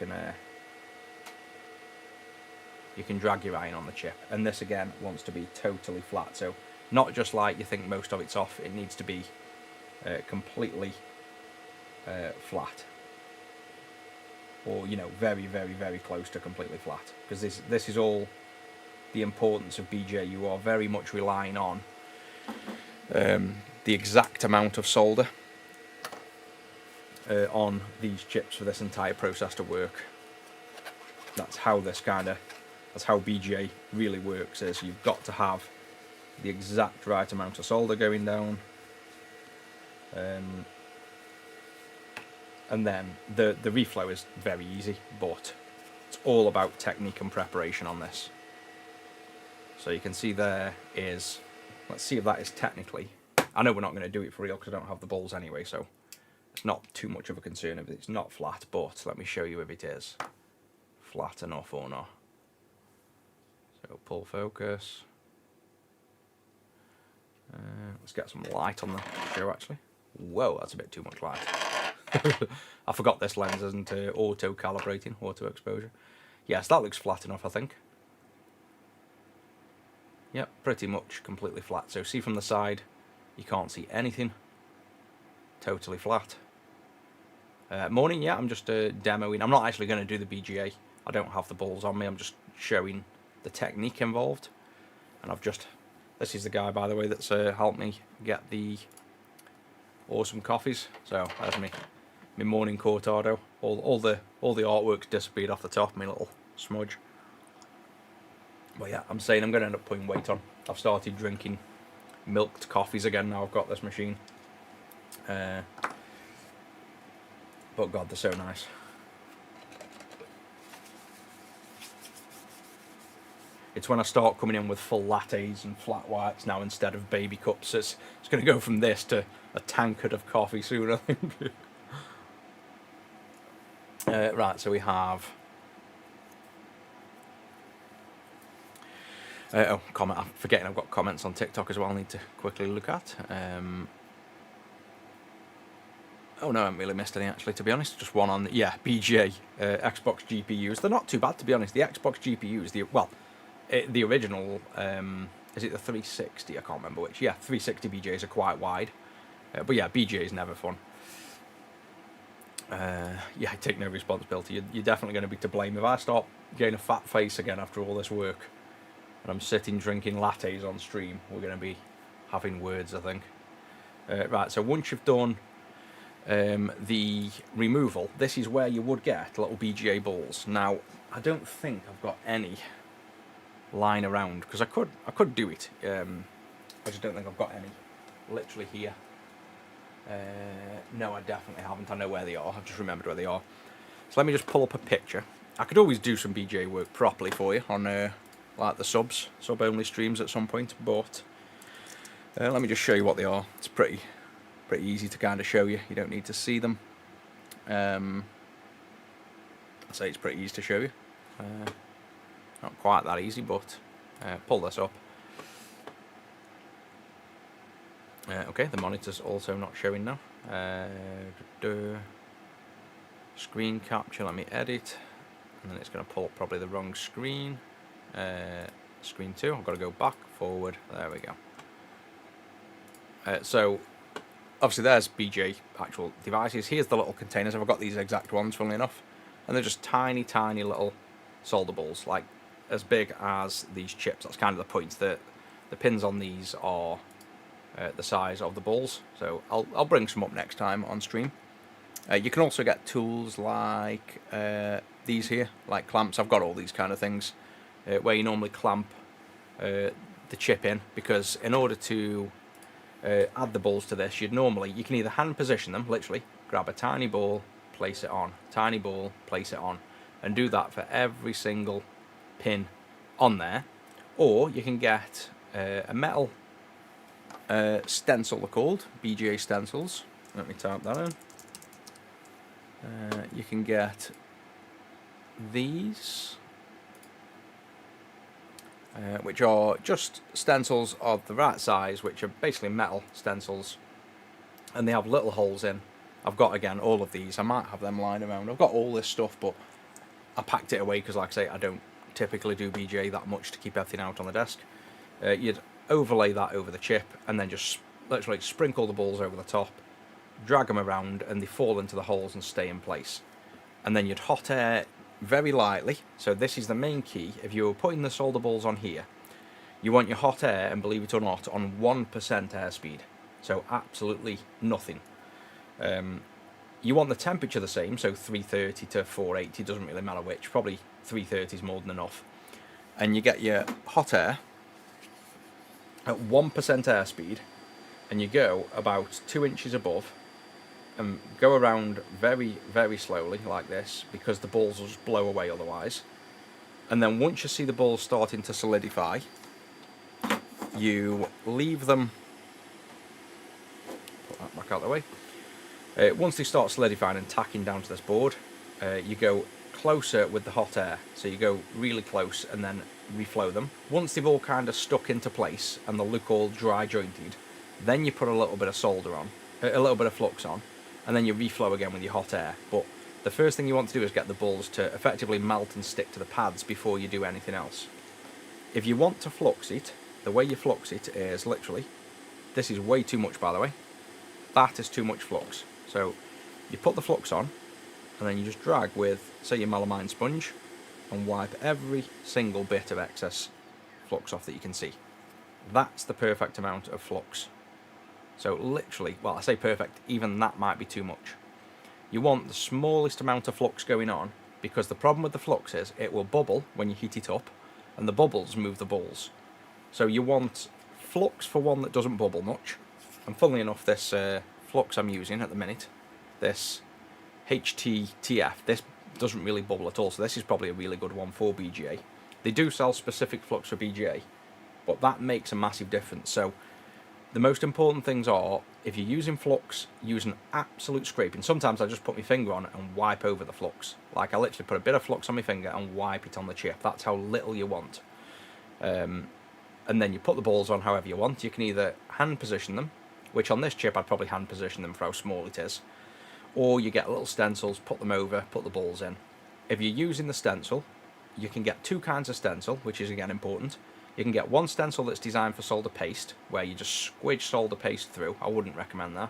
can drag your iron on the chip. And this again wants to be totally flat, so not just like you think most of it's off, it needs to be completely flat, or, you know, very, very, very close to completely flat, because this is all the importance of BGA. You are very much relying on the exact amount of solder on these chips for this entire process to work. That's how that's how BGA really works, is you've got to have the exact right amount of solder going down, and then the reflow is very easy, but it's all about technique and preparation on this. So you can see there is, let's see if that is technically, I know we're not going to do it for real because I don't have the balls anyway, so it's not too much of a concern if it's not flat, but let me show you if it is flat enough or not. So pull focus. Let's get some light on the show actually. Whoa, that's a bit too much light. I forgot this lens isn't auto calibrating, auto exposure. Yes, that looks flat enough, I think. Yep, pretty much completely flat. So see from the side, you can't see anything. Totally flat. Morning, yeah, I'm just demoing. I'm not actually going to do the BGA. I don't have the balls on me, I'm just showing the technique involved. And this is the guy, by the way, that's helped me get the awesome coffees. So there's me morning cortado. All the artwork's disappeared off the top, my little smudge. But yeah, I'm saying I'm going to end up putting weight on. I've started drinking milked coffees again now I've got this machine. But God, they're so nice. It's when I start coming in with full lattes and flat whites now instead of baby cups. It's going to go from this to a tankard of coffee soon, I think. Right, so we have... comment. I'm forgetting I've got comments on TikTok as well I need to quickly look at. Oh no, I haven't really missed any actually, to be honest. Just one on, yeah, BGA, Xbox GPUs. They're not too bad, to be honest. The Xbox GPUs, the original, is it the 360? I can't remember which. Yeah, 360 BGAs are quite wide. But yeah, BGA is never fun. Yeah, I take no responsibility. You're definitely going to be to blame if I start getting a fat face again after all this work and I'm sitting drinking lattes on stream. We're going to be having words, I think. Right, so once you've done the removal, this is where you would get little BGA balls. Now, I don't think I've got any lying around because I could do it. I just don't think I've got any literally here. No, I definitely haven't. I know where they are. I've just remembered where they are. So let me just pull up a picture. I could always do some BGA work properly for you on like the sub-only streams at some point, but let me just show you what they are. It's pretty easy to kind of show you. You don't need to see them. I'd say it's pretty easy to show you. Not quite that easy, but pull this up. Okay, the monitor's also not showing now. Screen capture, let me edit, and then it's going to pull up probably the wrong screen. Screen 2, I've got to go back, forward, there we go. So, obviously there's BGA actual devices. Here's the little containers. I've got these exact ones, funnily enough. And they're just tiny, tiny little solder balls, like as big as these chips. That's kind of the point. The pins on these are the size of the balls. So I'll bring some up next time on stream. You can also get tools like these here, like clamps. I've got all these kind of things where you normally clamp the chip in, because in order to add the balls to this, you can either hand position them, literally grab a tiny ball, place it on, tiny ball, place it on, and do that for every single pin on there, or you can get a metal stencil, they're called BGA stencils. Let me type that in. You can get these, which are just stencils of the right size, which are basically metal stencils, and they have little holes in. I've got, again, all of these. I might have them lying around. I've got all this stuff, but I packed it away because, like I say, I don't typically do BGA that much to keep everything out on the desk. You'd overlay that over the chip and then just literally sprinkle the balls over the top, drag them around, and they fall into the holes and stay in place. And then you'd hot air very lightly. So this is the main key. If you're putting the solder balls on here, you want your hot air, and believe it or not, on 1% airspeed. So absolutely nothing. You want the temperature the same, so 330 to 480, doesn't really matter which, probably 330 is more than enough. And you get your hot air at 1% airspeed, and you go about 2 inches above, and go around very, very slowly like this, because the balls will just blow away otherwise. And then once you see the balls starting to solidify, you leave them, put that back out of the way. Once they start solidifying and tacking down to this board, you go closer with the hot air. So you go really close and then reflow them. Once they've all kind of stuck into place and they look all dry jointed, then you put a little bit of solder on, a little bit of flux on, and then you reflow again with your hot air. But the first thing you want to do is get the balls to effectively melt and stick to the pads before you do anything else. If you want to flux it, the way you flux it is literally, this is way too much, by the way. That is too much flux. So you put the flux on, and then you just drag with, say, your melamine sponge, and wipe every single bit of excess flux off that you can see. That's the perfect amount of flux. So literally, well, I say perfect, even that might be too much. You want the smallest amount of flux going on, because the problem with the flux is it will bubble when you heat it up, and the bubbles move the balls. So you want flux for one that doesn't bubble much. And funnily enough, this flux I'm using at the minute, this HTTF, this doesn't really bubble at all, so this is probably a really good one for BGA. They do sell specific flux for BGA, but that makes a massive difference. So the most important things are, if you're using flux, use an absolute scraping. Sometimes I just put my finger on it and wipe over the flux. Like, I literally put a bit of flux on my finger and wipe it on the chip. That's how little you want. And then you put the balls on however you want. You can either hand position them, which on this chip I'd probably hand position them for how small it is, or you get little stencils, put them over, put the balls in. If you're using the stencil, you can get two kinds of stencil, which is again important. You can get one stencil that's designed for solder paste, where you just squidge solder paste through. I wouldn't recommend that.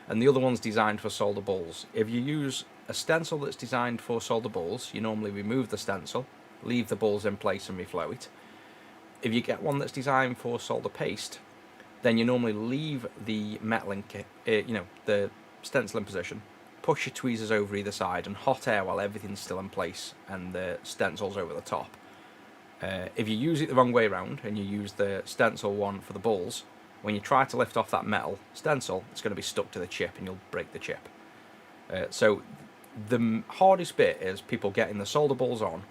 And the other one's designed for solder balls. If you use a stencil that's designed for solder balls, you normally remove the stencil, leave the balls in place and reflow it. If you get one that's designed for solder paste, then you normally leave the metal in, the stencil in position, push your tweezers over either side, and hot air while everything's still in place and the stencil's over the top. If you use it the wrong way around and you use the stencil one for the balls, when you try to lift off that metal stencil, it's going to be stuck to the chip and you'll break the chip. So the hardest bit is people getting the solder balls on,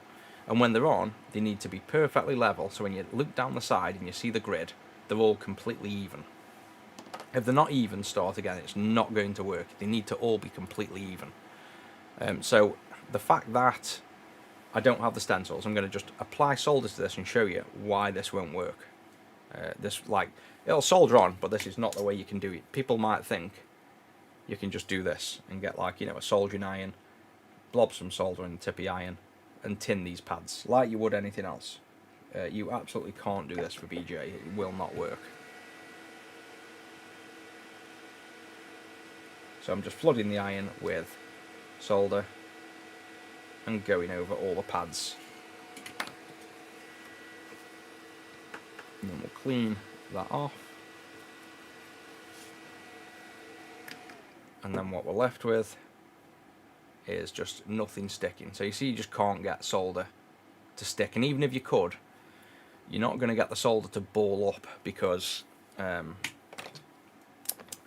and when they're on, they need to be perfectly level, so when you look down the side and you see the grid, they're all completely even. If they're not even, start again, it's not going to work. They need to all be completely even. So the fact that I don't have the stencils, I'm going to just apply solder to this and show you why this won't work. It'll solder on, but this is not the way you can do it. People might think you can just do this and get a soldering iron, blob some solder in the tip of the iron, and tin these pads like you would anything else. You absolutely can't do this for BGA. It will not work. So I'm just flooding the iron with solder and going over all the pads. And then we'll clean that off. And then what we're left with is just nothing sticking. So you see, you just can't get solder to stick. And even if you could, you're not going to get the solder to ball up, because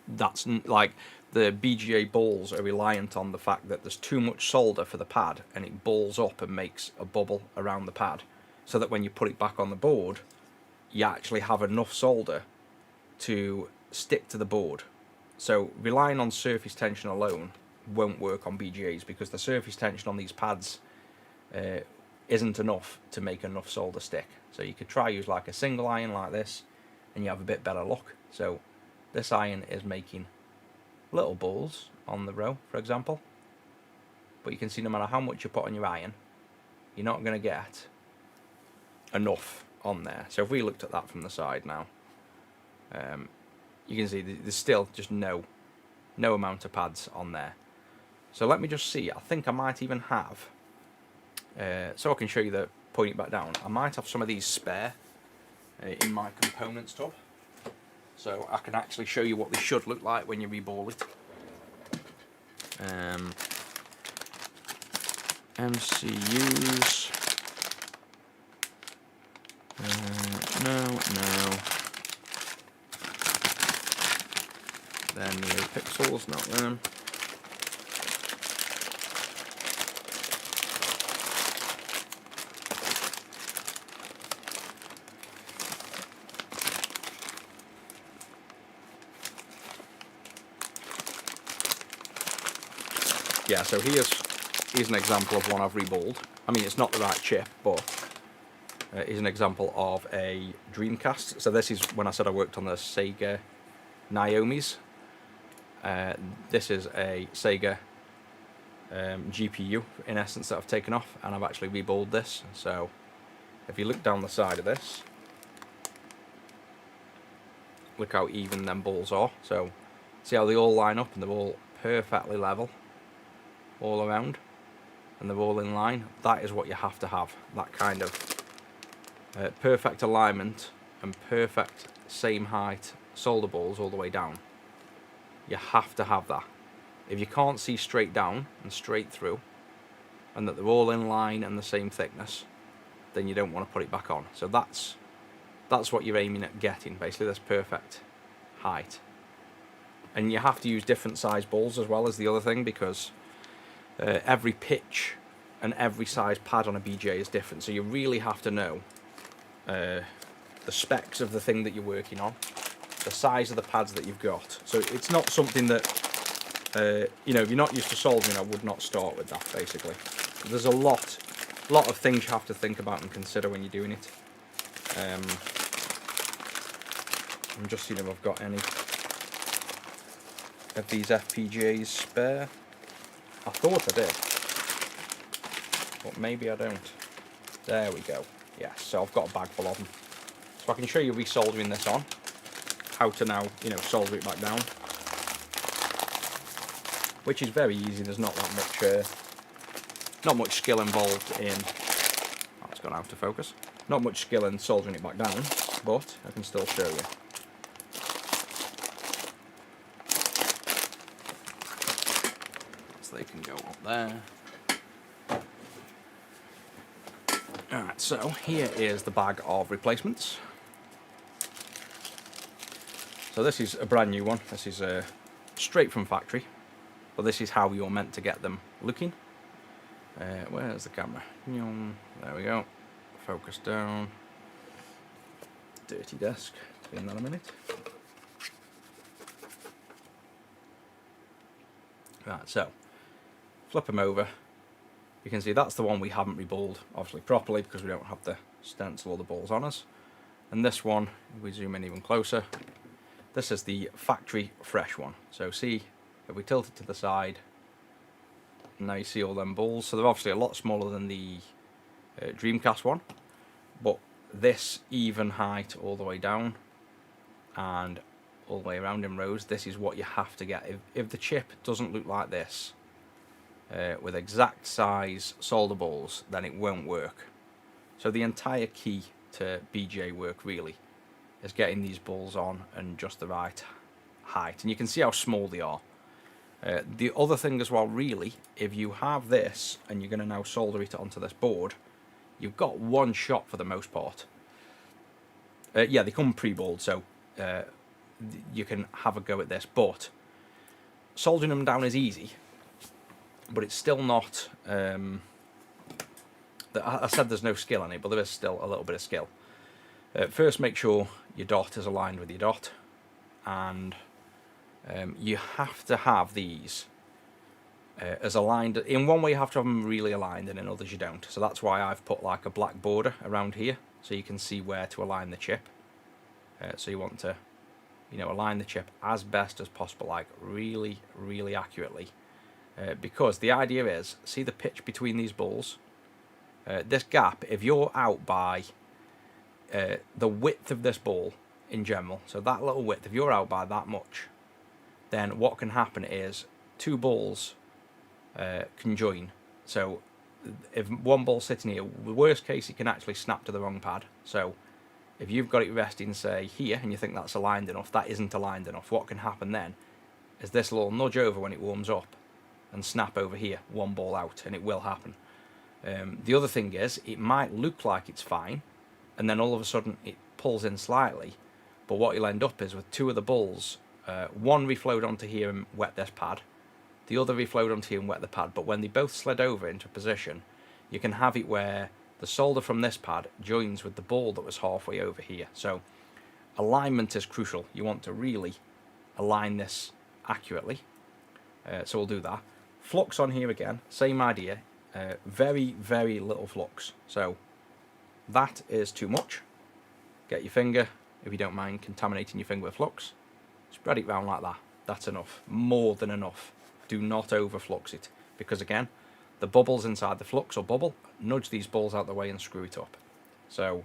that's like, the BGA balls are reliant on the fact that there's too much solder for the pad and it balls up and makes a bubble around the pad, so that when you put it back on the board, you actually have enough solder to stick to the board. So relying on surface tension alone won't work on BGAs, because the surface tension on these pads isn't enough to make enough solder stick. So you could try use like a single iron like this and you have a bit better luck. So this iron is making little balls on the row, for example, but you can see no matter how much you put on your iron, you're not going to get enough on there. So if we looked at that from the side now, you can see there's still just no amount of pads on there. So let me just see, I think I might even have, so I can show you the pointing back down, I might have some of these spare in my components tub. So I can actually show you what they should look like when you reball it. MCUs. No. They're NeoPixels, not them. Yeah, so here's an example of one I've reballed. I mean, it's not the right chip, but here's an example of a Dreamcast. So this is when I said I worked on the Sega Naomi's. This is a Sega GPU, in essence, that I've taken off, and I've actually reballed this. So if you look down the side of this, look how even them balls are. So see how they all line up and they're all perfectly level all around. and they're all in line, that is what you have to have. That kind of perfect alignment and perfect same height solder balls all the way down. You have to have that. If you can't see straight down and straight through, and that they're all in line and the same thickness, then you don't want to put it back on. So that's what you're aiming at getting, basically, this perfect height. And you have to use different size balls as well, as the other thing, because every pitch and every size pad on a BJ is different. So you really have to know the specs of the thing that you're working on, the size of the pads that you've got. So it's not something that, you know, if you're not used to soldering, I would not start with that, basically. There's a lot of things you have to think about and consider when you're doing it. I'm just seeing if I've got any of these FPGAs spare. I thought I did, but maybe I don't. There we go. Yes, so I've got a bag full of them. So I can show you resoldering this on, how to now, you know, solder it back down, which is very easy. There's not that much skill involved in. Oh, it's gone out of focus. Not much skill in soldering it back down, but I can still show you. So they can go up there. Alright, so here is the bag of replacements. So this is a brand new one. This is straight from factory, but this is how you're meant to get them looking. Where's the camera? There we go. Focus down. Dirty desk. Clean that a minute. Right, so flip them over. You can see that's the one we haven't reballed, obviously properly, because we don't have the stencil or the balls on us. And this one, if we zoom in even closer, this is the factory fresh one. So see, if we tilt it to the side, now you see all them balls. So they're obviously a lot smaller than the Dreamcast one, but this even height all the way down and all the way around in rows, this is what you have to get. If the chip doesn't look like this, with exact size solder balls, then it won't work. So the entire key to BJ work really is getting these balls on and just the right height, and you can see how small they are. The other thing as well, really, if you have this and you're going to now solder it onto this board, you've got one shot for the most part. Yeah, they come pre-balled, so you can have a go at this, but soldering them down is easy, but it's still not. I said there's no skill in it, but there is still a little bit of skill. First, make sure your dot is aligned with your dot, and you have to have these as aligned. In one way you have to have them really aligned, and in others you don't. So that's why I've put like a black border around here, so you can see where to align the chip. So you want to, you know, align the chip as best as possible, like really, really accurately. Because the idea is, see the pitch between these balls? This gap, if you're out by the width of this ball in general, so that little width, if you're out by that much, then what can happen is two balls can join. So if one ball's sitting here, the worst case, it can actually snap to the wrong pad. So if you've got it resting, say, here, and you think that's aligned enough, that isn't aligned enough. What can happen then is this will nudge over when it warms up and snap over here, one ball out, and it will happen. The other thing is, it might look like it's fine, and then all of a sudden it pulls in slightly, but what you'll end up is with two of the balls, one reflowed onto here and wet this pad, the other reflowed onto here and wet the pad, but when they both slid over into position, you can have it where the solder from this pad joins with the ball that was halfway over here. So alignment is crucial. You want to really align this accurately. So we'll do that. Flux on here again, same idea. Very, very little flux. So that is too much. Get your finger, if you don't mind contaminating your finger with flux, spread it round like that. That's enough. More than enough. Do not overflux it, because again, the bubbles inside the flux or bubble nudge these balls out the way and screw it up. So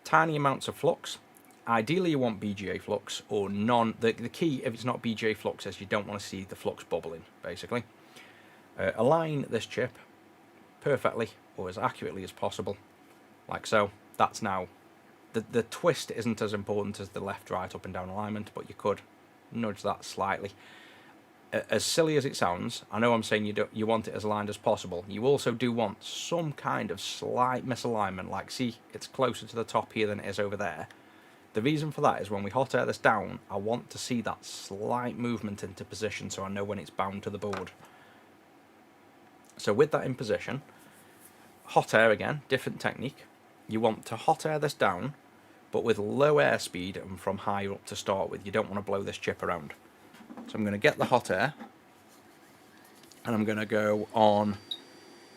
tiny amounts of flux. Ideally you want BGA flux or none. The key, if it's not BGA flux, is you don't want to see the flux bubbling, basically. Align this chip perfectly or as accurately as possible, like so. That's now, the twist isn't as important as the left, right, up and down alignment, but you could nudge that slightly. As silly as it sounds, I know I'm saying you want it as aligned as possible. You also do want some kind of slight misalignment, like see, it's closer to the top here than it is over there. The reason for that is when we hot air this down, I want to see that slight movement into position so I know when it's bound to the board. So with that in position, hot air again, different technique. You want to hot air this down, but with low airspeed and from higher up to start with. You don't want to blow this chip around. So I'm going to get the hot air, and I'm going to go on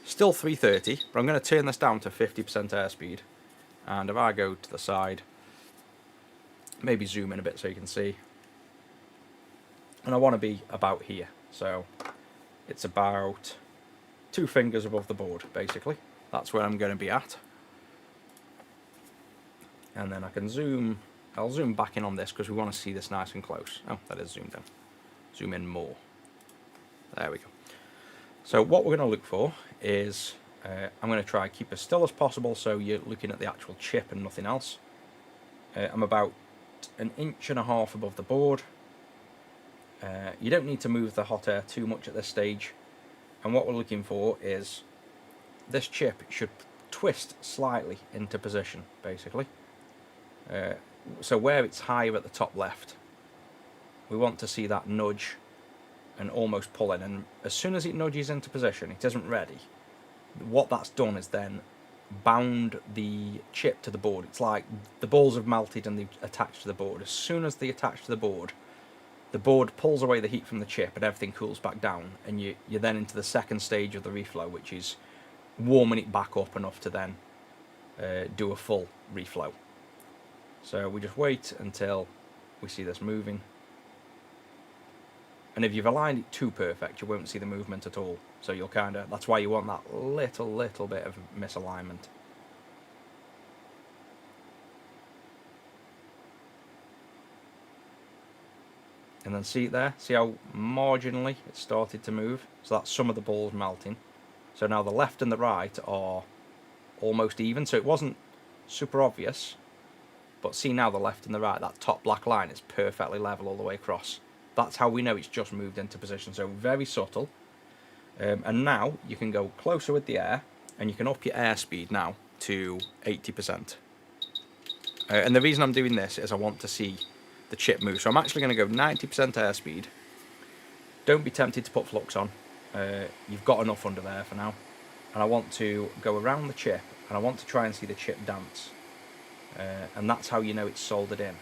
still 330, but I'm going to turn this down to 50% airspeed. And if I go to the side, maybe zoom in a bit so you can see, and I want to be about here, so it's about 2 fingers above the board, basically. That's where I'm going to be at. And then I can zoom, I'll zoom back in on this because we want to see this nice and close. Oh, that is zoomed in. Zoom in more. There we go. So what we're going to look for is, I'm going to try and keep as still as possible so you're looking at the actual chip and nothing else. I'm about 1.5 inches above the board. You don't need to move the hot air too much at this stage. And what we're looking for is this chip should twist slightly into position, basically. So where it's higher at the top left, we want to see that nudge and almost pull in. And as soon as it nudges into position, it isn't ready. What that's done is then bound the chip to the board. It's like the balls have melted and they've attached to the board. As soon as they attach to the board pulls away the heat from the chip and everything cools back down, and you're then into the second stage of the reflow, which is warming it back up enough to then do a full reflow. So we just wait until we see this moving. And if you've aligned it too perfect, you won't see the movement at all. So you'll that's why you want that little bit of misalignment. And then see it there? See how marginally it started to move? So that's some of the balls melting. So now the left and the right are almost even. So it wasn't super obvious. But see now the left and the right, that top black line is perfectly level all the way across. That's how we know it's just moved into position. So very subtle. And now you can go closer with the air, and you can up your airspeed now to 80%. And the reason I'm doing this is I want to see the chip move. So I'm actually going to go 90% airspeed. Don't be tempted to put flux on. You've got enough under there for now. And I want to go around the chip, and I want to try and see the chip dance. And that's how you know it's soldered in.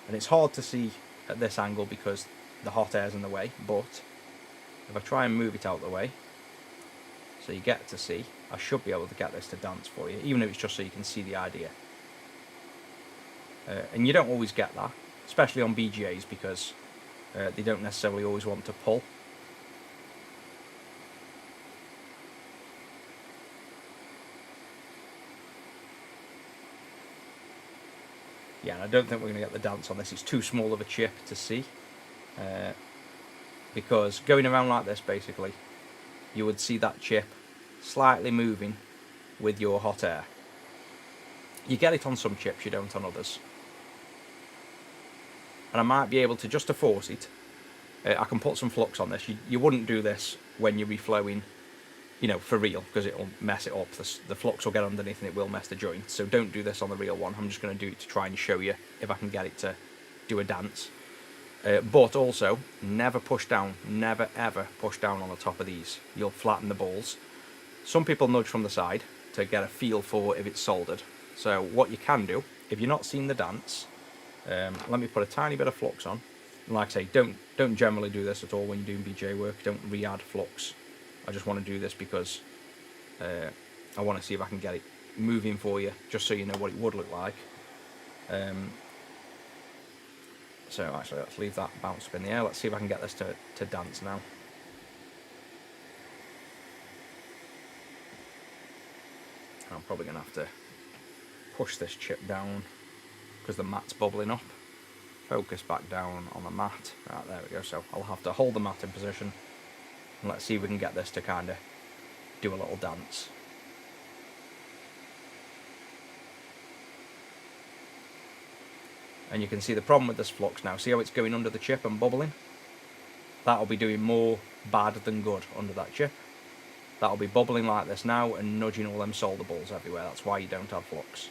And it's hard to see at this angle because the hot air's in the way, but if I try and move it out of the way, so you get to see, I should be able to get this to dance for you, even if it's just so you can see the idea. And you don't always get that, especially on BGAs, because they don't necessarily always want to pull. Yeah, and I don't think we're going to get the dance on this. It's too small of a chip to see. Because going around like this, basically, you would see that chip slightly moving with your hot air. You get it on some chips, you don't on others. And I might be able to, just to force it, I can put some flux on this. You wouldn't do this when you're reflowing, you know, for real, because it'll mess it up. The flux will get underneath and it will mess the joint. So don't do this on the real one. I'm just going to do it to try and show you if I can get it to do a dance. But also, never push down, never ever push down on the top of these. You'll flatten the balls. Some people nudge from the side to get a feel for if it's soldered. So what you can do, if you're not seeing the dance, let me put a tiny bit of flux on. And like I say, don't generally do this at all when you're doing BJ work. Don't re-add flux. I just want to do this because I want to see if I can get it moving for you, just so you know what it would look like. So actually, let's leave that bounce up in the air. Let's see if I can get this to dance now. I'm probably going to have to push this chip down because the mat's bubbling up. Focus back down on the mat. Right, there we go. So I'll have to hold the mat in position And let's see if we can get this to kind of do a little dance. And you can see the problem with this flux now. See how it's going under the chip and bubbling? That'll be doing more bad than good under that chip. That'll be bubbling like this now and nudging all them solder balls everywhere. That's why you don't have flux.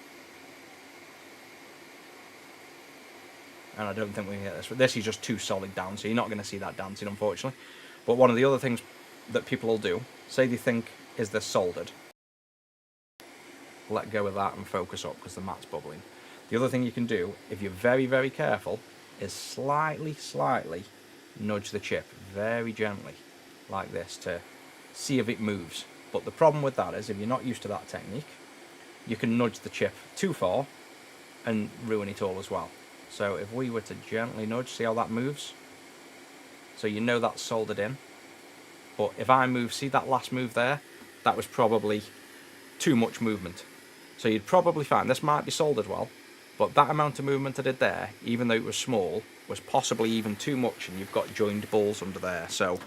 And I don't think we can get this. This is just too solid down, so you're not going to see that dancing, unfortunately. But one of the other things that people will do, say they think, is this soldered? Let go of that and focus up because the mat's bubbling. The other thing you can do, if you're very, very careful, is slightly nudge the chip very gently, like this, to see if it moves. But the problem with that is, if you're not used to that technique, you can nudge the chip too far and ruin it all as well. So if we were to gently nudge, see how that moves? So you know that's soldered in. But if I move, see that last move there? That was probably too much movement. So you'd probably find, this might be soldered well, but that amount of movement I did there, even though it was small, was possibly even too much, and you've got joined balls under there. So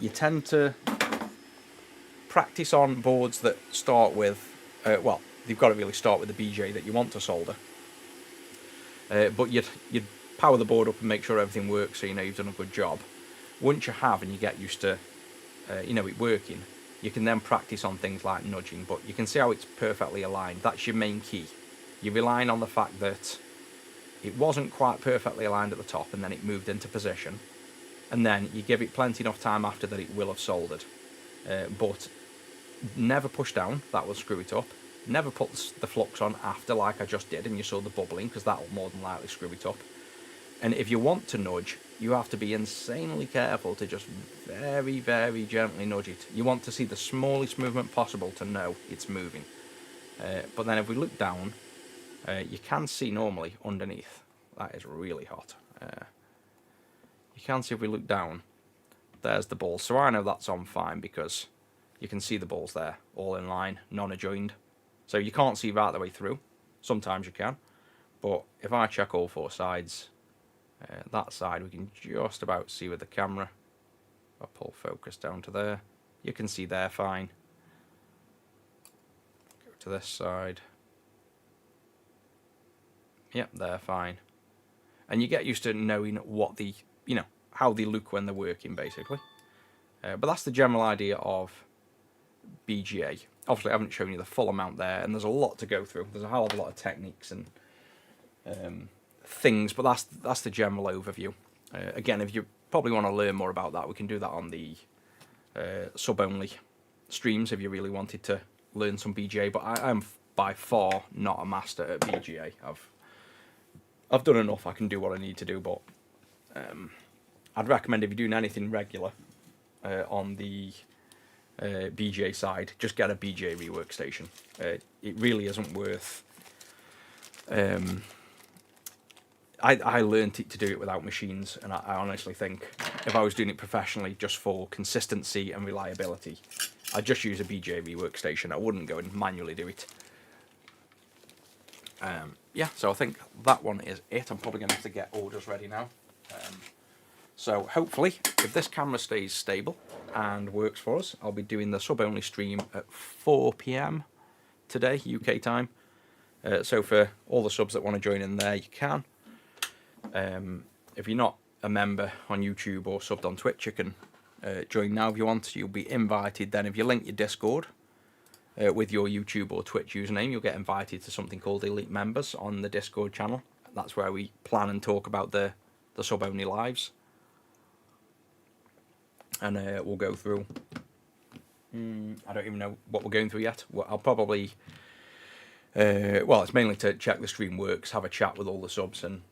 you tend to practice on boards that start with, well, you've got to really start with the BJ that you want to solder. But you'd power the board up and make sure everything works, so you know you've done a good job. Once you have and you get used to you know it working, you can then practice on things like nudging. But you can see how it's perfectly aligned. That's your main key. You're relying on the fact that it wasn't quite perfectly aligned at the top and then it moved into position, and then you give it plenty enough time after that it will have soldered. But never push down, that will screw it up. Never put the flux on after like I just did and you saw the bubbling, because that will more than likely screw it up. And if you want to nudge, you have to be insanely careful to just very, very gently nudge it. You want to see the smallest movement possible to know it's moving. But then if we look down, you can see normally underneath, that is really hot. You can see if we look down, there's the balls. So I know that's on fine because you can see the balls there, all in line, non-adjoined. So you can't see right the way through. Sometimes you can. But if I check all four sides, that side we can just about see with the camera. I'll pull focus down to there. You can see there fine. Go to this side. Yep, they're fine. And you get used to knowing what the, you know, how they look when they're working, basically. But that's the general idea of BGA. Obviously, I haven't shown you the full amount there, and there's a lot to go through. There's a hell of a lot of techniques and things, but that's the general overview. Again, if you probably want to learn more about that, we can do that on the sub-only streams if you really wanted to learn some BGA. But I am by far not a master at BGA. I've done enough. I can do what I need to do, but I'd recommend if you're doing anything regular on the BGA side, just get a BGA rework station. It really isn't worth. I learned to do it without machines, and I honestly think if I was doing it professionally just for consistency and reliability, I'd just use a BGA rework station. I wouldn't go and manually do it. Yeah, so I think that one is it. I'm probably going to have to get orders ready now. So hopefully, if this camera stays stable and works for us, I'll be doing the sub-only stream at 4 PM today, UK time. So for all the subs that want to join in there, you can. If you're not a member on YouTube or subbed on Twitch, you can join now if you want. You'll be invited then. If you link your Discord with your YouTube or Twitch username, you'll get invited to something called Elite Members on the Discord channel. That's where we plan and talk about the sub-only lives. And we'll go through, I don't even know what we're going through yet. Well, I'll probably, well, it's mainly to check the stream works, have a chat with all the subs, and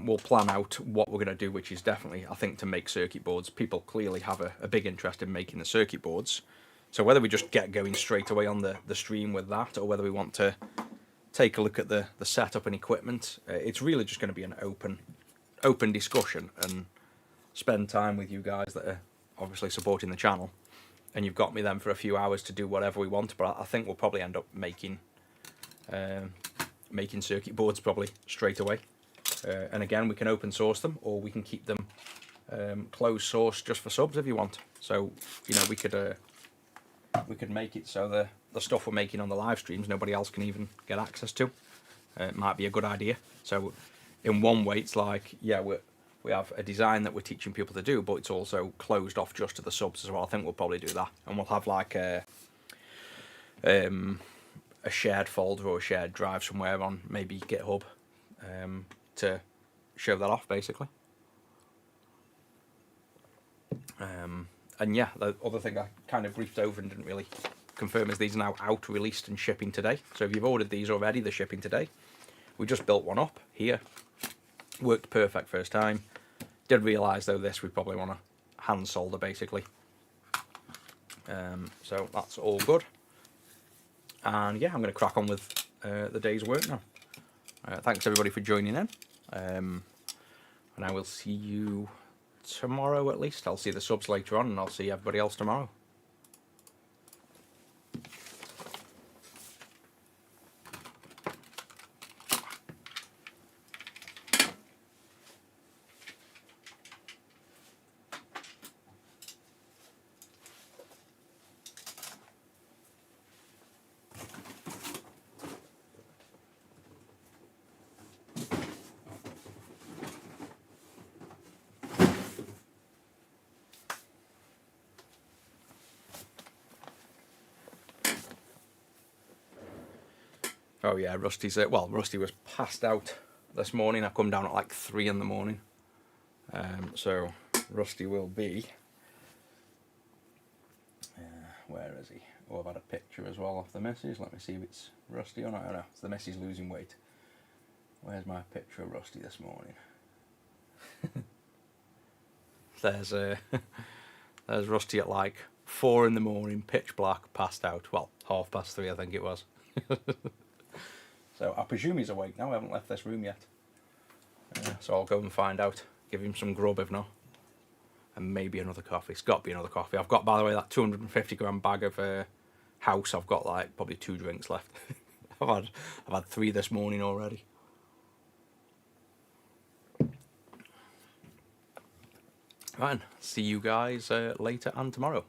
we'll plan out what we're going to do, which is definitely, I think, to make circuit boards. People clearly have a big interest in making the circuit boards. So whether we just get going straight away on the stream with that, or whether we want to take a look at the setup and equipment, it's really just going to be an open discussion and spend time with you guys that are obviously supporting the channel. And you've got me then for a few hours to do whatever we want, but I think we'll probably end up making circuit boards probably straight away. And again, we can open source them, or we can keep them closed source just for subs if you want. So you know we could make it so the stuff we're making on the live streams nobody else can even get access to. It might be a good idea. So in one way it's like, yeah, we have a design that we're teaching people to do, but it's also closed off just to the subs as well. I think we'll probably do that, and we'll have like a shared folder or a shared drive somewhere on maybe GitHub to show that off basically. And yeah, the other thing I kind of briefed over and didn't really confirm is these are now out, released and shipping today. So if you've ordered these already, they're shipping today. We just built one up here. Worked perfect first time. Did realise though this we probably want to hand solder basically. So that's all good. And yeah, I'm going to crack on with the day's work now. Thanks everybody for joining in. And I will see you tomorrow at least. I'll see the subs later on and I'll see everybody else tomorrow. Oh yeah, Rusty's Rusty was passed out this morning. I come down at like 3 in the morning. So Rusty will be where is he? Oh, I've had a picture as well of the missus. Let me see if it's Rusty or not. Oh no, it's the missus losing weight. Where's my picture of Rusty this morning? There's there's Rusty at like 4 in the morning, pitch black, passed out. Well, 3:30 I think it was. So I presume he's awake now. I haven't left this room yet. So I'll go and find out. Give him some grub if not. And maybe another coffee. It's got to be another coffee. I've got, by the way, that 250 gram bag of House. I've got like probably 2 drinks left. I've had 3 this morning already. Fine. See you guys later and tomorrow.